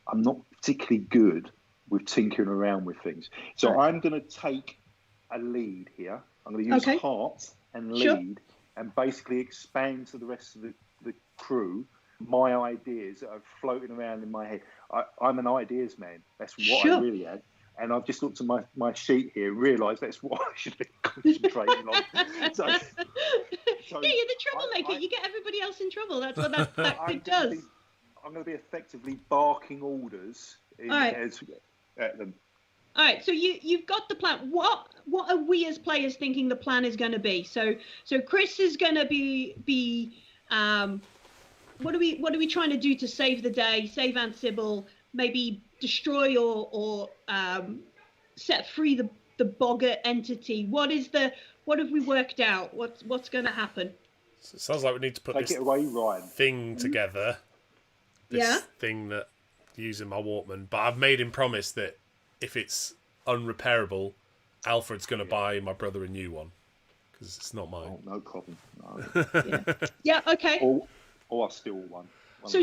I'm not particularly good with tinkering around with things. So I'm going to take a lead here. I'm going to use heart and lead and basically expand to the rest of the crew my ideas that are floating around in my head. I'm an ideas man. That's what I really am. And I've just looked at my sheet here and realised that's what I should be concentrating on. So,
yeah, you're the troublemaker. You get everybody else in trouble. That's what that bit does.
I'm going to be effectively barking orders at them.
All right, so you've got the plan. What are we as players thinking the plan is going to be? So Chris is going to be what are we trying to do to save the day, save Aunt Sybil, maybe destroy or set free the boggart entity? What have we worked out? What's going to happen?
So it sounds like we need to put this thing together. This thing that using my Walkman, but I've made him promise that if it's unrepairable, Alfred's going to buy my brother a new one because it's not mine.
Oh, no problem. No.
Yeah. Okay.
Or I'll steal one.
So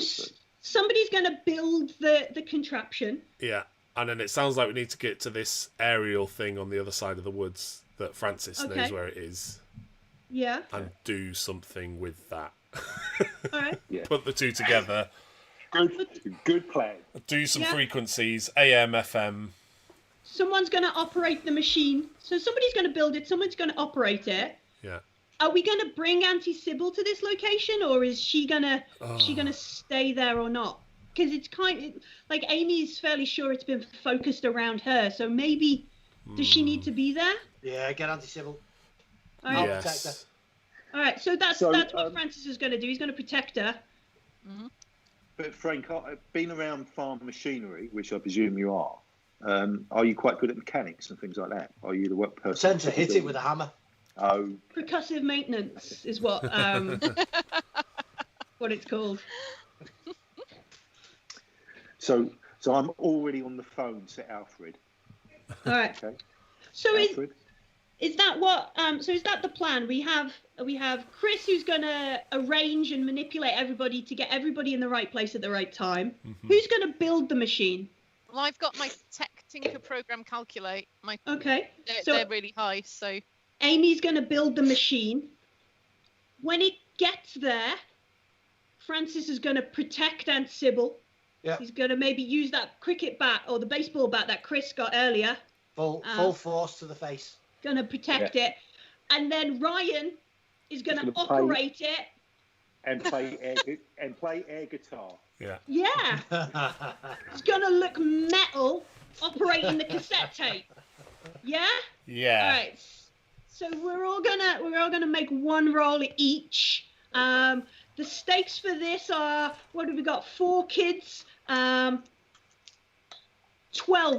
somebody's going to build the contraption.
Yeah, and then it sounds like we need to get to this aerial thing on the other side of the woods that Francis knows where it is.
Yeah.
And do something with that.
All right.
Yeah.
Put the two together.
Good plan.
Do some frequencies, AM, FM.
Someone's going to operate the machine. So somebody's going to build it. Someone's going to operate it.
Yeah.
Are we going to bring Auntie Sybil to this location, or is she gonna stay there or not? Because it's kind of like Amy's fairly sure it's been focused around her. So maybe does she need to be there?
Yeah, get Auntie Sybil.
All right.
I'll protect her.
All right. So that's what Francis is going to do. He's going to protect her.
Mm-hmm.
But Frank, being around farm machinery, which I presume you are you quite good at mechanics and things like that? Are you the work person?
Tend to hit it with a hammer.
Oh.
Percussive maintenance is what what it's called.
So I'm already on the phone to Alfred.
All right.
Okay.
So
Alfred?
is that what? So is that the plan? We have Chris who's going to arrange and manipulate everybody to get everybody in the right place at the right time. Mm-hmm. Who's going to build the machine?
Well, I've got my Tech Tinker program calculate.
Okay.
They're really high, so.
Amy's going to build the machine. When it gets there, Francis is going to protect Aunt Sybil.
Yeah.
He's going to maybe use that cricket bat or the baseball bat that Chris got earlier.
Full force to the face.
Going to protect it. And then Ryan is going to operate it.
And play air guitar.
Yeah. It's going to look metal operating the cassette tape. Yeah?
Yeah.
All right. So we're all gonna make one roll each. The stakes for this are, what have we got? 4 kids. 12.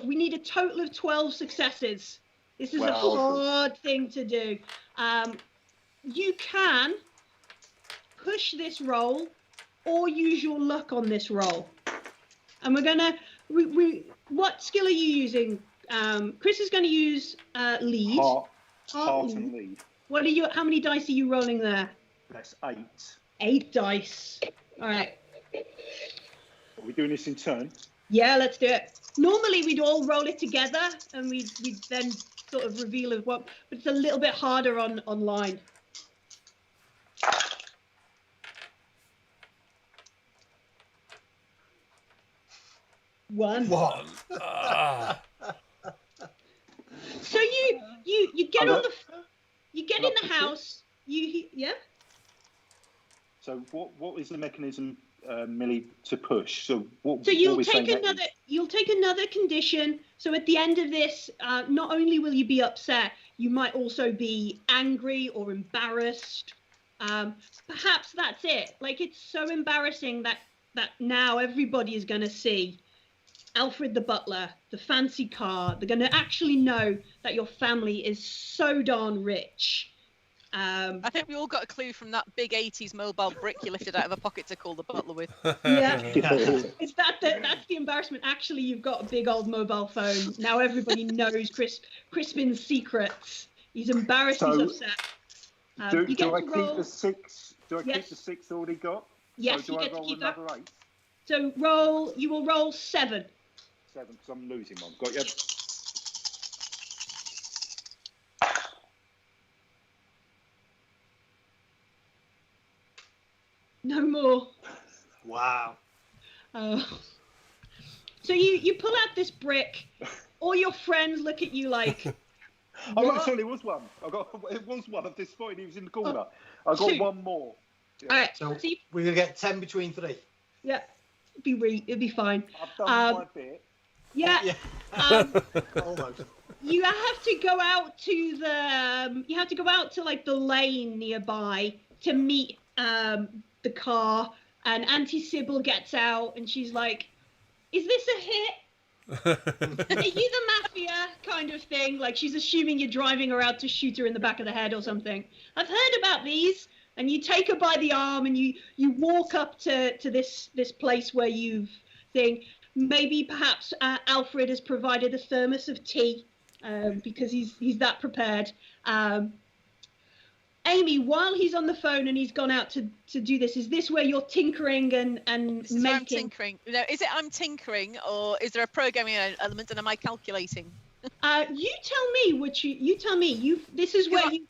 We need a total of 12 successes. This is a hard thing to do. You can push this roll or use your luck on this roll. And we're gonna. What skill are you using? Chris is going to use lead.
Heart and lead.
What are you? How many dice are you rolling there?
That's 8.
8 dice. All right.
Are we doing this in turn?
Yeah, let's do it. Normally we'd all roll it together and we'd then sort of reveal as what, but it's a little bit harder online. One. So you get on the you get in the house. Yeah.
So what is the mechanism, Millie, to push? So
you'll take another condition. So at the end of this, not only will you be upset, you might also be angry or embarrassed. Perhaps that's it. Like, it's so embarrassing that now everybody is going to see Alfred the butler, the fancy car. They're going to actually know that your family is so darn rich.
I think we all got a clue from that big 80s mobile brick you lifted out of a pocket to call the butler with.
Yeah. That's the embarrassment. Actually, you've got a big old mobile phone. Now everybody knows Crispin's secrets. He's embarrassed, he's upset.
Do I keep the 6? Do I keep the 6 already got?
Yes,
so
you get to keep that.
8?
So you will roll 7.
7, because I'm losing one. Got you.
No more.
Wow.
So you pull out this brick. All your friends look at you like.
It was one. It was one of this point. He was in the corner. I got 1 more. Yeah.
All right.
So we're gonna get 10 between 3.
Yeah. It'll be fine.
I've done my bit.
Yeah.
Almost.
You have to go out to like the lane nearby to meet the car, and Auntie Sybil gets out and she's like, "Is this a hit? Are you the mafia?" kind of thing. Like, she's assuming you're driving her out to shoot her in the back of the head or something. "I've heard about these." And you take her by the arm and you walk up to this place where you've maybe perhaps Alfred has provided a thermos of tea because he's that prepared. Amy, while he's on the phone and he's gone out to do this, is this where you're tinkering and making?
I'm tinkering. No, is it I'm tinkering, or is there a programming element, and am I calculating?
You tell me. You tell me. This is where you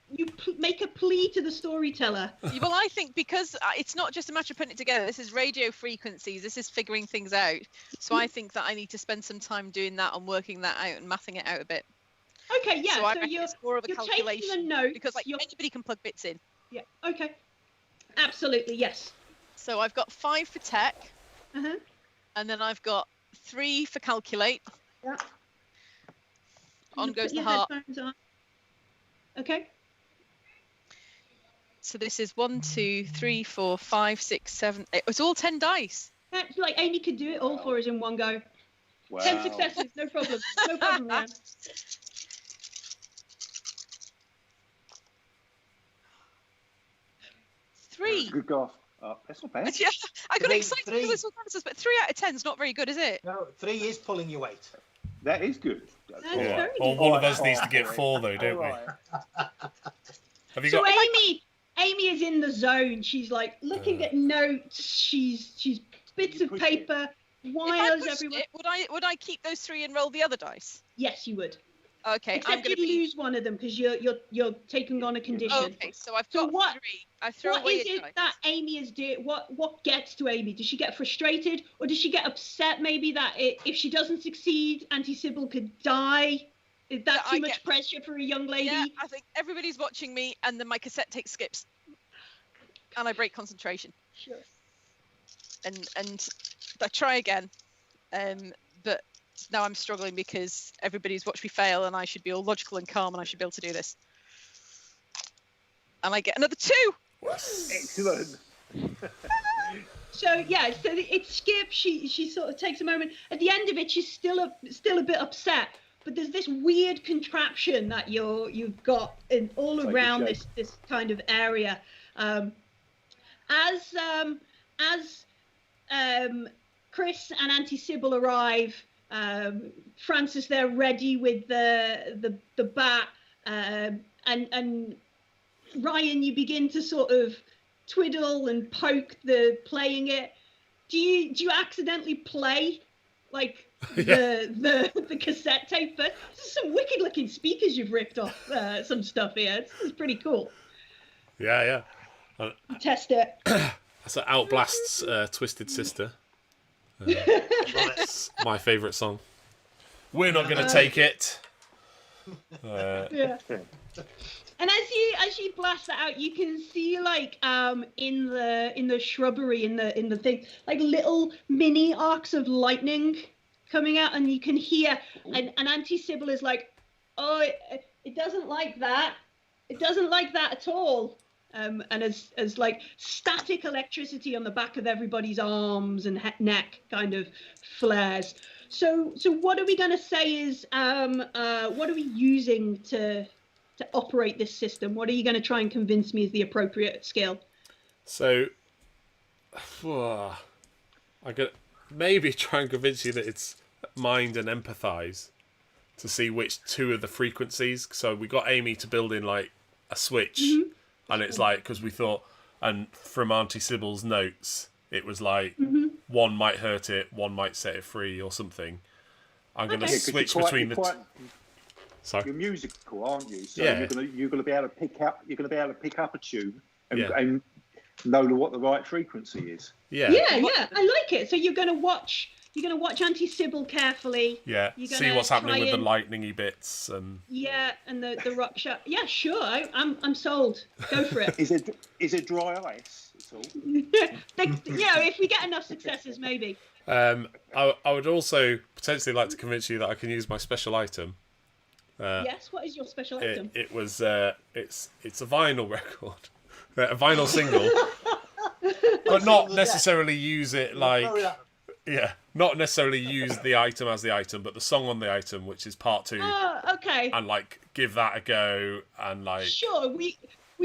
make a plea to the storyteller.
Well, I think because it's not just a matter of putting it together. This is radio frequencies. This is figuring things out. So I think that I need to spend some time doing that and working that out and mathing it out a bit.
Okay, yeah.
So you're more of a calculation,
taking the notes
because anybody can plug bits in.
Yeah. Okay. Absolutely, yes.
So I've got 5 for tech,
and
then I've got 3 for calculate.
Yeah.
On goes the heart.
On. Okay.
So this is 1, 2, 3, 4, 5, 6, 7, 8. It's all 10 dice.
That's like Amy could do it all for us in one go. Wow. 10 successes, no problem. No problem, man.
3.
Good golf. That's not bad.
Yeah, I got excited because I saw bonuses, but 3 out of 10 is not very good, is it?
No, 3 is pulling your weight.
That is good.
Very
Well, one of us needs to get 4 though, don't we? Have you
so
got?
Amy is in the zone. She's like looking at notes. She's bits of paper, wires everywhere.
Would I keep those 3 and roll the other dice?
Yes, you would.
Okay,
except you lose one of them because you're taking on a condition.
Okay, so I've got 3. I throw
what
away
is it that Amy is doing? What gets to Amy? Does she get frustrated, or does she get upset? Maybe that if she doesn't succeed, Auntie Sybil could die. Is that too much pressure for a young lady?
Yeah, I think everybody's watching me, and then my cassette tape skips, and I break concentration.
Sure.
And I try again, but now I'm struggling because everybody's watched me fail, and I should be all logical and calm, and I should be able to do this. And I get another 2.
Excellent.
So it skips. She sort of takes a moment. At the end of it, she's still a bit upset. But there's this weird contraption that you've got all around this kind of area. As Chris and Auntie Sybil arrive, Francis there ready with the bat, and Ryan, you begin to sort of twiddle and poke playing it. Do you accidentally play like the cassette tape? But there's some wicked looking speakers you've ripped off some stuff here. This is pretty cool.
Yeah.
Test it.
That's Outblast's Twisted Sister. It's my favourite song. We're not going to take it.
Yeah. And as you blast that out, you can see like in the shrubbery in the thing, like little mini arcs of lightning coming out, and you can hear and Auntie Sybil is like, oh, it doesn't like that. It doesn't like that at all. And as like static electricity on the back of everybody's arms and neck kind of flares. So what are we going to say is what are we using to operate this system? What are you going to try and convince me is the appropriate skill?
So I could maybe try and convince you that it's mind and empathise to see which 2 of the frequencies. So we got Amy to build in like a switch. Mm-hmm. And it's like, because we thought, and from Auntie Sybil's notes, it was like, one might hurt it, one might set it free or something. I'm going to switch between the Sorry.
You're musical, aren't you? So
yeah.
you're going to be able to pick up a tune and know what the right frequency is.
Yeah, I like it. So you're going to watch Auntie Sybil carefully.
Yeah, see what's happening with the lightningy bits and.
Yeah, and the rock shot. Yeah, sure. I'm sold. Go for it.
Is it dry ice at all?
If we get enough successes, maybe.
I would also potentially like to convince you that I can use my special item.
Yes. What is your special item?
It was it's a vinyl record, a vinyl single, but not necessarily use it like. Yeah, not necessarily use the item as the item, but the song on the item, which is part 2.
Oh, okay.
And like give that a go, and like.
Sure, we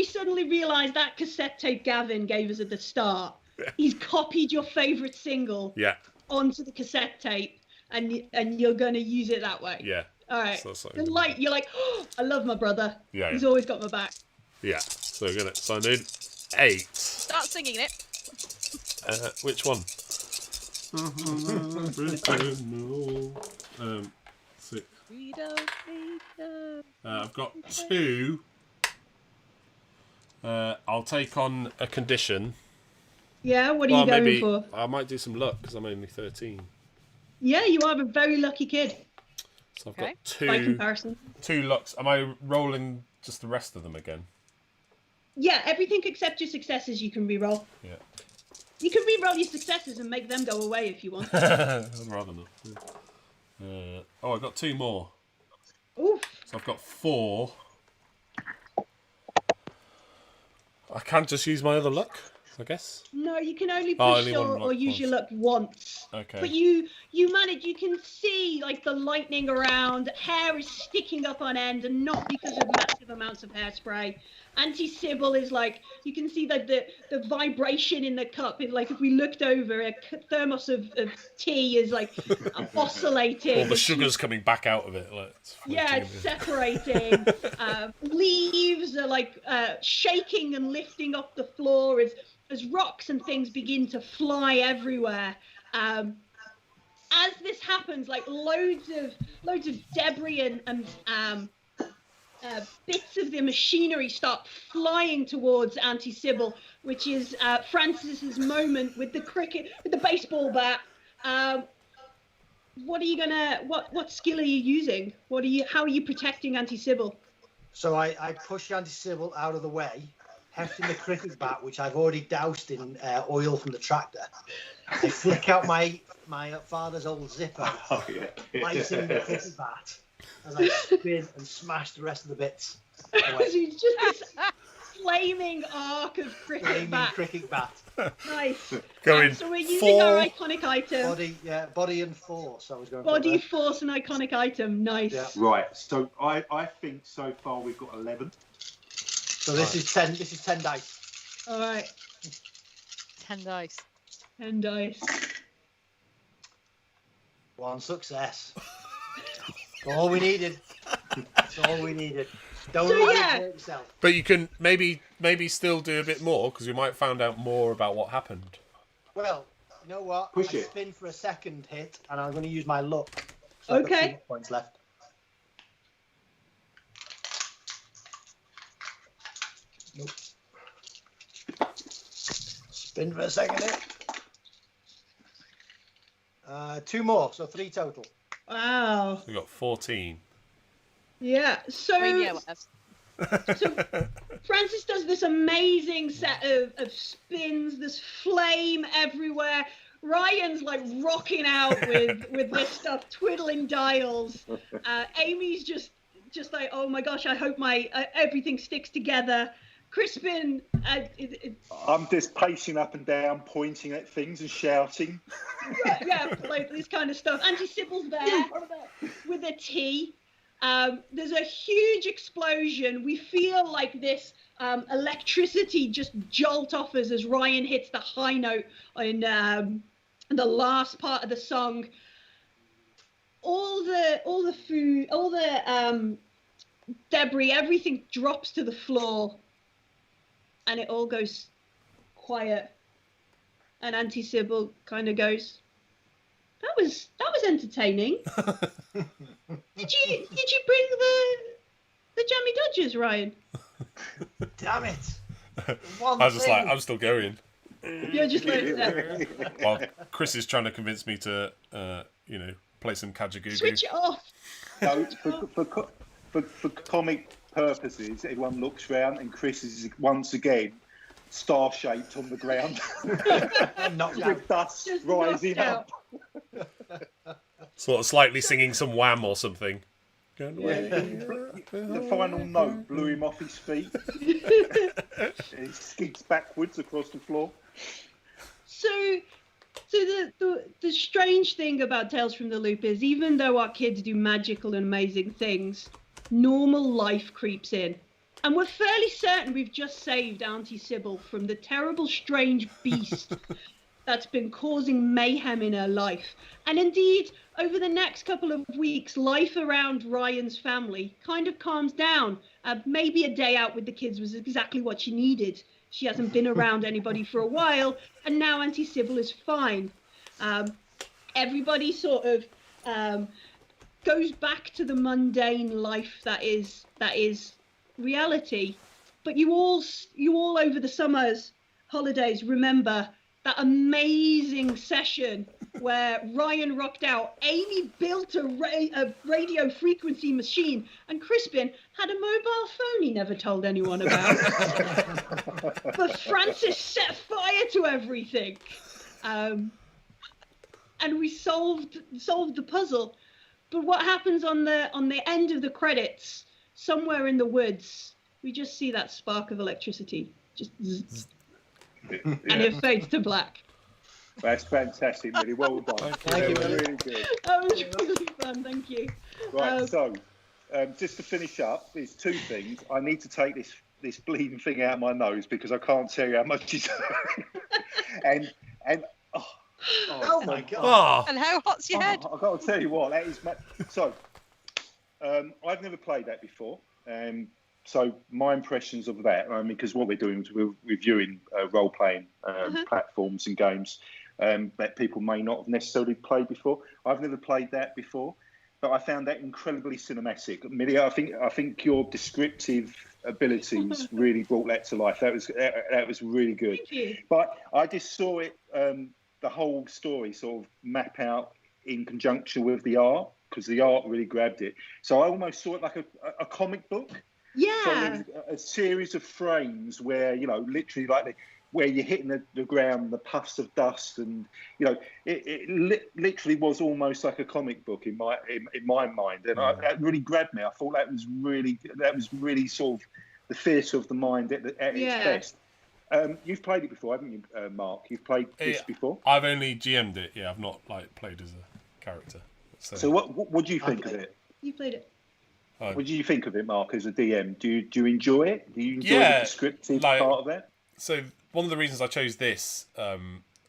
suddenly realised that cassette tape Gavin gave us at the start. He's copied your favourite single.
Yeah. Onto
the cassette tape, and you're going to use it that way.
Yeah.
All right. You're like, oh, I love my brother.
Yeah.
He's always got my back.
Yeah. So I need 8.
Start singing it.
Which one? 6. I've got 2. I'll take on a condition.
Yeah, what are you going for?
I might do some luck because I'm only 13.
Yeah, you are a very lucky kid.
So I've got 2.
By comparison.
2 lucks. Am I rolling just the rest of them again?
Yeah, everything except your successes you can re-roll.
Yeah.
You can re-roll your successes and make them go away if you want.
I'd rather not. I've got 2 more.
Oof.
So I've got 4. I can't just use my other luck, I guess.
No, you can only push or use your luck once.
Okay.
But you manage. You can see like the lightning around. Hair is sticking up on end, and not because of massive amounts of hairspray. Auntie Sybil is like, you can see that the vibration in the cup. Like if we looked over, a thermos of tea is like oscillating.
All the sugar's coming back out of it.
It's separating. Leaves are like shaking and lifting off the floor as rocks and things begin to fly everywhere. as this happens, like loads of debris and bits of the machinery start flying towards Auntie Sybil, which is Francis's moment with the baseball bat. What skill are you using? How are you protecting Auntie Sybil?
So I push Auntie Sybil out of the way, hefting the cricket bat, which I've already doused in oil from the tractor. I flick out my father's old zipper, lighting the cricket bat as I spin and smash the rest of the bits away.
So it's just this flaming arc of cricket bat. Nice. So we're using our iconic item.
Body and force. I was going.
Body, force, and iconic item. Nice.
Yeah. Right. So I think so far we've got 11.
So this is 10. This is 10 dice.
All right.
10 dice.
10 dice.
One success. That's all we needed. That's all we needed. Don't hurt yourself.
But you can maybe still do a bit more, because we might find out more about what happened.
Well, you know what? I spin for a second hit, and I'm going to use my luck. So
okay.
I've got 2 more points left. Nope. Spin for a second hit. 2 more, so 3 total.
Wow.
We got 14.
Yeah. So Francis does this amazing set of spins. There's flame everywhere. Ryan's like rocking out with this stuff, twiddling dials. Amy's just like, oh my gosh, I hope my everything sticks together. Crispin,
I'm just pacing up and down, pointing at things and shouting.
Yeah, like this kind of stuff. Auntie Sybil's there with a tea. There's a huge explosion. We feel like this electricity just jolt off us as Ryan hits the high note in the last part of the song. All the food, all the debris, everything drops to the floor, and it all goes quiet. And Auntie Sybil kind of goes, That was entertaining. Did you bring the Jammy Dodgers, Ryan?
Damn it!
I was just like, I'm still going.
You're just like,
Well, Chris is trying to convince me to, play some Kajagoogoo.
Switch it off.
No, for comic purposes, everyone looks round and Chris is once again star-shaped on the ground. With dust rising up.
Sort of slightly singing some Wham or something.
The final note blew him off his feet. He skids backwards across the floor.
So the strange thing about Tales from the Loop is, even though our kids do magical and amazing things, normal life creeps in. And we're fairly certain we've just saved Auntie Sybil from the terrible, strange beast that's been causing mayhem in her life. And indeed, over the next couple of weeks, life around Ryan's family kind of calms down. Maybe a day out with the kids was exactly what she needed. She hasn't been around anybody for a while, and now Auntie Sybil is fine. Everybody sort of goes back to the mundane life that is reality. But you all over the summer's holidays remember that amazing session where Ryan rocked out, Amy built a radio frequency machine, and Crispin had a mobile phone he never told anyone about. But Francis set fire to everything. And we solved the puzzle. But what happens on the end of the credits, somewhere in the woods, we just see that spark of electricity. Just zzz, and it fades to black.
That's fantastic, Millie. Well done.
Thank you, Millie.
Really good.
That was really fun. Thank you.
Right, so just to finish up, there's 2 things. I need to take this bleeding thing out of my nose because I can't tell you how much it's and
oh my god!
And how hot's your head?
I've got to tell you what, that is. So I've never played that before. So my impressions of that, because what we're doing is we're reviewing role-playing platforms and games. that people may not have necessarily played before. I've never played that before, but I found that incredibly cinematic. Millie, I think your descriptive abilities really brought that to life. That was really good.
Thank you.
But I just saw it, the whole story sort of map out in conjunction with the art, because the art really grabbed it. So I almost saw it like a comic book.
Yeah.
So there was a series of frames where, literally like where you're hitting the ground, the puffs of dust, and it literally was almost like a comic book in my mind, and that really grabbed me. I thought that was really sort of the theatre of the mind at its best. You've played it before, haven't you, Mark? You've played this before?
I've only GM'd it. Yeah, I've not played as a character.
So what do you think of it?
You played it.
What do you think of it, Mark, as a DM? Do you enjoy it? Do you enjoy the descriptive part of it?
So one of the reasons I chose this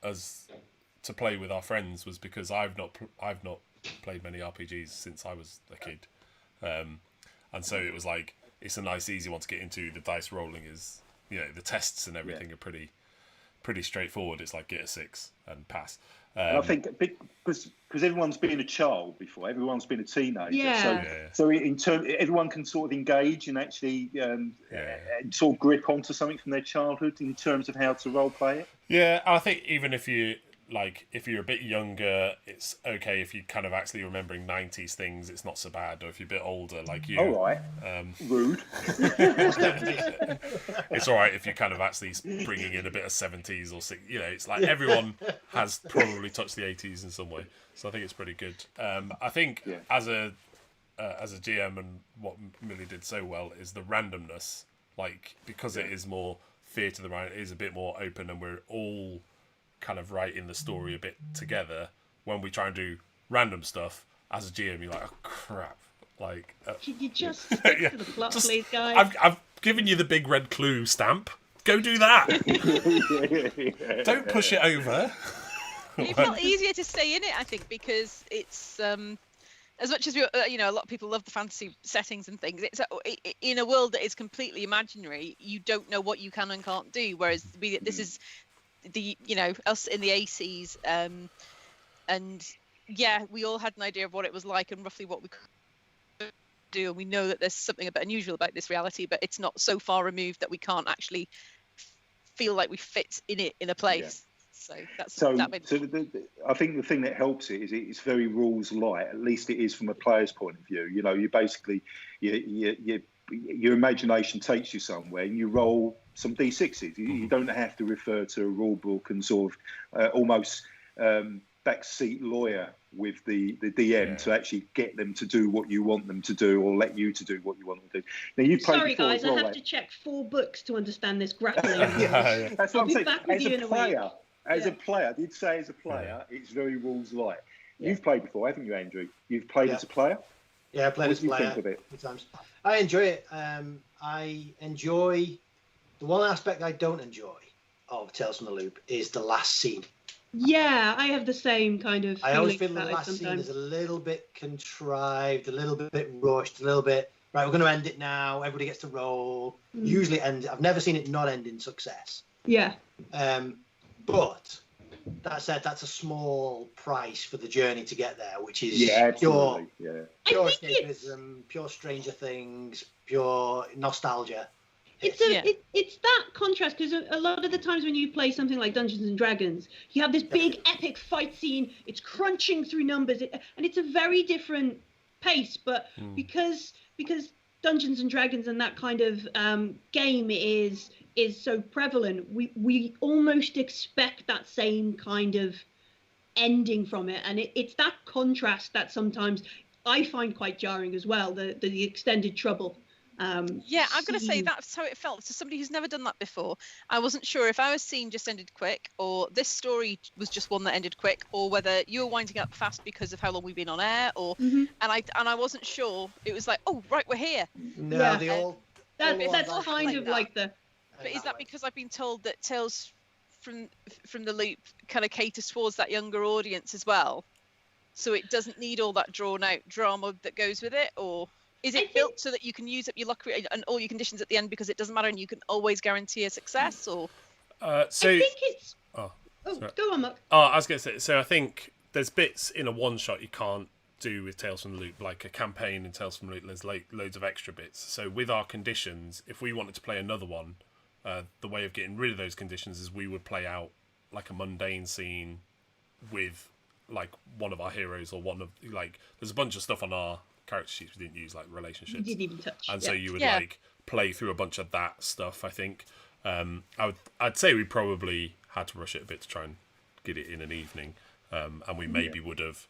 as to play with our friends was because I've not played many RPGs since I was a kid, and so it was like it's a nice, easy one to get into. The dice rolling is, the tests and everything are pretty straightforward. It's like get a 6 and pass.
I think because everyone's been a child before, everyone's been a teenager.
Yeah.
So in turn, everyone can sort of engage and actually sort of grip onto something from their childhood in terms of how to role play it.
Yeah, I think even if you're a bit younger, it's okay if you're kind of actually remembering 90s things. It's not so bad. Or if you're a bit older, like you.
All right. Rude.
It's all right if you're kind of actually bringing in a bit of 70s or 60s. It's like everyone has probably touched the 80s in some way. So I think it's pretty good. I think as a GM, and what Millie did so well is the randomness. Like, because it is more theatre the right, it is a bit more open, and we're all kind of writing the story a bit together. When we try and do random stuff as a GM, you're like, oh crap, like
Can you just stick to the plot, please, guys?
I've given you the big red clue stamp, go do that. Don't push it over.
It felt easier to stay in it, I think, because it's as much as we, a lot of people love the fantasy settings and things. It's in a world that is completely imaginary. You don't know what you can and can't do. Whereas this is us in the ACs, and we all had an idea of what it was like and roughly what we could do, and we know that there's something a bit unusual about this reality, but it's not so far removed that we can't actually feel like we fit in it in a place.
I think the thing that helps it is it's very rules light. At least it is from a player's point of view. You basically your imagination takes you somewhere, and you roll some d6s. You don't have to refer to a rule book and sort of almost backseat lawyer with the DM to actually get them to do what you want them to do, or let you to do what you want them to do. Now, you've played
Sorry,
before
guys,
as well,
I have to check 4 books to understand this grappling.
That's what I'm saying. As a player, I did say as a player, it's very rules light. You've played before, haven't you, Andrew? You've played as a player?
Yeah, I played as a player.
What do you think of it?
Times. I enjoy it. I enjoy... The one aspect I don't enjoy of Tales from the Loop is the last scene.
Yeah, I have the same kind of feeling.
I always feel the last scene is a little bit contrived, a little bit rushed, a little bit, right, we're going to end it now, everybody gets to roll. Usually ends. I've never seen it not end in success.
Yeah.
But that said, that's a small price for the journey to get there, which is pure escapism, pure Stranger Things, pure nostalgia.
It's that contrast, because a lot of the times when you play something like Dungeons and Dragons, you have this big epic fight scene. It's crunching through numbers, and it's a very different pace. But because Dungeons and Dragons and that kind of game is so prevalent, we almost expect that same kind of ending from it, and it's that contrast that sometimes I find quite jarring as well. The extended trouble.
I'm going to say that's how it felt to somebody who's never done that before. I wasn't sure if our scene just ended quick, or this story was just one that ended quick, or whether you were winding up fast because of how long we've been on air, or and I wasn't sure. It was like, oh right, we're here.
No,
that's kind of like the.
But is that because I've been told that Tales from the Loop kind of caters towards that younger audience as well, so it doesn't need all that drawn out drama that goes with it, or is it built so that you can use up your luck and all your conditions at the end because it doesn't matter and you can always guarantee a success? Or
I think it's. Go on, Mark.
Oh, I was going to say, so I think there's bits in a one-shot you can't do with Tales from the Loop, like a campaign in Tales from the Loop, there's loads of extra bits. So with our conditions, if we wanted to play another one, the way of getting rid of those conditions is we would play out like a mundane scene with like one of our heroes or one of like there's a bunch of stuff on our character sheets we didn't use, like relationships.
You didn't even touch.
And so you would like play through a bunch of that stuff, I think. I'd say we probably had to rush it a bit to try and get it in an evening. And we maybe would have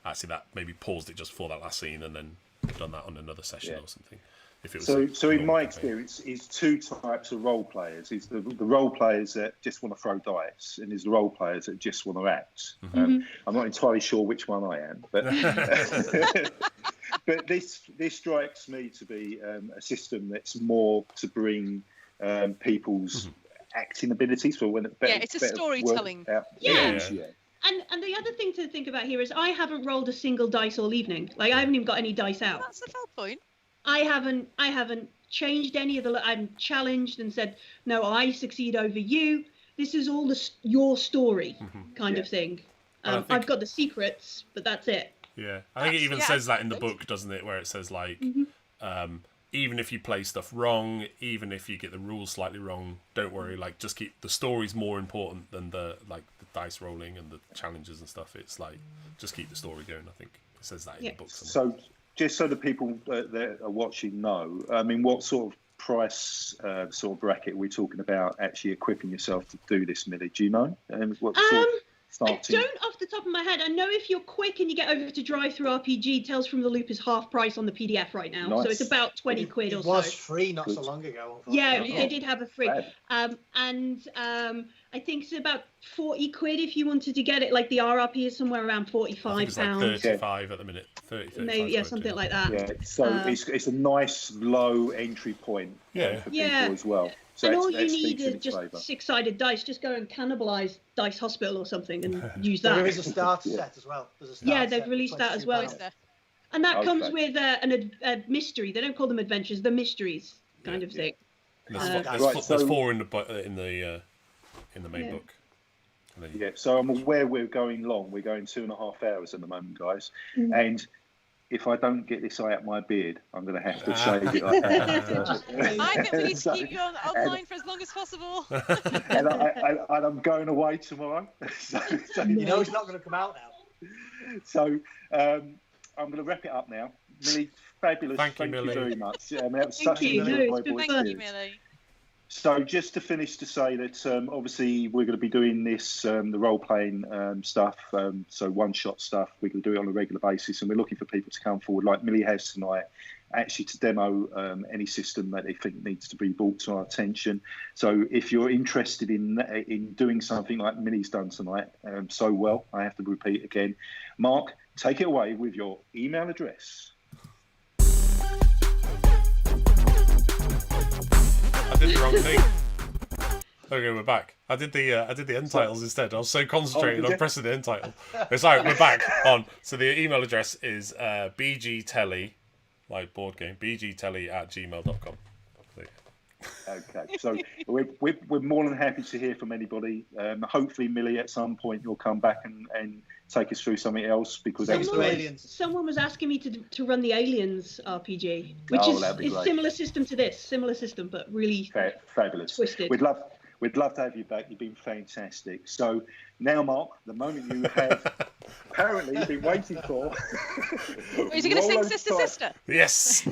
actually maybe paused it just for that last scene and then done that on another session or something. If it was
so in my experience, is two types of role players. Is the role players that just want to throw dice, and is the role players that just want to act. I'm not entirely sure which one I am, but but this strikes me to be a system that's more to bring people's acting abilities for when
it's a storytelling.
And the other thing to think about here is I haven't rolled a single dice all evening. Like I haven't even got any dice out.
That's a fair point.
I haven't changed any of the. I'm challenged and said, no, I succeed over you. This is all your story kind of thing. I've got the secrets, but that's it.
Yeah, I think it even says that in the book, doesn't it? Where it says like, even if you play stuff wrong, even if you get the rules slightly wrong, don't worry. Like, just keep the story's more important than the dice rolling and the challenges and stuff. It's like just keep the story going. I think it says that in the book.
So, just so the people that are watching know, I mean, what sort of price sort of bracket are we talking about? Actually, equipping yourself to do this, Millie? Do you know? What sort of starting?
I don't off the top of my head. I know if you're quick and you get over to Drive Through RPG, Tales from the Loop is half price on the PDF right now, so it's about 20 quid or so.
It was free not so long ago.
Yeah, they did have a free. I think it's about 40 quid if you wanted to get it. Like the RRP is somewhere around £45.
I think it's like 35 at the minute. 30,
maybe, something like that.
Yeah, so it's a nice low entry point for people as well. So
and all you need is just six-sided dice. Just go and cannibalise Dice Hospital or something and use that.
There is a starter set as well.
They've released that as well. And that comes with a mystery. They don't call them adventures; they're mysteries kind of thing.
There's 4 in the main book.
Yeah, so I'm aware we're going long. We're going 2.5 hours at the moment, guys. And if I don't get this eye out my beard, I'm going to have to shave it like that.
I'm going to keep you online for as long as possible.
and I'm going away tomorrow. so
you know it's not going to come out now.
So I'm going to wrap it up now. Millie, fabulous. Thank you,
Millie.
very much. That was such an enjoyable experience.
Thank you, Millie.
So just to finish to say that obviously we're going to be doing this, the role-playing stuff, so one-shot stuff. We're going to do it on a regular basis, and we're looking for people to come forward, like Millie has tonight, actually to demo any system that they think needs to be brought to our attention. So if you're interested in doing something like Millie's done tonight so well, I have to repeat again. Mark, take it away with your email address.
I did the wrong thing. Okay, we're back. I did the end titles instead. I was so concentrated on pressing the end title. It's alright, we're back on. So the email address is bgtelly, like board game, bgtelly@gmail.com.
Okay, so we're more than happy to hear from anybody. Hopefully, Millie, at some point you'll come back and take us through something else, because
someone was asking me to run the Aliens RPG, which is a similar system to this, but really
fabulous, twisted. We'd love to have you back. You've been fantastic. So now, Mark, the moment you have apparently been waiting for.
Is he going to sing Sister Sister?
Yes.